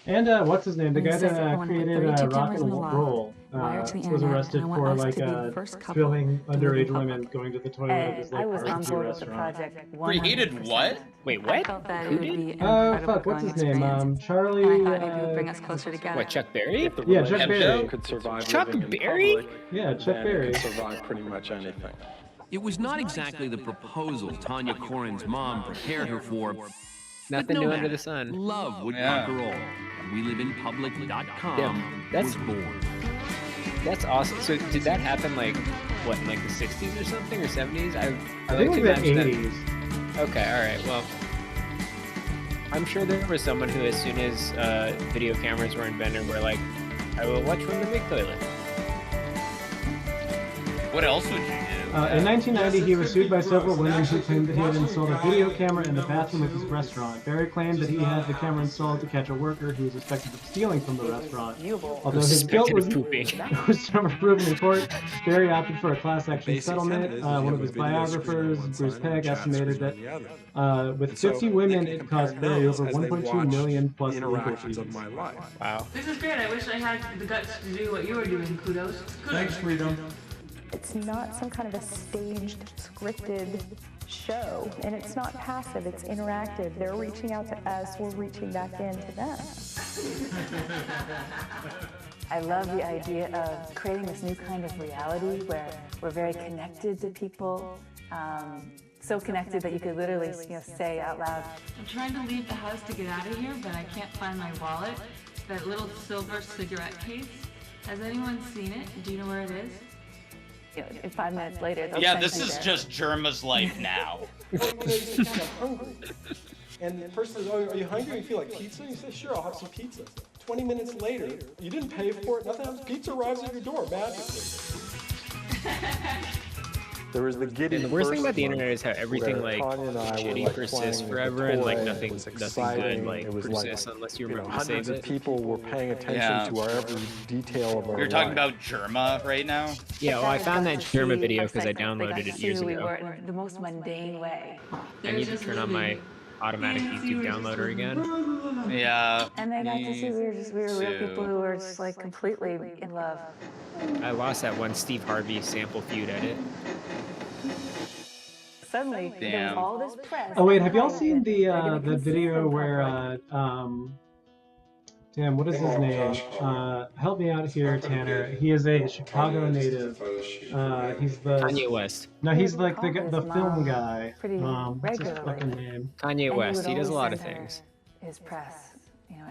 And what's his name? The guy that created Rock and Roll was arrested for like filming underage women going to the toilet at his like barbecue restaurant. Created what? Wait, what? Who did? Fuck, what's his name? Charlie. I thought it would bring us closer together. What, Chuck Berry? Yeah, Chuck Berry. Could survive Chuck Berry? Yeah, Chuck Berry. Could survive pretty much anything. It was not exactly the proposal Tanya Corrin's mom prepared her for. Nothing new under the sun. Love would conquer all. WeLiveInPublic.com was born. That's awesome. So did that happen like, what, in like the 60s or something, or 70s? I think it was the 80s. Okay, alright, well. I'm sure there was someone who, as soon as video cameras were invented, were like, I will watch women make toilet. What else would you do? In 1990, he was sued by several women who claimed that he had installed a video camera in the bathroom of his restaurant. Barry claimed that he had the camera installed to catch a worker who was suspected of stealing from the restaurant. Although his guilt was never proven in court, Barry opted for a class action settlement. One of his biographers, Bruce Pegg, estimated that with 50 women, it cost Barry over $1.2 million plus legal fees. Wow. This is great. I wish I had the guts to do what you were doing. Kudos. Thanks, Freedom. It's not some kind of a staged, scripted show, and it's not passive, it's interactive. They're reaching out to us, we're reaching back in to them. I love the idea of creating this new kind of reality where we're very connected to people, so connected that you could literally say out loud. I'm trying to leave the house to get out of here, but I can't find my wallet. That little silver cigarette case. Has anyone seen it? Do you know where it is? 5 minutes later, yeah, this is just Germa's life now. And the person says, oh, are you hungry? You feel like pizza? You say, sure, I'll have some pizza. 20 minutes later, you didn't pay for it, nothing happens. Pizza arrives at your door magically. There was the giddy. And the worst thing about the internet is how everything like shitty persists forever, and like nothing good like persists unless you remember to save hundreds it. of people were paying attention to our every detail of our You're talking about Germa right now? Yeah, well, I found that Germa video because I downloaded it years We ago. were in the most mundane way. I need to turn on my automatic YouTube downloader again. Yeah. And they got to see we were real people who were just like completely in love. I lost that one Steve Harvey sample feud edit. Suddenly, there was all this press. Oh wait, have y'all seen the video where damn, what is his name? Help me out here, Tanner. He is a Chicago native. He's the Kanye West. No, he's like the film guy. What's his fucking name? Kanye West. He does a lot of things. His press,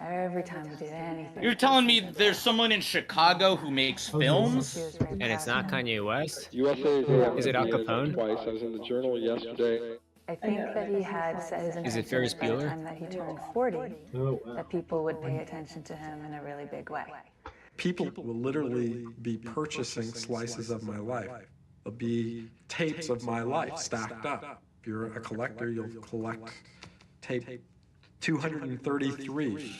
every time we did anything. You're telling me there's someone in Chicago who makes films? And it's not Kanye West? USA Is it Al Capone? Twice. I was in the Journal yesterday. I think that he had set his Is it Ferris intention by the Bueller? time that he turned 40, that people would pay attention to him in a really big way. People will literally be purchasing slices of my life. There'll be tapes of my life stacked up. If you're a collector, you'll collect tape 233.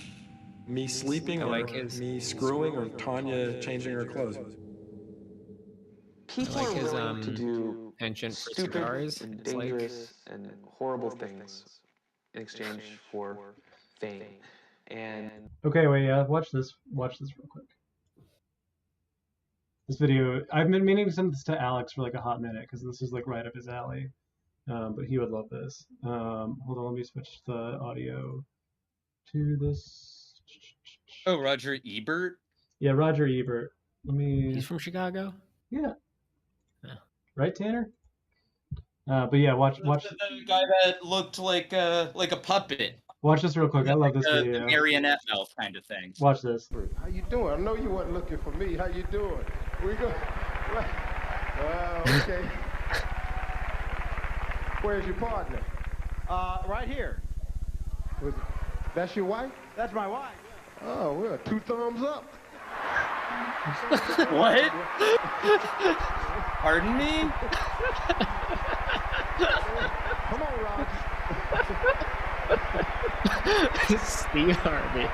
Me sleeping, or me screwing, or Tanya changing her clothes. People I like are his willing to do penchant for stupid cigars. and It's like dangerous and horrible things in exchange for fame. And Okay, wait, yeah, watch this real quick. This video, I've been meaning to send this to Alex for like a hot minute because this is like right up his alley. But he would love this. Hold on, let me switch the audio to this. Oh, Roger Ebert? Yeah, Roger Ebert. He's from Chicago? Yeah. Right, Tanner? But yeah, watch. The guy that looked like a puppet. Watch this real quick. I love this the video. marionette mouth kind of thing. Watch this. How you doing? I know you weren't looking for me. How you doing? We go. Okay. Where's your partner? Right here. That's your wife? That's my wife. Oh, well, 2 thumbs up. What? Pardon me? Come on, Roger. Steve Harvey.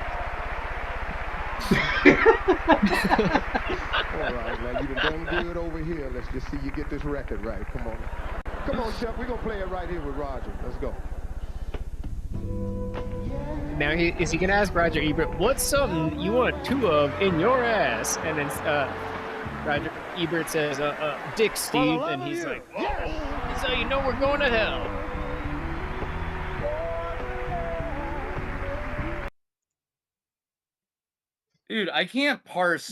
All right, now you done good over here. Let's just see you get this record right. Come on. Come on, Chuck. We're going to play it right here with Roger. Let's go. Now, is he going to ask Roger Ebert, what's something you want 2 of in your ass? And then Roger Ebert says, Dick, Steve. And he's like, whoa, so you know we're going to hell. Dude, I can't parse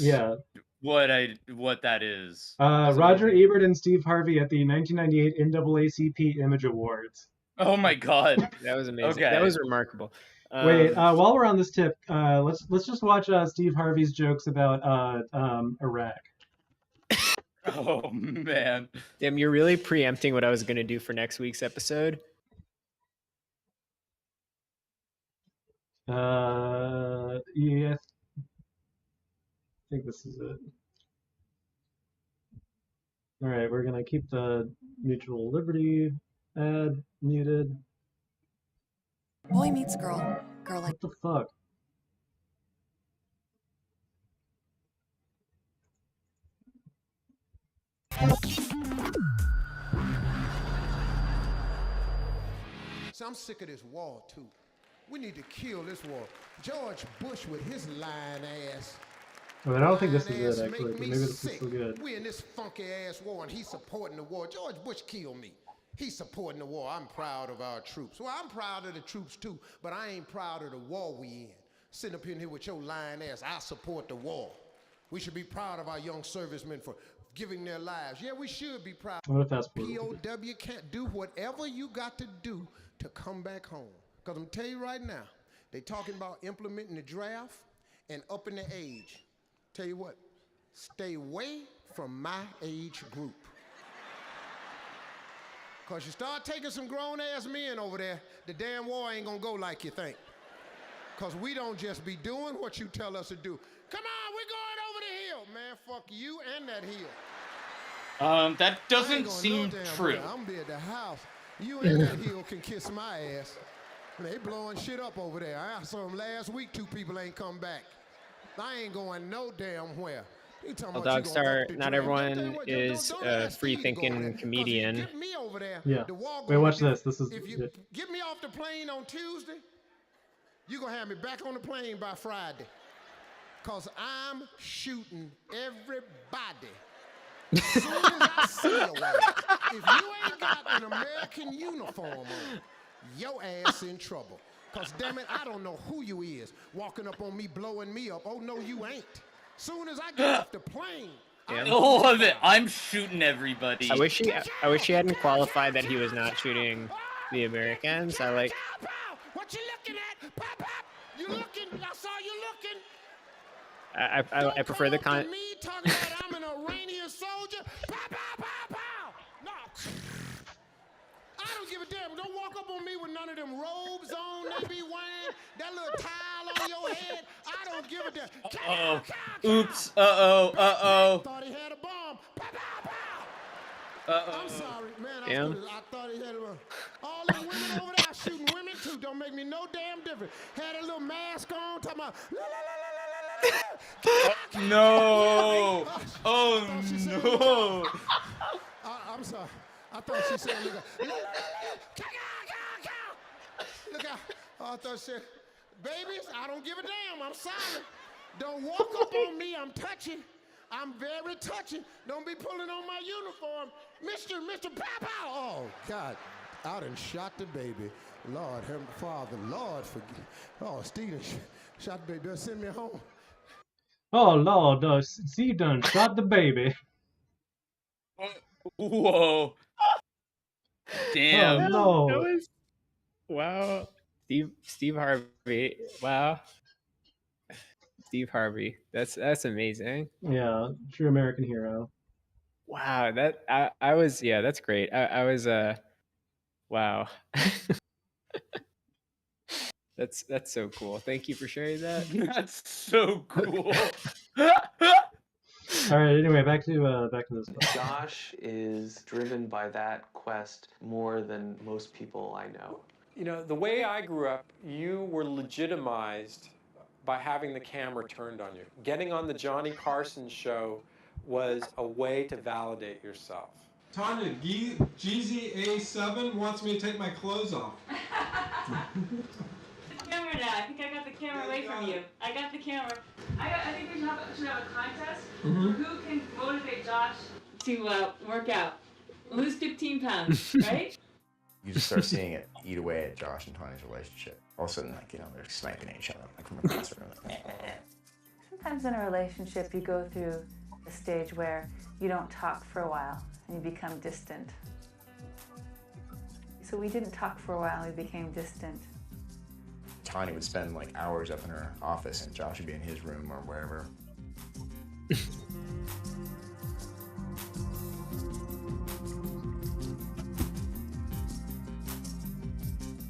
what that is. Roger Ebert and Steve Harvey at the 1998 NAACP Image Awards. Oh my god. That was amazing. Okay. That was remarkable. Wait, while we're on this tip, let's just watch Steve Harvey's jokes about Iraq. Oh man. Damn, you're really preempting what I was going to do for next week's episode. Yeah, I think this is it. All right, we're gonna keep the mutual liberty ad muted. Boy meets girl. Girl like. What the fuck? So I'm sick of this war, too. We need to kill this war. George Bush with his lying ass. Well, I don't think this is it, actually. Maybe this is still good. We in this funky ass war and he's supporting the war. George Bush killed me. He's supporting the war. I'm proud of our troops. Well, I'm proud of the troops too, but I ain't proud of the war we in. Sitting up in here with your lying ass, I support the war. We should be proud of our young servicemen for giving their lives. Yeah, we should be proud. I'm gonna fast forward. POW can't do whatever you got to do to come back home. Because I'm tell you right now, they talking about implementing the draft and upping the age. Tell you what, stay away from my age group. Because you start taking some grown-ass men over there, the damn war ain't going to go like you think. Because we don't just be doing what you tell us to do. Come on, we're going over the hill. Man, fuck you and that hill. That doesn't seem true. I'm be at the house. You and that hill can kiss my ass. They blowing shit up over there. I saw them last week, 2 people ain't come back. I ain't going no damn where. Well, Dogstar, not everyone is a free-thinking comedian. Yeah. Wait, watch this. This is. If you get me off the plane on Tuesday, you're going to have me back on the plane by Friday. Because I'm shooting everybody. As soon as I see your ass. If you ain't got an American uniform on, your ass in trouble. Because damn it, I don't know who you is walking up on me, blowing me up. Oh, no, you ain't. Soon as I get off the plane. I love it. I'm shooting everybody. I wish he hadn't qualified that he was not shooting the Americans. I like. What you looking at? Pop, pop. You looking? I saw you looking. I prefer the con. Me talking about I'm an Iranian soldier. Pow, pow, pow, pow. No. I don't give a damn. Don't walk up on me with none of them robes on they be wearing. That little towel on your head. I don't give a damn. Uh-oh. Oops. Uh-oh. Uh-oh. Thought he had a bomb. Pow, pow, pow. Uh-oh. I'm sorry, man. Damn. I thought he had a bomb. All them women over there shooting women too. Don't make me no damn different. Had a little mask on, talking about no. Oh no. I'm sorry. I thought she said, look out. Oh, I thought she said, babies, I don't give a damn. I'm sorry. Don't walk up on me. I'm touchy. I'm very touchy. Don't be pulling on my uniform. Mr. Pow. Oh, God. I done shot the baby. Lord, Heavenly Father, Lord, forgive. Oh, Stephen shot the baby. They'll send me home. Oh, Lord, Steve done shot the baby. Whoa. Damn. Oh, no. That was, wow. Steve Harvey. Wow. Steve Harvey. That's amazing. Yeah, true American hero. Wow, I was that's great. I was wow. That's so cool. Thank you for sharing that. That's so cool. All right. Anyway, back to this stuff. Josh is driven by that quest more than most people I know. You know, the way I grew up, you were legitimized by having the camera turned on you. Getting on the Johnny Carson show was a way to validate yourself. Tanya, GZA7 wants me to take my clothes off. Camera now. I think I got the camera away from you. I got the camera. I think we should have a contest. Who can motivate Josh to work out? Lose 15 pounds, right? You just start seeing it eat away at Josh and Tanya's relationship. All of a sudden, like, you know, they're sniping at each other, like from across the room. Sometimes in a relationship, you go through a stage where you don't talk for a while and you become distant. So we didn't talk for a while, we became distant. Tanya would spend like hours up in her office and Josh would be in his room or wherever.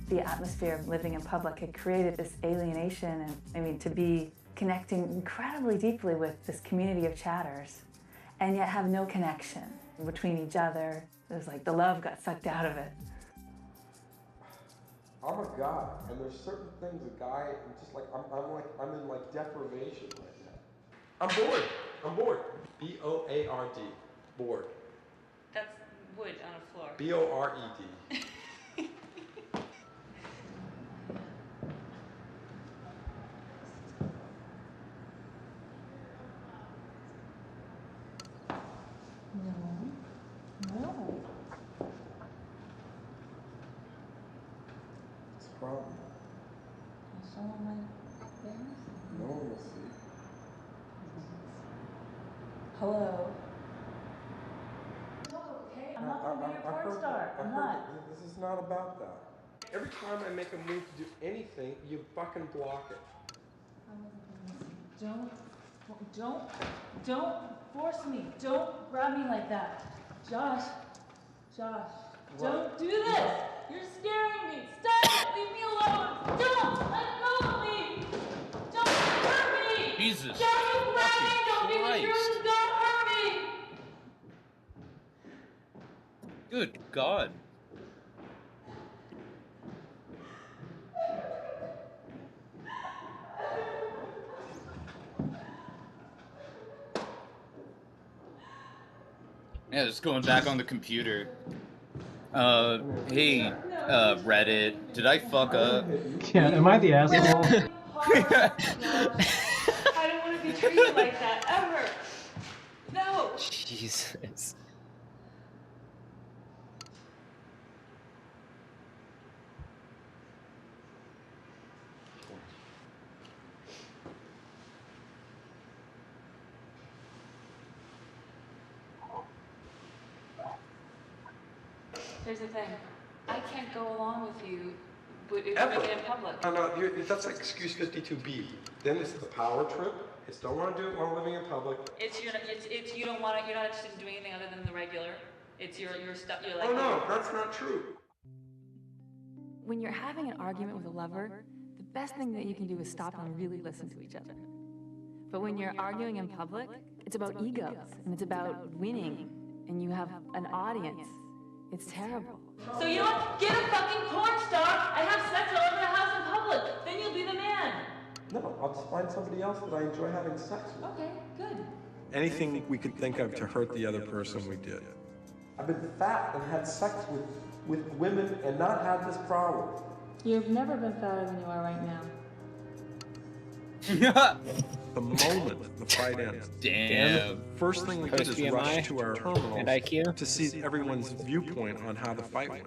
The atmosphere of living in public had created this alienation, and I mean, to be connecting incredibly deeply with this community of chatters and yet have no connection between each other. It was like the love got sucked out of it. I'm a guy, and there's certain things a guy, just like, I'm in like deprivation right now. I'm bored. B-O-A-R-D, bored. That's wood on a floor. B-O-R-E-D. No. What's the problem? I'll show him my things. No one will see. Hello. Okay, I'm not gonna be your porn star. I'm not. This is not about that. Every time I make a move to do anything, you fucking block it. Don't force me. Don't grab me like that. Josh, don't do this. You're scaring me. Stop it. Leave me alone. Don't let go of me. Don't hurt me. Jesus. Don't grab me. Don't be the truth. Don't hurt me. Good God. Yeah, just going back on the computer. Hey, Reddit, did I fuck up? Yeah, am I the asshole? I don't want to be treated like that ever. No. Jesus. Here's the thing. I can't go along with you if you're making it in public. No, that's like excuse 52B. Then it's the power trip. It's don't want to do it while living in public. It's you don't want to. You're not interested in doing anything other than the regular. It's your stuff. You're like. Oh no, that's not true. When you're having an argument with a lover, the best thing that you can do is stop and really listen to each other. But when you're arguing in public, it's about egos and it's about winning, and you have an audience. It's terrible. So you know what? Get a fucking porn star and have sex all over the house in public. Then you'll be the man. No, I'll just find somebody else that I enjoy having sex with. Okay, good. Anything we could think of to hurt the other person, we did. I've been fat and had sex with women and not had this problem. You've never been fatter than you are right now. The moment the fight ends. Damn. The first thing we did is Post-BMI rush to our terminals and IQ. to see everyone's viewpoint on how the fight went.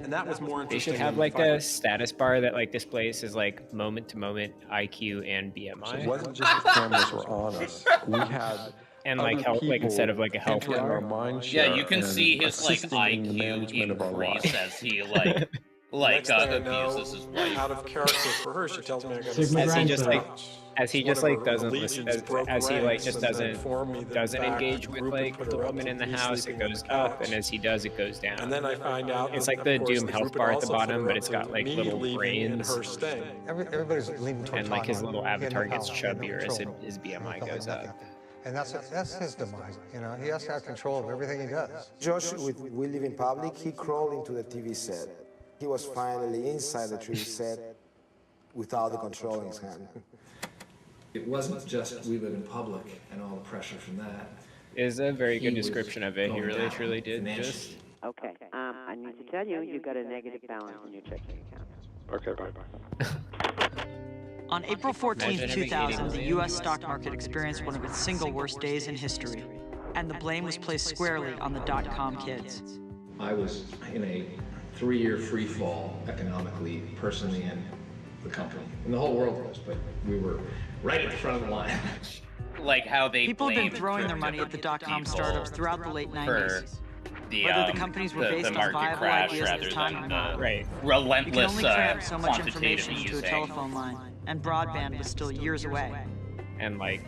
And that was more They interesting. should have than like the a fight. status bar that like displays as like moment to moment IQ and BMI. It wasn't just the cameras were on us. We had and like other health, like people instead of like a health entering our bar. mind share Yeah, you can and see his like assisting in the IQ management of our increase lives. as he like like Next thing I know, abuses his wife. out of character for her, she tells me I got Sigma As he just grindstone. like, as he just like doesn't listen, as he like just doesn't engage with like the woman in the house, it goes up, and as he does, it goes down. And then I find out it's that, like the of course, Doom the health group bar had at the also bottom, figured but out it's that got like me little leaving and brains. her staying. Everybody's leaning toward And like his Todd. little He had avatar no gets power, he had no chubbier as control. his He BMI felt goes like up. And that's his demise. You know, he has to have control of everything he does. Josh, with We Live in Public, he crawled into the TV set. He was finally inside the TV set without the control in his hand. It wasn't just We Live in Public and all the pressure from that. Is a very good He was description of it. He going really down truly did financially. just. Okay, I need to tell you, you've got a negative balance in your checking account. Okay, bye-bye. On April 14, Imagine having 2000, 80 the U.S. stock market experienced one of its single worst days in history, and the blame was placed squarely on the dot-com kids. I was in a 3-year free fall economically, personally, and the company. And the whole world was, but we were right at the front of the line. Like how they People have been blame throwing their money at the dot-com people startups throughout the late for 90s. the, Whether the companies were based the on market viable crash ideas at rather the time than or not. the Right. relentless You can only cram so much quantitative information into a easing. telephone line, and broadband was still years away. And like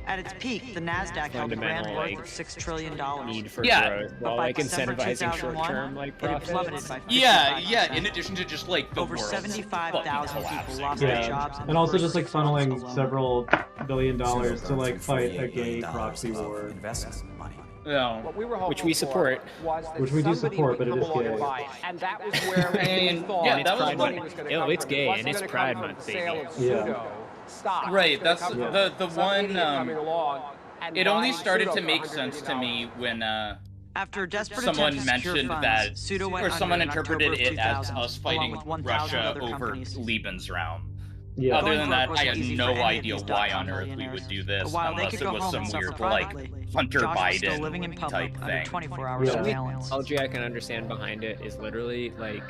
At its peak, the NASDAQ held a grand fundamental, worth like, of $6 trillion. need for Yeah. growth, But while by like December incentivizing 2001, short-term like it had plummeted profits. by 55%. Yeah, in addition to just like the Over world's 75,000 fucking people collapsing. lost their Yeah, jobs in and the also first just like 6 months funneling alone. several $1 billion to like fight a gay proxy war. No. What we were hoping Which we support. was that Which we do somebody support, would but it come is along gay. and buy it. And that was where we And, thought yeah, that was money what- was going to Yo, come it's from. gay, It wasn't and it's gonna Pride come from Month, the sale baby. of Yeah. pseudo stock. Right, It's gonna that's come from the some one, idiot coming along and it only buying started pseudo to for make $100 sense to million. me when After a desperate someone attempt to secure mentioned funds, that, Pseudo went or someone under in interpreted October of it as 2000, us along fighting with 1,000 Russia other over companies. Lebensraum. Yeah. Other Going than broke that, I wasn't had easy no for any of idea these why dot-com on earth we millionaires. would do this But while they unless could it go was home some and suffer weird like privately, Hunter Josh was still Biden living in public type under thing. 24-hour Yeah. surveillance. Algae I can understand behind it is literally like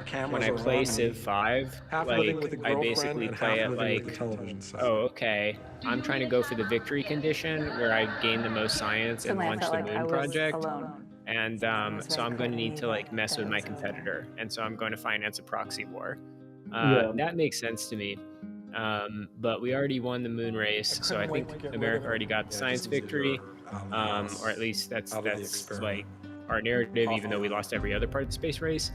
Cameras when I are play on Civ me. 5, Half like living with a I girlfriend basically and play half it living with like, the television set. oh okay, I'm trying to go for the victory condition where I gain the most science and Suddenly I launch felt the like I moon was project. alone. And was so very I'm going to clear need to to me like mess with my that was competitor, and so I'm going to finance a proxy war. Yeah. That makes sense to me. But we already won the moon race, so I think America already got the science victory, or at least that's like our narrative, even though we lost every other part of the space race.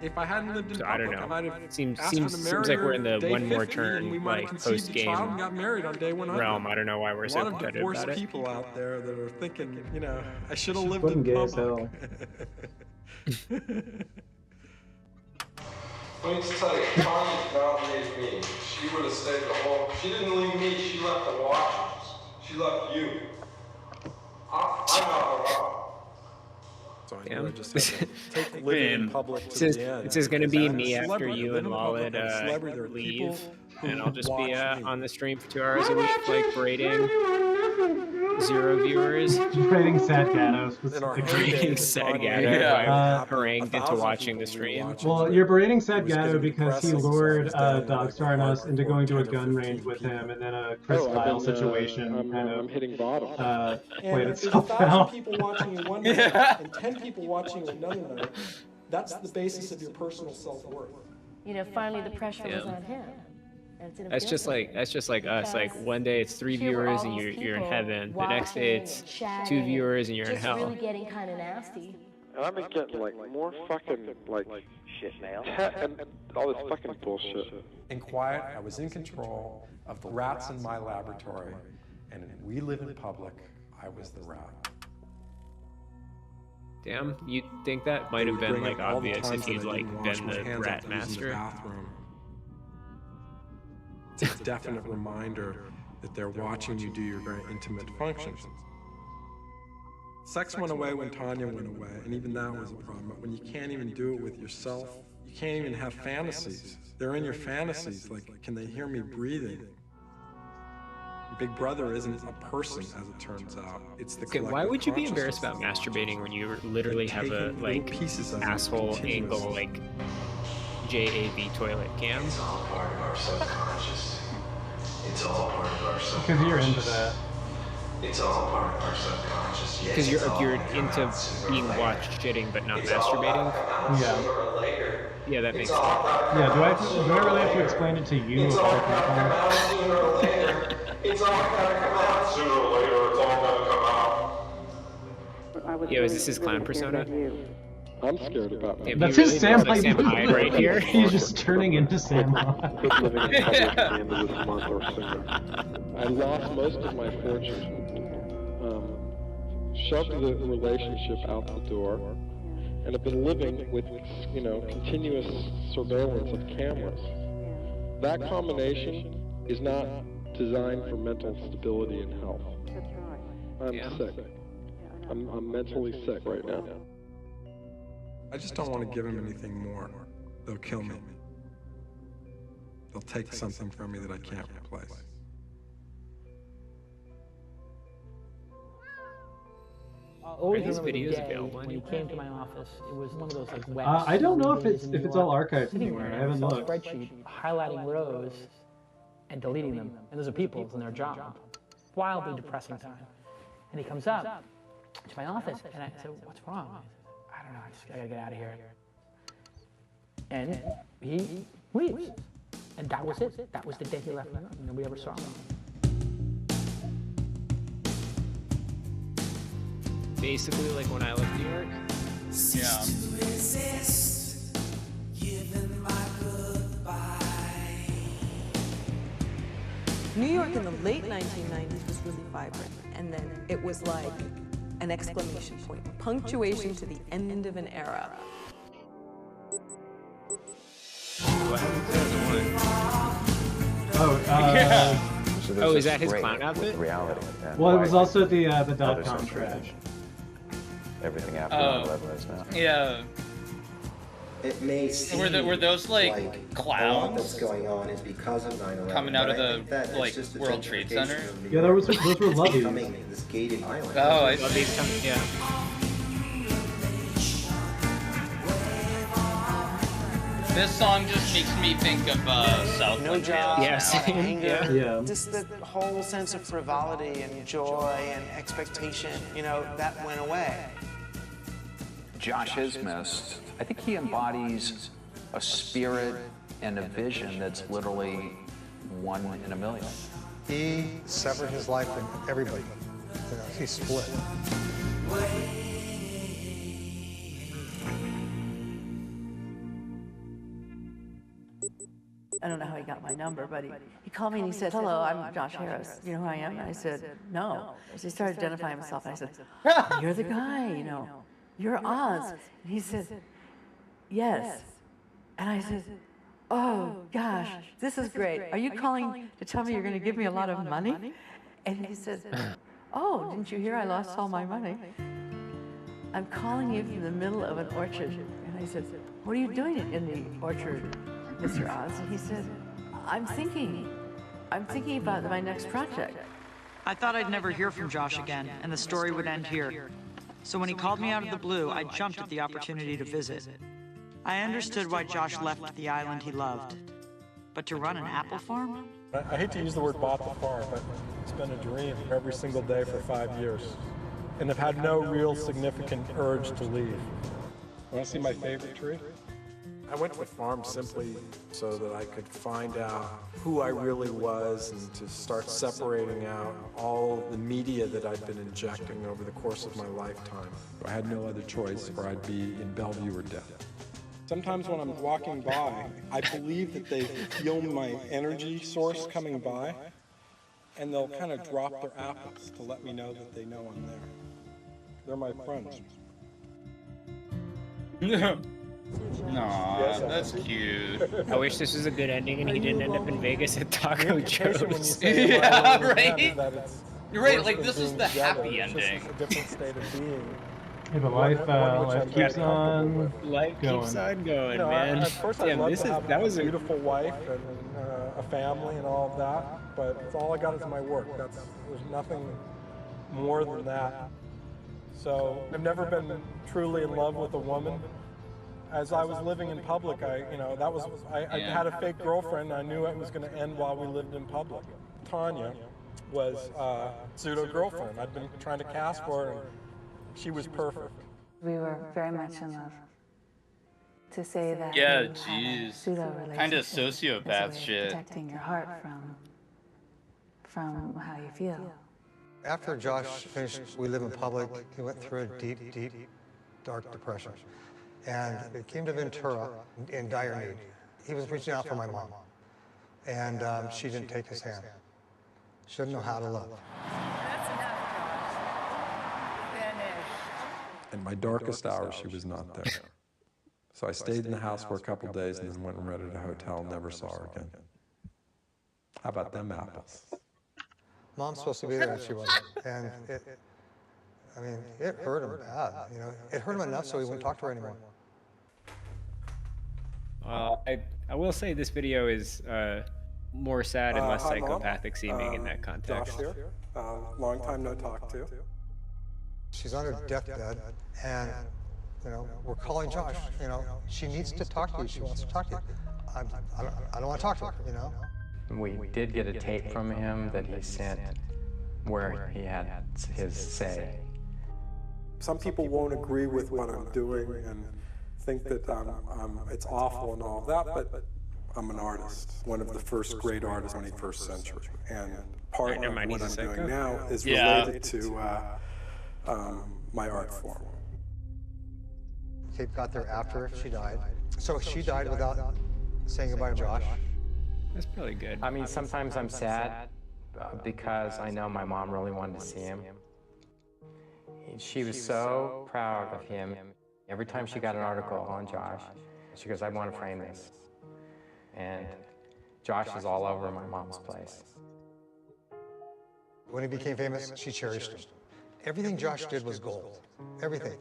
If I hadn't lived in So I don't public, I know. might have Seems asked her to marry like we're her in the day one more 50, and we turn might like have conceived post a game child and got married on day 100. realm. I don't know why we're A so lot of competitive divorced about it. people out there that are thinking, you know, I should have lived Fucking in gay as public. Let me just tell you, Tanya validated me. She would have stayed the whole. She didn't leave me. She left the Watchers. She left you. I'm not around. So I Damn. knew I just had to take living in public to It's the end. just going to be I'm a me after celebrity. you I and live in public. Wallet I'm a celebrity. There are leave, people who and I'll just be watch me. on the stream for 2 hours a week, like braiding 0 viewers. Just rating Sad Gatto In our specifically. heyday, Sad the Gatto, finally I'm Uh, harangued into 1,000 watching the people stream. watching. Well, you're berating Sad It was Gatto getting because he depressing, so I lured was down to, like, Dogstar and us into going to a 10 or gun range 15 with him, people. and then a Chris Oh, I've Kyle been, situation I'm kind of hitting bottom. played And if there's itself 1,000 out. people watching you one night and 10 people watching you another night, that's the basis of your personal self-worth. You know, finally the pressure was Yeah. on him. And it didn't That's feel just good. like us. Like one day it's 3 Here were viewers all and these you're in people heaven. The next day it's watching and 2 chatting viewers and you're in just hell. really getting kind of nasty. And I've been getting like more fucking like Shit mail. and all this fucking bullshit. In quiet, I was in control of the rats in my laboratory, and in We Live in Public, I was the rat. Damn, you think that might have They would been bring like up all the obvious times if he'd that I like didn't wash been my the hands rat after using the master? bathroom. It's a definite reminder that they're watching you do your very intimate functions. Sex went away when Tanya went away, and even that was a problem. But when you can't even do it with yourself, you can't even have fantasies. They're in your fantasies, like, can they hear me breathing? Big Brother isn't a person, as it turns out. It's the Okay, why collective would you be embarrassed consciousness. about masturbating when you literally have a Taking like little pieces of it asshole angle continuously. like JAB toilet cam? It's all part of our subconscious. It's all part of our subconscious. Because you're into that. It's all part of our subconscious. Yes, Because it's all you're gonna come into out sooner or being later. watched shitting but not It's all masturbating. gotta come out Yeah. sooner or later. Yeah, that It's makes all sense. gotta come Yeah, do out sooner I or really have to later. explain it to you It's of all all gotta come people? out sooner or later. It's all gotta come out sooner or later. It's all gotta come out. Yo, is this his clown persona? I'm scared about Yeah, me. That's he his really Sam looks like Sam Hyde right here. He's just turning into Sam Quit Hyde. living in public at the end of this month or sooner. I lost most of my fortune. Shoved the relationship out the door, and have been living with, continuous surveillance of cameras. That combination is not designed for mental stability and health. I'm sick. I'm mentally sick right now. I just don't want to give him anything more. They'll kill me. They'll take something from me that I can't replace. Are these videos available when he came to my office, it was one of those like wet. I don't know if days it's in New all York, archived sitting anywhere. there I haven't in an looked. Excel spreadsheet, highlighting rows and deleting them. And those are people in their job. Wildly depressing time. And he comes up to my office, and I said, "What's wrong?" I don't know. I gotta get out of here. And he leaves. And that was it. That was the day he left my room. Nobody ever saw him. Basically like when I left New York. Yeah. New York in the late 1990s was really vibrant, and then it was like an exclamation point, punctuation to the end of an era. Oh, is that his clown outfit? Reality. Well, it was also the .com crash. Everything after Oh, 9/11 is now. yeah. It may seem Were those like a lot clouds that's going on is because of 9/11. coming out of but I think that the it's like just the World Trade gentrification Center? of New Yeah, York. those were It's Luvvy. becoming this gated island. Oh, I see. Yeah. This song just makes me think of Southland Tales. Yeah, same. Anger, Yeah. just the whole sense of frivolity and joy and expectation, that went away. Josh is missed. I think he embodies a spirit and a vision that's literally one in a million. He severed his life from everybody. He split. I don't know how he got my number, but he called me and he said, "Hello, I'm Josh Harris. You know who I am?" And I said, "No." So he started identifying himself, and I said, "You're the guy, you're Oz." And he said, "Yes." And I said, "Oh, gosh, this is great. Are you calling to tell me you're going to give me a lot of money?" And he said, "Oh, didn't you hear I lost all my money? I'm calling you from the middle of an orchard." And I said, "What are you doing in the orchard, Mr. Oz?" And he said, I'm thinking about my next project." I thought I'd never hear from Josh again, and the story would end here. So when he called me out of the blue, I jumped at the opportunity to visit. I understood why Josh left the island he loved. But to run an apple farm? I hate to use the word bought the farm, but it's been a dream every single day for 5 years. And I've had no real significant urge to leave. Want to see my favorite tree? I went to the farm simply so that I could find out who I really was and to start separating out all the media that I'd been injecting over the course of my lifetime. I had no other choice, or I'd be in Bellevue or dead. Sometimes when I'm walking by, I believe that they feel my energy source coming by, and they'll kind of drop their apples to let me know that they know I'm there. They're my friends. Aw, that's cute. I wish this was a good ending and he didn't end up in Vegas at Taco Joe's. Yeah, right? You're right, like this is the happy ending. It's a different state of being. Yeah, but life keeps on Life keeps on going, man. At first I'd Damn, love this to is have that was a a beautiful wife and a family and all of that, but it's all I got is my work. There's nothing more than that. So I've never been truly in love with a woman. As I was living in public, I had a fake girlfriend. I knew it was going to end while we lived in public. Tanya, was pseudo girlfriend. I'd been trying to cast for her, and she was perfect. We were very much in love. To say that Yeah, you had a jeez. pseudo-relationship Kinda is a way sociopath of shit. protecting your heart from how you feel. After Josh finished We Live in Public, he went through a deep, deep, dark depression. And it came to Ventura in dire need. He was reaching out for my mom. And she didn't take his hand. She didn't know how to love. That's enough, Josh. Finish. In my darkest hours, she was not there. So I stayed in the house for a couple days and then went and rented a hotel and never saw her again. How about them apples? Mom's supposed to be there and she wasn't. And it hurt him bad. You know, it hurt him enough so he wouldn't talk to her anymore. I will say this video is more sad and less Hi, Mom. psychopathic seeming in that context. Josh here. Long time no talk to. She's on her deathbed, and you know, we're calling Josh. You know, she needs to talk to you. She wants to talk to you. I don't want to talk to her. You know. We did get a tape from him that he sent where he had his say. Some people won't agree with what I'm doing and think that it's awful and all of that, but I'm an artist, one of the first great artists in the 21st century. And part of what I'm doing now is related to my art form. Kate got there after she died. So she died without saying goodbye to Josh. That's probably good. I mean, sometimes I'm sad because I know my mom really wanted to see him. She was so proud of him. Every time she got an article on Josh, she goes, I want to frame this. And Josh is all over my mom's place. When he became famous, she cherished him. Everything Josh did was gold. Everything.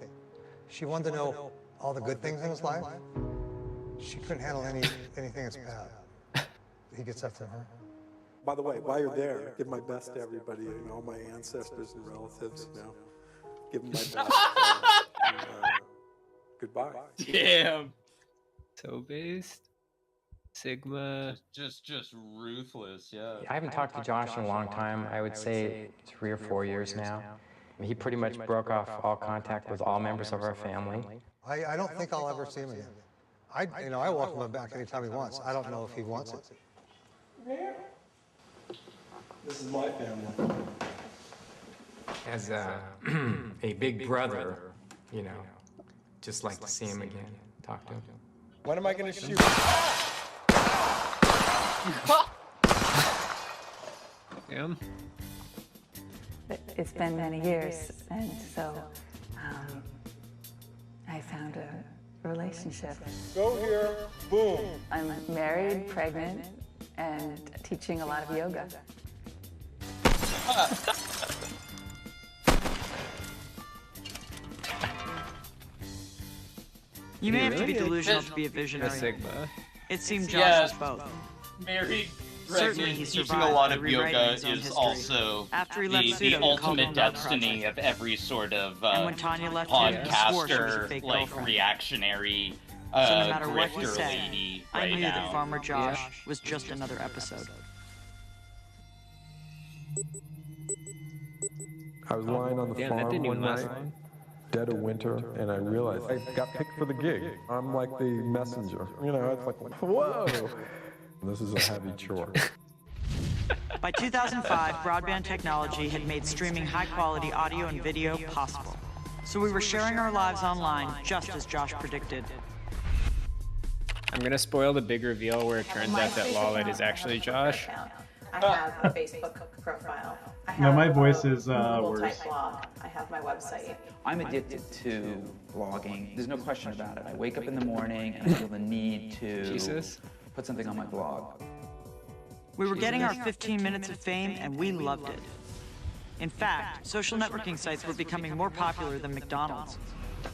She wanted to know all the good things in his life. She couldn't handle anything that's bad. He gets that from her. By the way, while you're there, give my best to everybody, you know, all my ancestors and relatives, you know. Give them my best. Goodbye. Damn. So based. Sigma. Just ruthless, yeah. I haven't talked to Josh in a long time. I would say 3 or 4 years now. He pretty much broke off all contact with all members of our family. I don't think I'll ever see him again. I welcome him back anytime he wants. I don't know if he wants it. This is my family. As a big brother, you know, just like to see him again, talk to him. When am I going to shoot? Damn. It's been many years, and so I found a relationship. Go here, boom. I'm married, pregnant, and teaching a lot of yoga. You may have to be delusional to be a visionary. Sigma. It seemed Josh was both. Married, Certainly pregnant, he teaching survived a lot the of rewriting yoga his own is history. also After he left the Pseudo, he called ultimate home about destiny project. of every sort of And when Tanya left him, he swore she was a podcaster, fake like girlfriend. reactionary So no matter what he grifter said, lady I right knew now. that Farmer Josh was just another episode. I was lying on the Damn, that farm didn't one even last night, long. dead of winter, and I realized I got picked for the gig. I'm like the messenger. You know, it's like, whoa! This is a heavy chore. By 2005, broadband technology had made streaming high-quality audio and video possible. So we were sharing our lives online, just as Josh predicted. I'm gonna spoil the big reveal where it turns out that Lawlet is actually Josh. I have a Facebook profile. I have No, my voice is Google worse. type blog. I have my website. I'm addicted to blogging. There's no question about it. I wake up in the morning and I feel the need to put something on my blog. We were getting our 15 minutes of fame, and we loved it. In fact, social networking sites were becoming more popular than McDonald's.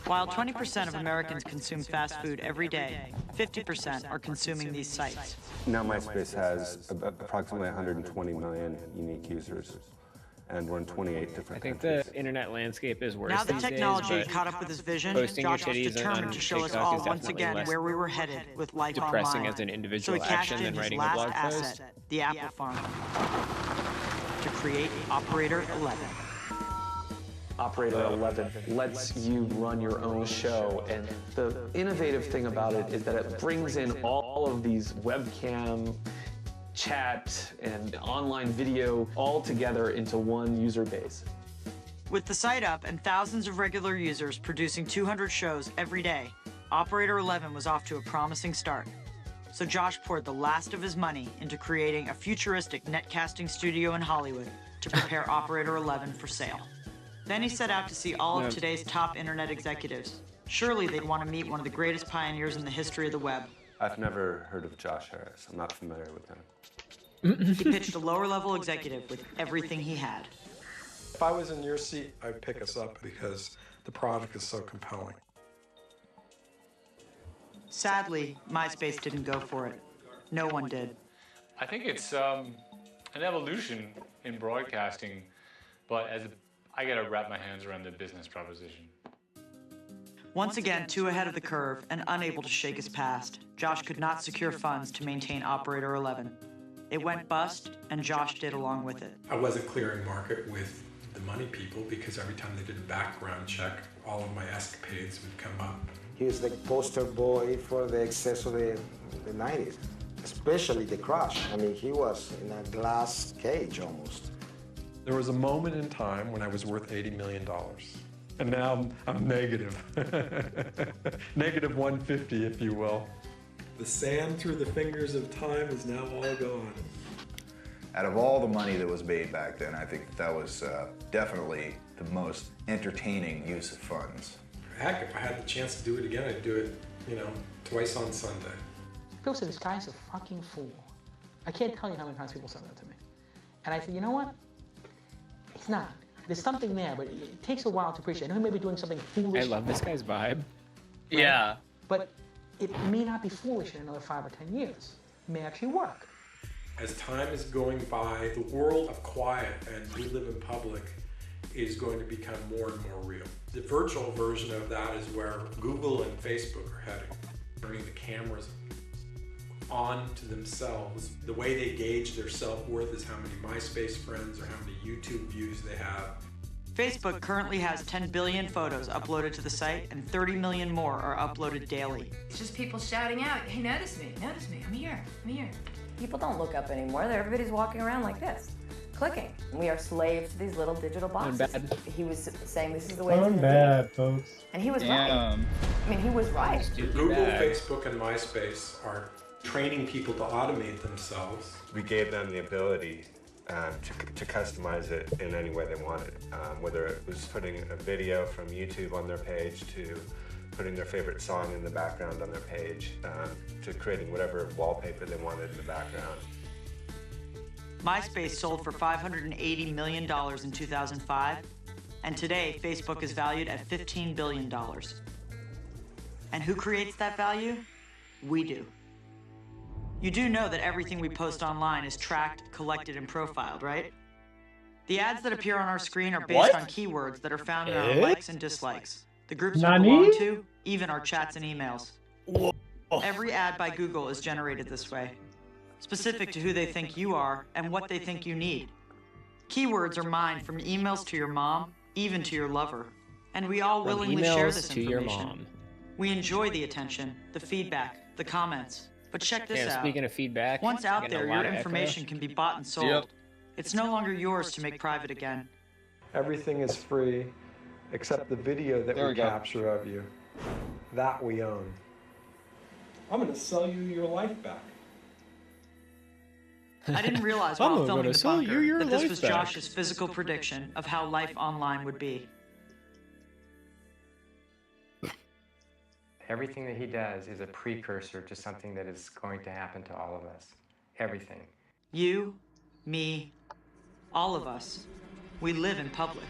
While 20% of Americans consume fast food every day, 50% are consuming these sites. Now MySpace has approximately 120 million unique users, and we're in 28 different I think countries. the internet landscape is worse Now that these technology days, had caught up with his vision, posting your Josh was titties determined on to show us TikTok all is once definitely again less where we were headed with life depressing online. as an So individual he cashed action in than his writing a last blog asset, post. the Apple Farm. To create Operator 11. Operator 11 lets you run your own show, and the innovative thing about it is that it brings in all of these webcam, chat, and online video all together into one user base. With the site up and thousands of regular users producing 200 shows every day, Operator 11 was off to a promising start. So Josh poured the last of his money into creating a futuristic netcasting studio in Hollywood to prepare Operator 11 for sale. Then he set out to see all of today's top internet executives. Surely they'd want to meet one of the greatest pioneers in the history of the web. I've never heard of Josh Harris. I'm not familiar with him. He pitched a lower-level executive with everything he had. If I was in your seat, I'd pick us up because the product is so compelling. Sadly, MySpace didn't go for it. No one did. I think it's an evolution in broadcasting, but I gotta wrap my hands around the business proposition. Once again, too ahead of the curve and unable to shake his past, Josh could not secure funds to maintain Operator 11. It went bust, and Josh did along with it. I wasn't clearing market with the money people because every time they did a background check, all of my escapades would come up. He was the poster boy for the excess of the 90s, especially the crash. I mean, he was in a glass cage almost. There was a moment in time when I was worth $80 million. And now I'm negative. Negative 150, if you will. The sand through the fingers of time is now all gone. Out of all the money that was made back then, I think that was definitely the most entertaining use of funds. Heck, if I had the chance to do it again, I'd do it, twice on Sunday. People say, this guy's a fucking fool. I can't tell you how many times people said that to me. And I said, you know what? It's not. There's something there, but it takes a while to appreciate. I know he may be doing something foolish. I love this guy's vibe. Right? Yeah. But it may not be foolish in another 5 or 10 years. It may actually work. As time is going by, the world of quiet and we live in public is going to become more and more real. The virtual version of that is where Google and Facebook are heading, turning the cameras on to themselves. The way they gauge their self-worth is how many MySpace friends or how many YouTube views they have. Facebook currently has 10 billion photos uploaded to the site, and 30 million more are uploaded daily. It's just people shouting out, hey, notice me, I'm here, I'm here. People don't look up anymore. Everybody's walking around like this, clicking. We are slaves to these little digital boxes. He was saying this is the way it's gonna bad, folks. And he was right. I mean, he was right. Google, Facebook, and MySpace are training people to automate themselves. We gave them the ability to customize it in any way they wanted, whether it was putting a video from YouTube on their page to putting their favorite song in the background on their page, to creating whatever wallpaper they wanted in the background. MySpace sold for $580 million in 2005, and today Facebook is valued at $15 billion. And who creates that value? We do. You do know that everything we post online is tracked, collected, and profiled, right? The ads that appear on our screen are based on keywords that are found in our likes and dislikes, the groups we belong to, even our chats and emails. Every ad by Google is generated this way, specific to who they think you are and what they think you need. Keywords are mined from emails to your mom, even to your lover. And we all willingly share this information. We enjoy the attention, the feedback, the comments. But check this out. Speaking of feedback, once out there, your information can be bought and sold. It's no longer yours to make private again. Everything is free except the video that we capture of you. That we own. I'm gonna sell you your life back. I didn't realize while filming The Bunker that this was Josh's physical prediction of how life online would be. Everything that he does is a precursor to something that is going to happen to all of us. Everything. You, me, all of us. We live in public.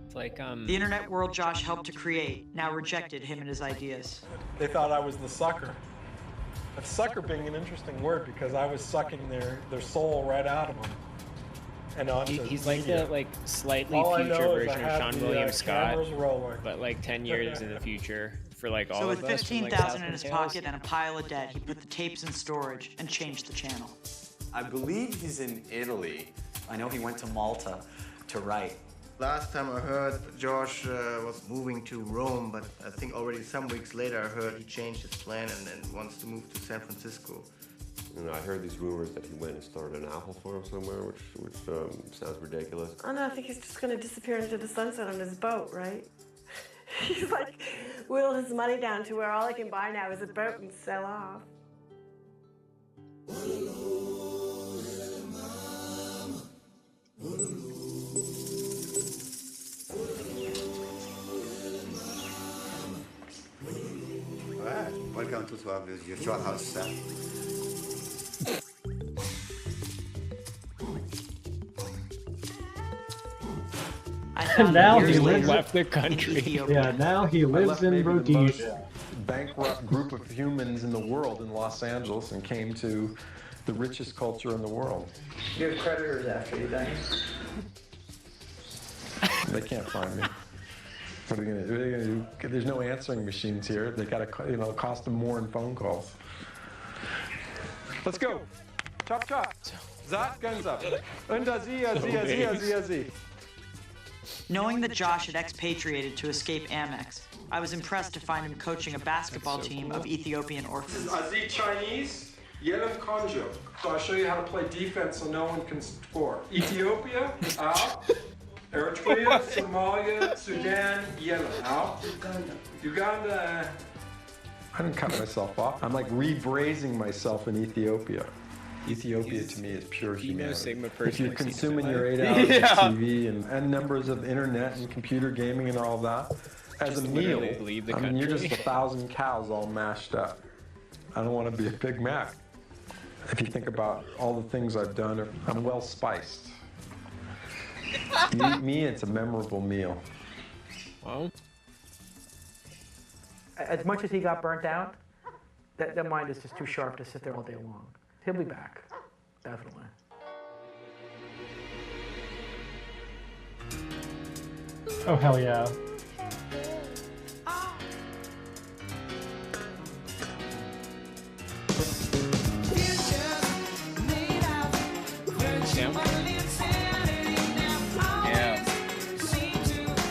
It's like, The internet world Josh helped to create now rejected him and his ideas. They thought I was the sucker. And sucker being an interesting word because I was sucking their soul right out of them. And he's like the slightly future version of Sean William Scott, but like 10 years in the future for like all of us. So with $15,000 in his pocket and a pile of debt, he put the tapes in storage and changed the channel. I believe he's in Italy. I know he went to Malta to write. Last time I heard Josh was moving to Rome, but I think already some weeks later I heard he changed his plan and wants to move to San Francisco. You know, I heard these rumors that he went and started an apple farm somewhere, which sounds ridiculous. Oh no, I think he's just going to disappear into the sunset on his boat, right? He's like whittled his money down to where all he can buy now is a boat and sell off. Alright, welcome to our virtual house set. Now he lives left the country. Yeah, now he lives in Rhodesia. Bankrupt group of humans in the world in Los Angeles and came to the richest culture in the world. You have creditors after you, don't you? They can't find me. What are they going to do? What are they gonna do? There's no answering machines here. They got to, cost them more in phone calls. Let's go. Chop, chop. Zat, guns up. Unda, zia. Knowing that Josh had expatriated to escape Amex, I was impressed to find him coaching a basketball team of Ethiopian orphans. Azi Chinese, Yelim Konjo. So I'll show you how to play defense so no one can score. Ethiopia, out. Eritrea, Somalia, Sudan, Yemen, out. Uganda. I didn't cut myself off. I'm like re-braising myself in Ethiopia. Ethiopia to me is pure humanity. If you're consuming your 8 hours of TV and numbers of internet and computer gaming and all that, as a meal, you're just 1,000 cows all mashed up. I don't want to be a Big Mac. If you think about all the things I've done, I'm well spiced. You eat me, it's a memorable meal. Well, as much as he got burnt out, that mind is just too sharp to sit there all day long. He'll be back, definitely. Oh, hell yeah. Yeah.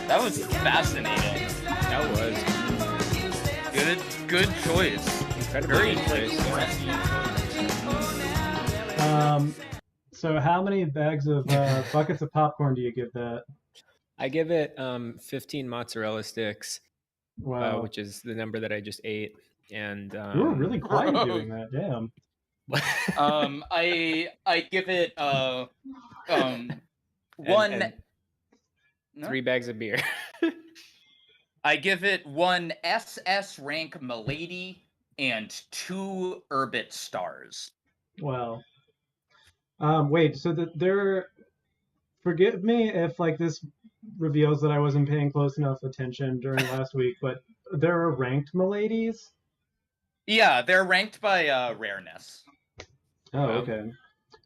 That was fascinating. That was. Good choice. Incredibly Very good choice. So how many bags of buckets of popcorn do you give that? I give it 15 mozzarella sticks, Wow. which is the number that I just ate. And You were really quiet doing that. Damn. I give it one. and 3 bags of beer. I give it 1 SS rank Milady and 2 Urbit stars. Wow. Wait, so forgive me if this reveals that I wasn't paying close enough attention during last week, but there are ranked Miladies? Yeah, they're ranked by rareness. Oh, okay.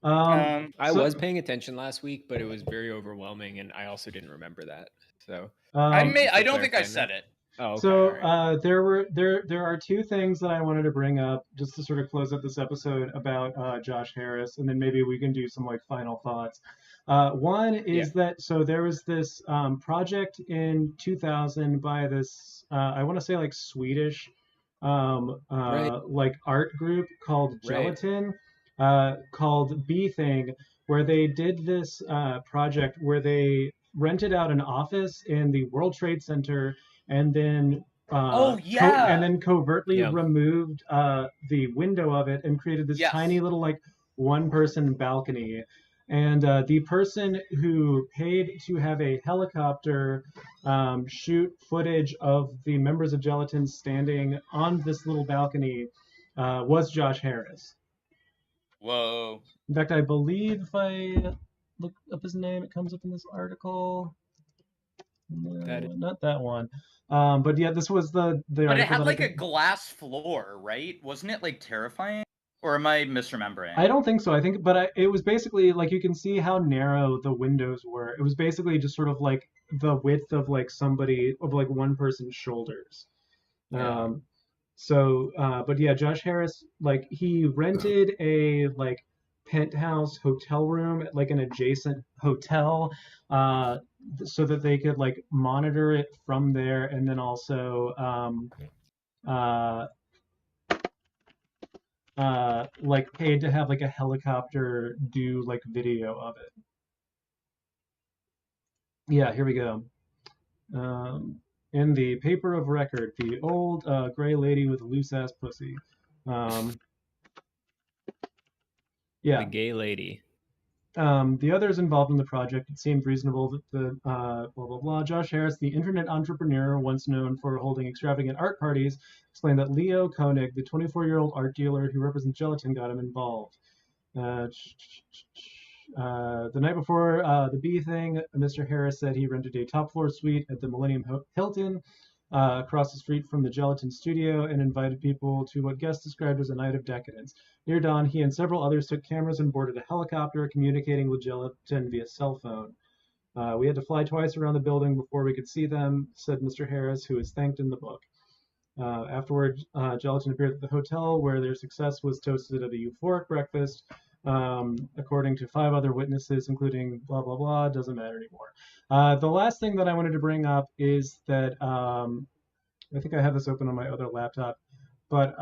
I was paying attention last week, but it was very overwhelming, and I also didn't remember that. So I don't think I said it. Oh, okay. So there are 2 things that I wanted to bring up just to sort of close up this episode about Josh Harris, and then maybe we can do some final thoughts. One is that there was this project in 2000 by this I want to say Swedish art group called Gelatin, called B Thing, where they did this project where they rented out an office in the World Trade Center and then covertly removed the window of it and created this tiny little 1-person balcony. And the person who paid to have a helicopter shoot footage of the members of Gelatin standing on this little balcony was Josh Harris. Whoa. In fact, I believe if I look up his name, it comes up in this article. No, not that one. But yeah, this was the But it article had that a glass floor, right? Wasn't it terrifying? Or am I misremembering? I don't think so. I think, but it was basically you can see how narrow the windows were. It was basically just sort of the width of somebody of one person's shoulders. Yeah. But yeah, Josh Harris he rented a penthouse hotel room at like an adjacent hotel, so that they could like monitor it from there, and then also like paid to have like a helicopter do like video of it. Yeah, here we go. In the paper of record, the old gray lady with a loose ass pussy. Yeah. The gay lady. The others involved in the project, it seemed reasonable that the blah, blah, blah. Josh Harris, the internet entrepreneur once known for holding extravagant art parties, explained that Leo Koenig, the 24-year-old art dealer who represents Gelatin, got him involved. The night before the bee thing, Mr. Harris said he rented a top-floor suite at the Millennium Hilton across the street from the Gelatin studio and invited people to what guests described as a night of decadence. Near dawn, he and several others took cameras and boarded a helicopter, communicating with Gelatin via cell phone. We had to fly twice around the building before we could see them, said Mr. Harris, who is thanked in the book. Afterward, Gelatin appeared at the hotel, where their success was toasted at a euphoric breakfast. According to 5 other witnesses, including blah, blah, blah, doesn't matter anymore. The last thing that I wanted to bring up is that I think I have this open on my other laptop, but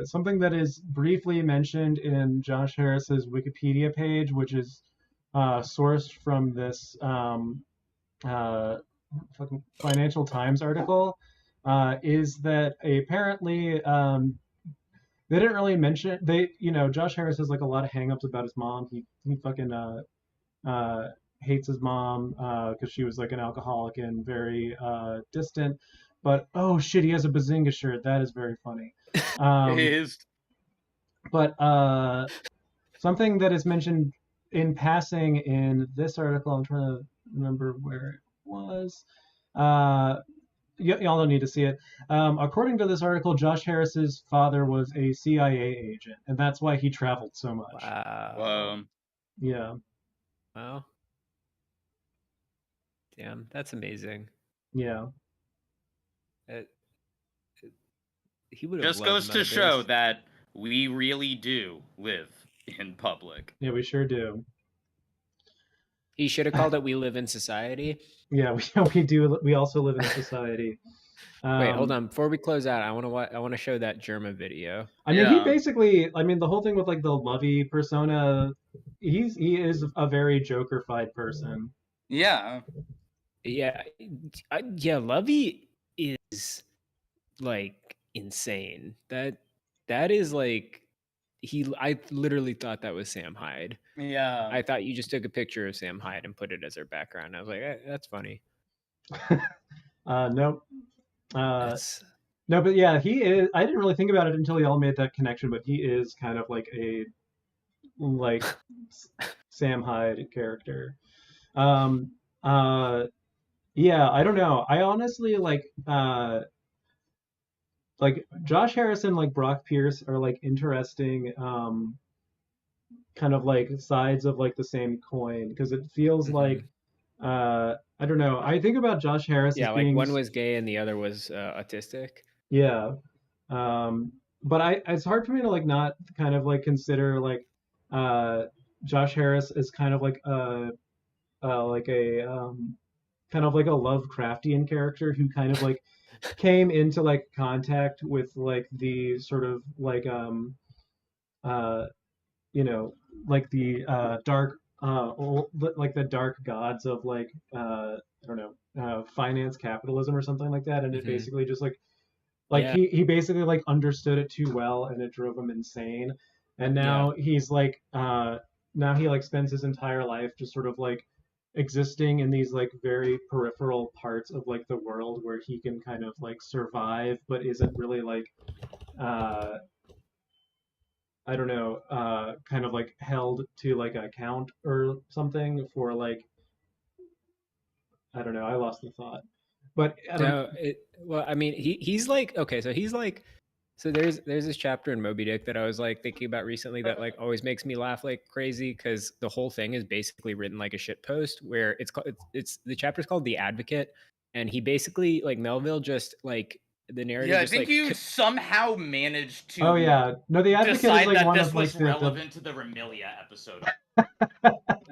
something that is briefly mentioned in Josh Harris's Wikipedia page, which is sourced from this Financial Times article, is that apparently they didn't really mention it. Josh Harris has like a lot of hangups about his mom. He fucking hates his mom because she was like an alcoholic and very distant. But oh shit, he has a Bazinga shirt. That is very funny. It is. But something that is mentioned in passing in this article, I'm trying to remember where it was. Y'all don't need to see it. According to this article, Josh Harris's father was a CIA agent, and that's why he traveled so much. Wow. Yeah. Wow. Damn, that's amazing. Yeah. He would just goes to show that we really do live in public. Yeah, we sure do. He should have called it "We Live in Society." Yeah, we do. We also live in a society. Wait, hold on. Before we close out, I want to show that German video. I mean, he basically. I mean, the whole thing with like the Luvvy persona. He is a very Joker-fied person. Yeah. Yeah. Luvvy is like insane. That is like I literally thought that was Sam Hyde. Yeah. I thought you just took a picture of Sam Hyde and put it as her background. I was like, that's funny. Nope. No, but yeah, he is. I didn't really think about it until y'all made that connection, but he is kind of like a Sam Hyde character. Yeah, I don't know. I honestly like Josh Harris and like Brock Pierce are like interesting kind of like sides of like the same coin, because it feels like I don't know. I think about Josh Harris as being, one was gay and the other was autistic. Yeah. But it's hard for me to like not kind of like consider like Josh Harris as kind of like a kind of like a Lovecraftian character who kind of like came into like contact with like the sort of like like the dark like the dark gods of like I don't know, finance capitalism or something like that, and it basically just like he basically like understood it too well, and it drove him insane. And now he's like now he like spends his entire life just sort of like existing in these like very peripheral parts of like the world where he can kind of like survive, but isn't really like I don't know, kind of like held to like account or something for like, I don't know, I lost the thought. But well, I mean, he's like, okay, so he's like, so there's this chapter in Moby Dick that I was like thinking about recently that like always makes me laugh like crazy, because the whole thing is basically written like a shit post, where it's the chapter's called The Advocate, and he basically like Melville just like the narrative. Yeah, I just, think like, you somehow managed to. Oh yeah, no, the Advocate decide is like that one this of like was relevant to the Remilia episode.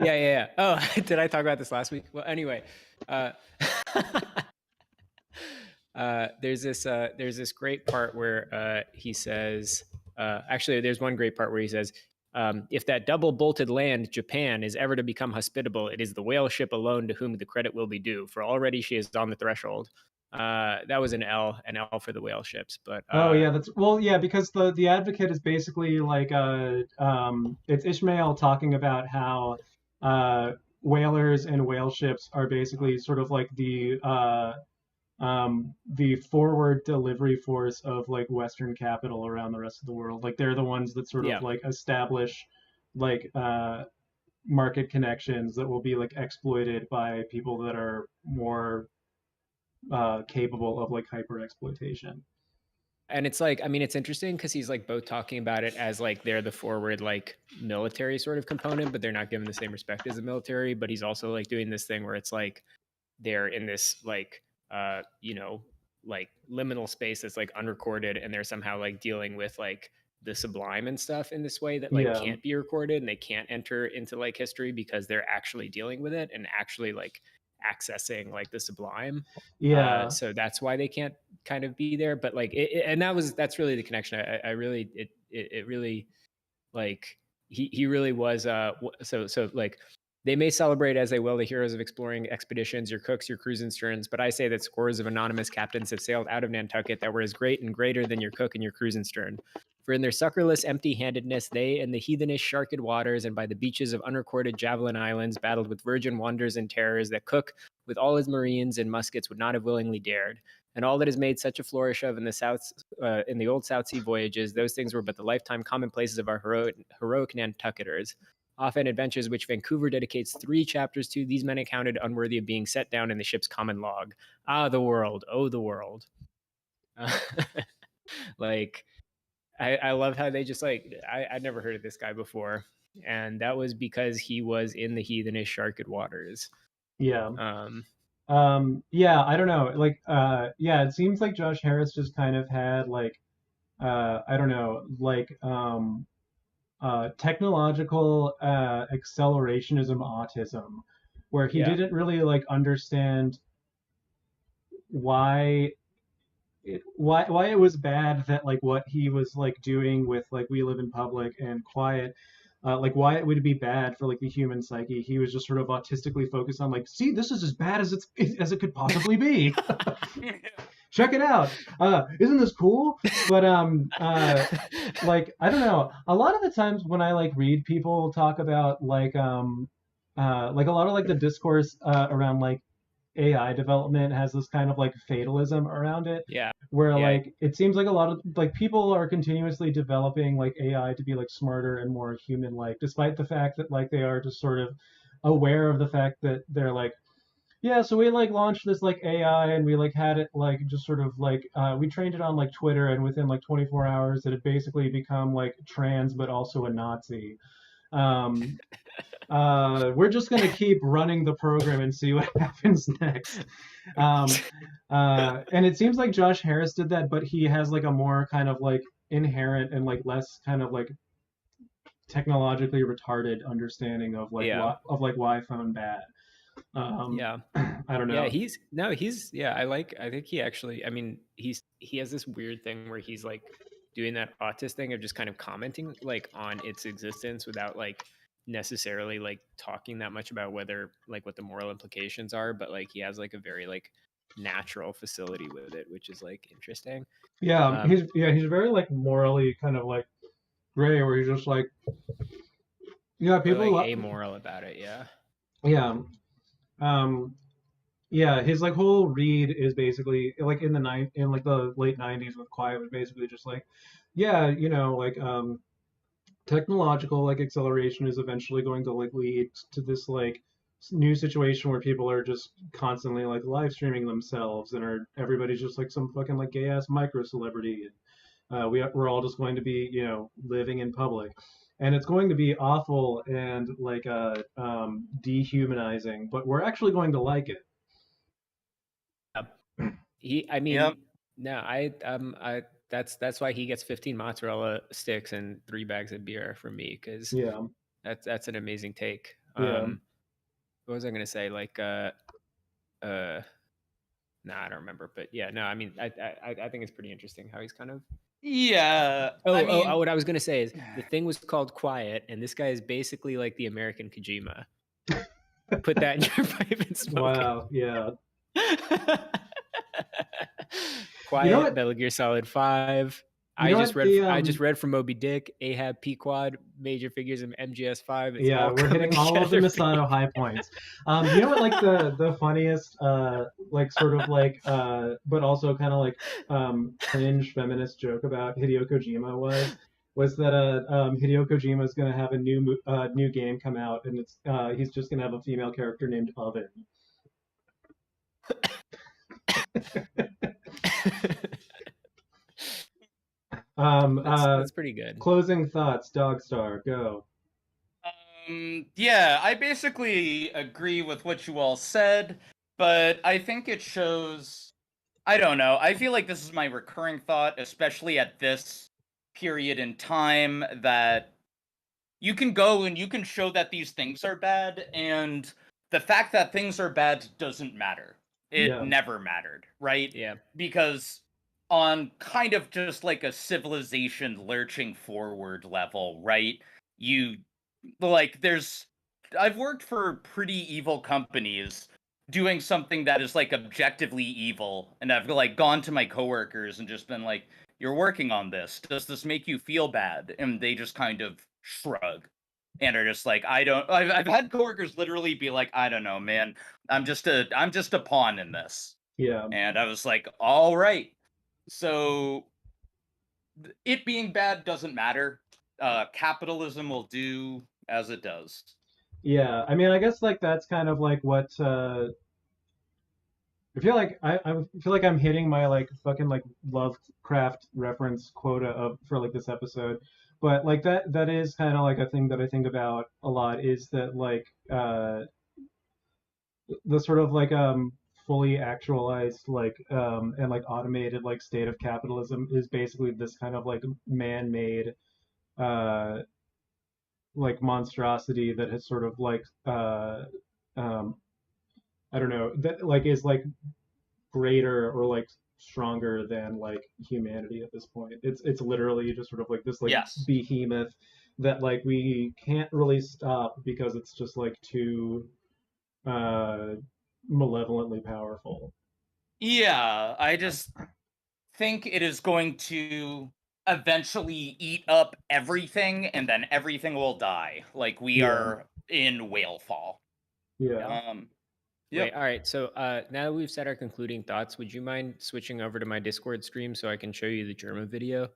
Yeah. Oh, did I talk about this last week? Well, anyway, there's this great part where he says, actually, there's one great part where he says, if that double-bolted land, Japan, is ever to become hospitable, it is the whale ship alone to whom the credit will be due, for already she is on the threshold. That was an L for the whale ships, but oh yeah, because the Advocate is basically like it's Ishmael talking about how whalers and whale ships are basically sort of like the forward delivery force of like Western capital around the rest of the world. Like they're the ones that sort of like establish like market connections that will be like exploited by people that are more capable of like hyper exploitation. And it's like, I mean, it's interesting because he's like both talking about it as like they're the forward like military sort of component, but they're not given the same respect as the military. But he's also like doing this thing where it's like they're in this like like liminal space that's like unrecorded, and they're somehow like dealing with like the sublime and stuff in this way that like can't be recorded, and they can't enter into like history because they're actually dealing with it and actually like accessing like the sublime. So that's why they can't kind of be there. But like and that's really the connection. I really it really like he really was so like they may celebrate as they will the heroes of exploring expeditions, your cooks, your crews and sterns, but I say that scores of anonymous captains have sailed out of Nantucket that were as great and greater than your cook and your cruise and stern. For in their succorless empty-handedness, they in the heathenish sharked waters and by the beaches of unrecorded javelin islands battled with virgin wonders and terrors that Cook, with all his marines and muskets, would not have willingly dared. And all that is made such a flourish of in the old South Sea voyages, those things were but the lifetime commonplaces of our heroic Nantucketers. Often adventures which Vancouver dedicates 3 chapters to, these men accounted unworthy of being set down in the ship's common log. Ah, the world, oh, the world. Like, I love how they just like, I'd never heard of this guy before. And that was because he was in the heathenish sharked waters. Yeah. Yeah, I don't know. Like, yeah, it seems like Josh Harris just kind of had like, I don't know, like, technological accelerationism autism, where he didn't really like understand why it was bad that like what he was like doing with like We Live in Public and Quiet, like why it would be bad for like the human psyche. He was just sort of autistically focused on like, see, this is as bad as it could possibly be. Check it out. Isn't this cool? But like I don't know. A lot of the times when I like read people talk about like a lot of like the discourse around like AI development has this kind of like fatalism around it. Where like it seems like a lot of like people are continuously developing like AI to be like smarter and more human like, despite the fact that like they are just sort of aware of the fact that they're like, yeah, so we like launched this like AI and we like had it like just sort of like we trained it on like Twitter, and within like 24 hours it had basically become like trans but also a Nazi. We're just gonna keep running the program and see what happens next. And it seems like Josh Harris did that, but he has like a more kind of like inherent and like less kind of like technologically retarded understanding of like why phone bad. I don't know. I think he actually, I mean, he has this weird thing where he's like doing that autist thing of just kind of commenting like on its existence without like necessarily like talking that much about whether like what the moral implications are, but like he has like a very like natural facility with it, which is like interesting. He's very like morally kind of like gray, where he's just like, yeah, people like amoral about it. His like whole read is basically like in the late 90s with Quiet was basically just like, technological like acceleration is eventually going to like lead to this like new situation where people are just constantly like live streaming themselves and everybody's just like some fucking like gay ass micro celebrity. We're all just going to be, living in public, and it's going to be awful and like dehumanizing, but we're actually going to like it. No, that's why he gets 15 mozzarella sticks and 3 bags of beer from me, because Yeah. that's an amazing take. Yeah. What was I gonna say? Like nah, I don't remember. But yeah, no, I mean, I think it's pretty interesting how he's kind of. Yeah. Oh, what I was gonna say is the thing was called Quiet, and this guy is basically like the American Kojima. Put that in your pipe and smoke it. Wow. Yeah. Quiet, You know what? Metal Gear Solid 5. You know I just what read. the, I just read from Moby Dick, Ahab Pequod, major figures in MGS 5. It's Yeah, all we're hitting all of the Masato high points. You know what, like the funniest, like sort of like, but also kind of like cringe feminist joke about Hideo Kojima was that Hideo Kojima is gonna have a new game come out, and it's he's just gonna have a female character named Oven. That's pretty good. Closing thoughts, Dogstar, go. Yeah, I basically agree with what you all said, but I think it shows. I don't know. I feel like this is my recurring thought, especially at this period in time, that you can go and you can show that these things are bad, and the fact that things are bad doesn't matter. It never mattered, right? Yeah. Because on kind of just like a civilization lurching forward level, right? I've worked for pretty evil companies doing something that is like objectively evil, and I've like gone to my coworkers and just been like, "You're working on this. Does this make you feel bad?" And they just kind of shrug and are just like, "I don't." I've had coworkers literally be like, "I don't know, man. I'm just a pawn in this." Yeah. And I was like, "All right." So it being bad doesn't matter. Capitalism will do as it does. Yeah, I mean, I guess like that's kind of like what I feel like I feel like I'm hitting my like fucking like Lovecraft reference quota for like this episode, but like that is kind of like a thing that I think about a lot, is that like the sort of like fully actualized like and like automated like state of capitalism is basically this kind of like man-made like monstrosity that has sort of like I don't know, that like is like greater or like stronger than like humanity at this point. It's literally just sort of like this like behemoth that like we can't really stop because it's just like too malevolently powerful. Yeah, I just think it is going to eventually eat up everything, and then everything will die. Like we are in whale fall. Yeah. Wait, all right. So now that we've said our concluding thoughts, would you mind switching over to my Discord stream so I can show you the German video?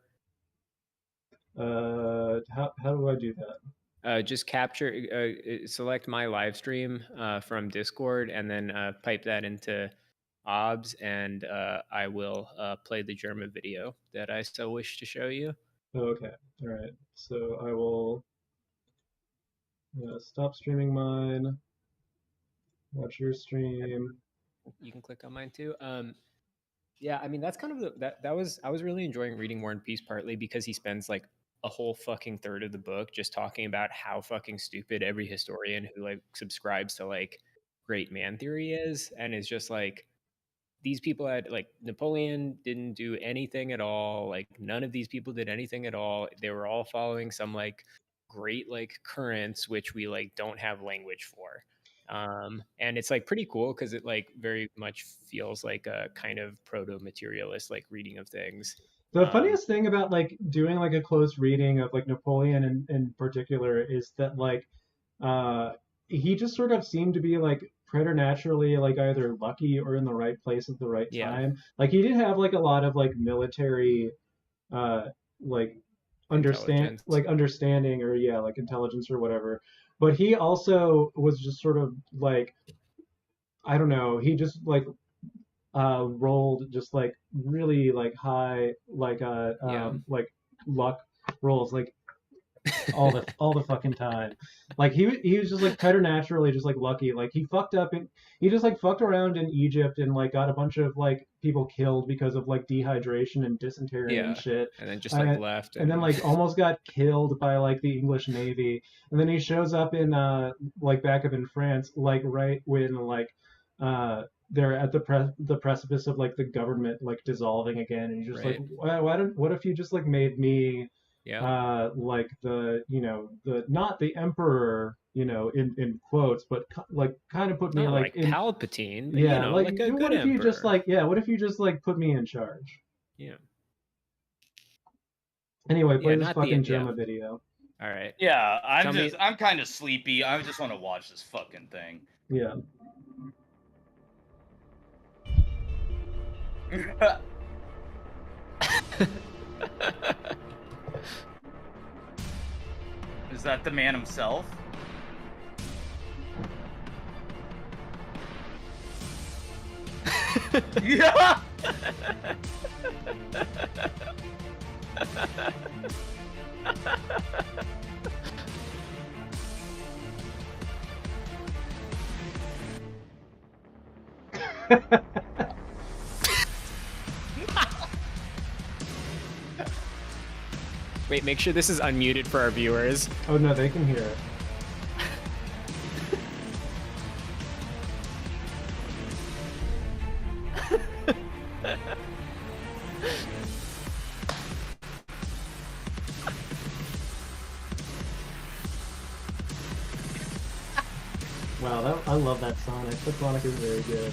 How do I do that? Just capture, select my live stream from Discord, and then pipe that into OBS, and I will play the German video that I so wish to show you. Okay. All right. So I will stop streaming mine. Watch your stream. You can click on mine too. Yeah, I mean that's kind of I was really enjoying reading War and Peace, partly because he spends like a whole fucking third of the book just talking about how fucking stupid every historian who like subscribes to like great man theory is, and is just like, these people had like, Napoleon didn't do anything at all, like none of these people did anything at all. They were all following some like great like currents which we like don't have language for. And it's like pretty cool because it like very much feels like a kind of proto-materialist like reading of things. The funniest thing about like doing like a close reading of like Napoleon in particular is that like he just sort of seemed to be like preternaturally like either lucky or in the right place at the right time. Like he did have like a lot of like military like understanding or like intelligence or whatever. But he also was just sort of like, I don't know, he just like rolled just like really like high like like luck rolls. Like all the fucking time. Like he was just like preternaturally just like lucky. Like he fucked up and he just like fucked around in Egypt and like got a bunch of like people killed because of like dehydration and dysentery and shit. And then just like left. And then like almost got killed by like the English Navy. And then he shows up in like back up in France, like right when like they're at the precipice of like the government like dissolving again, and you're just like, what if you just like made me like the, you know, the not the emperor, you know, in quotes, but like kind of put me Not like in Palpatine, but, yeah, you know, like, like a what good if you just emperor. like what if you just like put me in charge? Yeah. Anyway, play Yeah, this not the- fucking yeah. Germa video. All right. Yeah, Tell me- I'm kind of sleepy. I just want to watch this fucking thing. Yeah. Is that the man himself? Yeah. Wait, make sure this is unmuted for our viewers. Oh no, they can hear it. Wow, I love that Sonic. That Sonic is very good.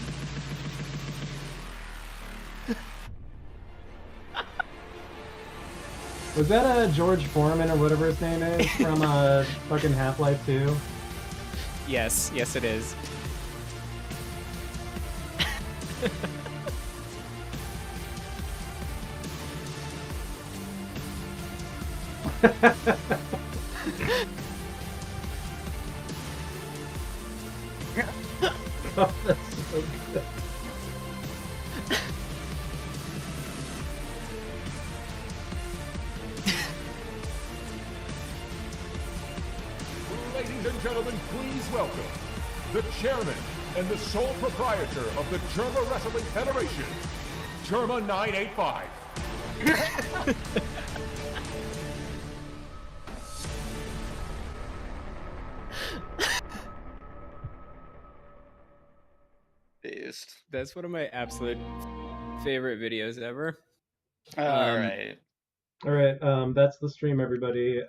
Was that George Foreman or whatever his name is from fucking Half-Life 2? Yes, yes it is. Oh, that's so good. Ladies and gentlemen, please welcome the chairman and the sole proprietor of the Germa Wrestling Federation, Germa 985. That's one of my absolute favorite videos ever. All right. All right, that's the stream, everybody.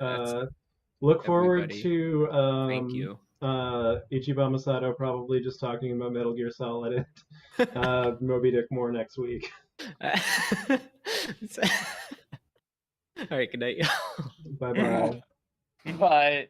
Look forward everybody. to Thank you. Ichiban Masato probably just talking about Metal Gear Solid and Moby Dick more next week. All right, good night, y'all. Bye-bye. Bye.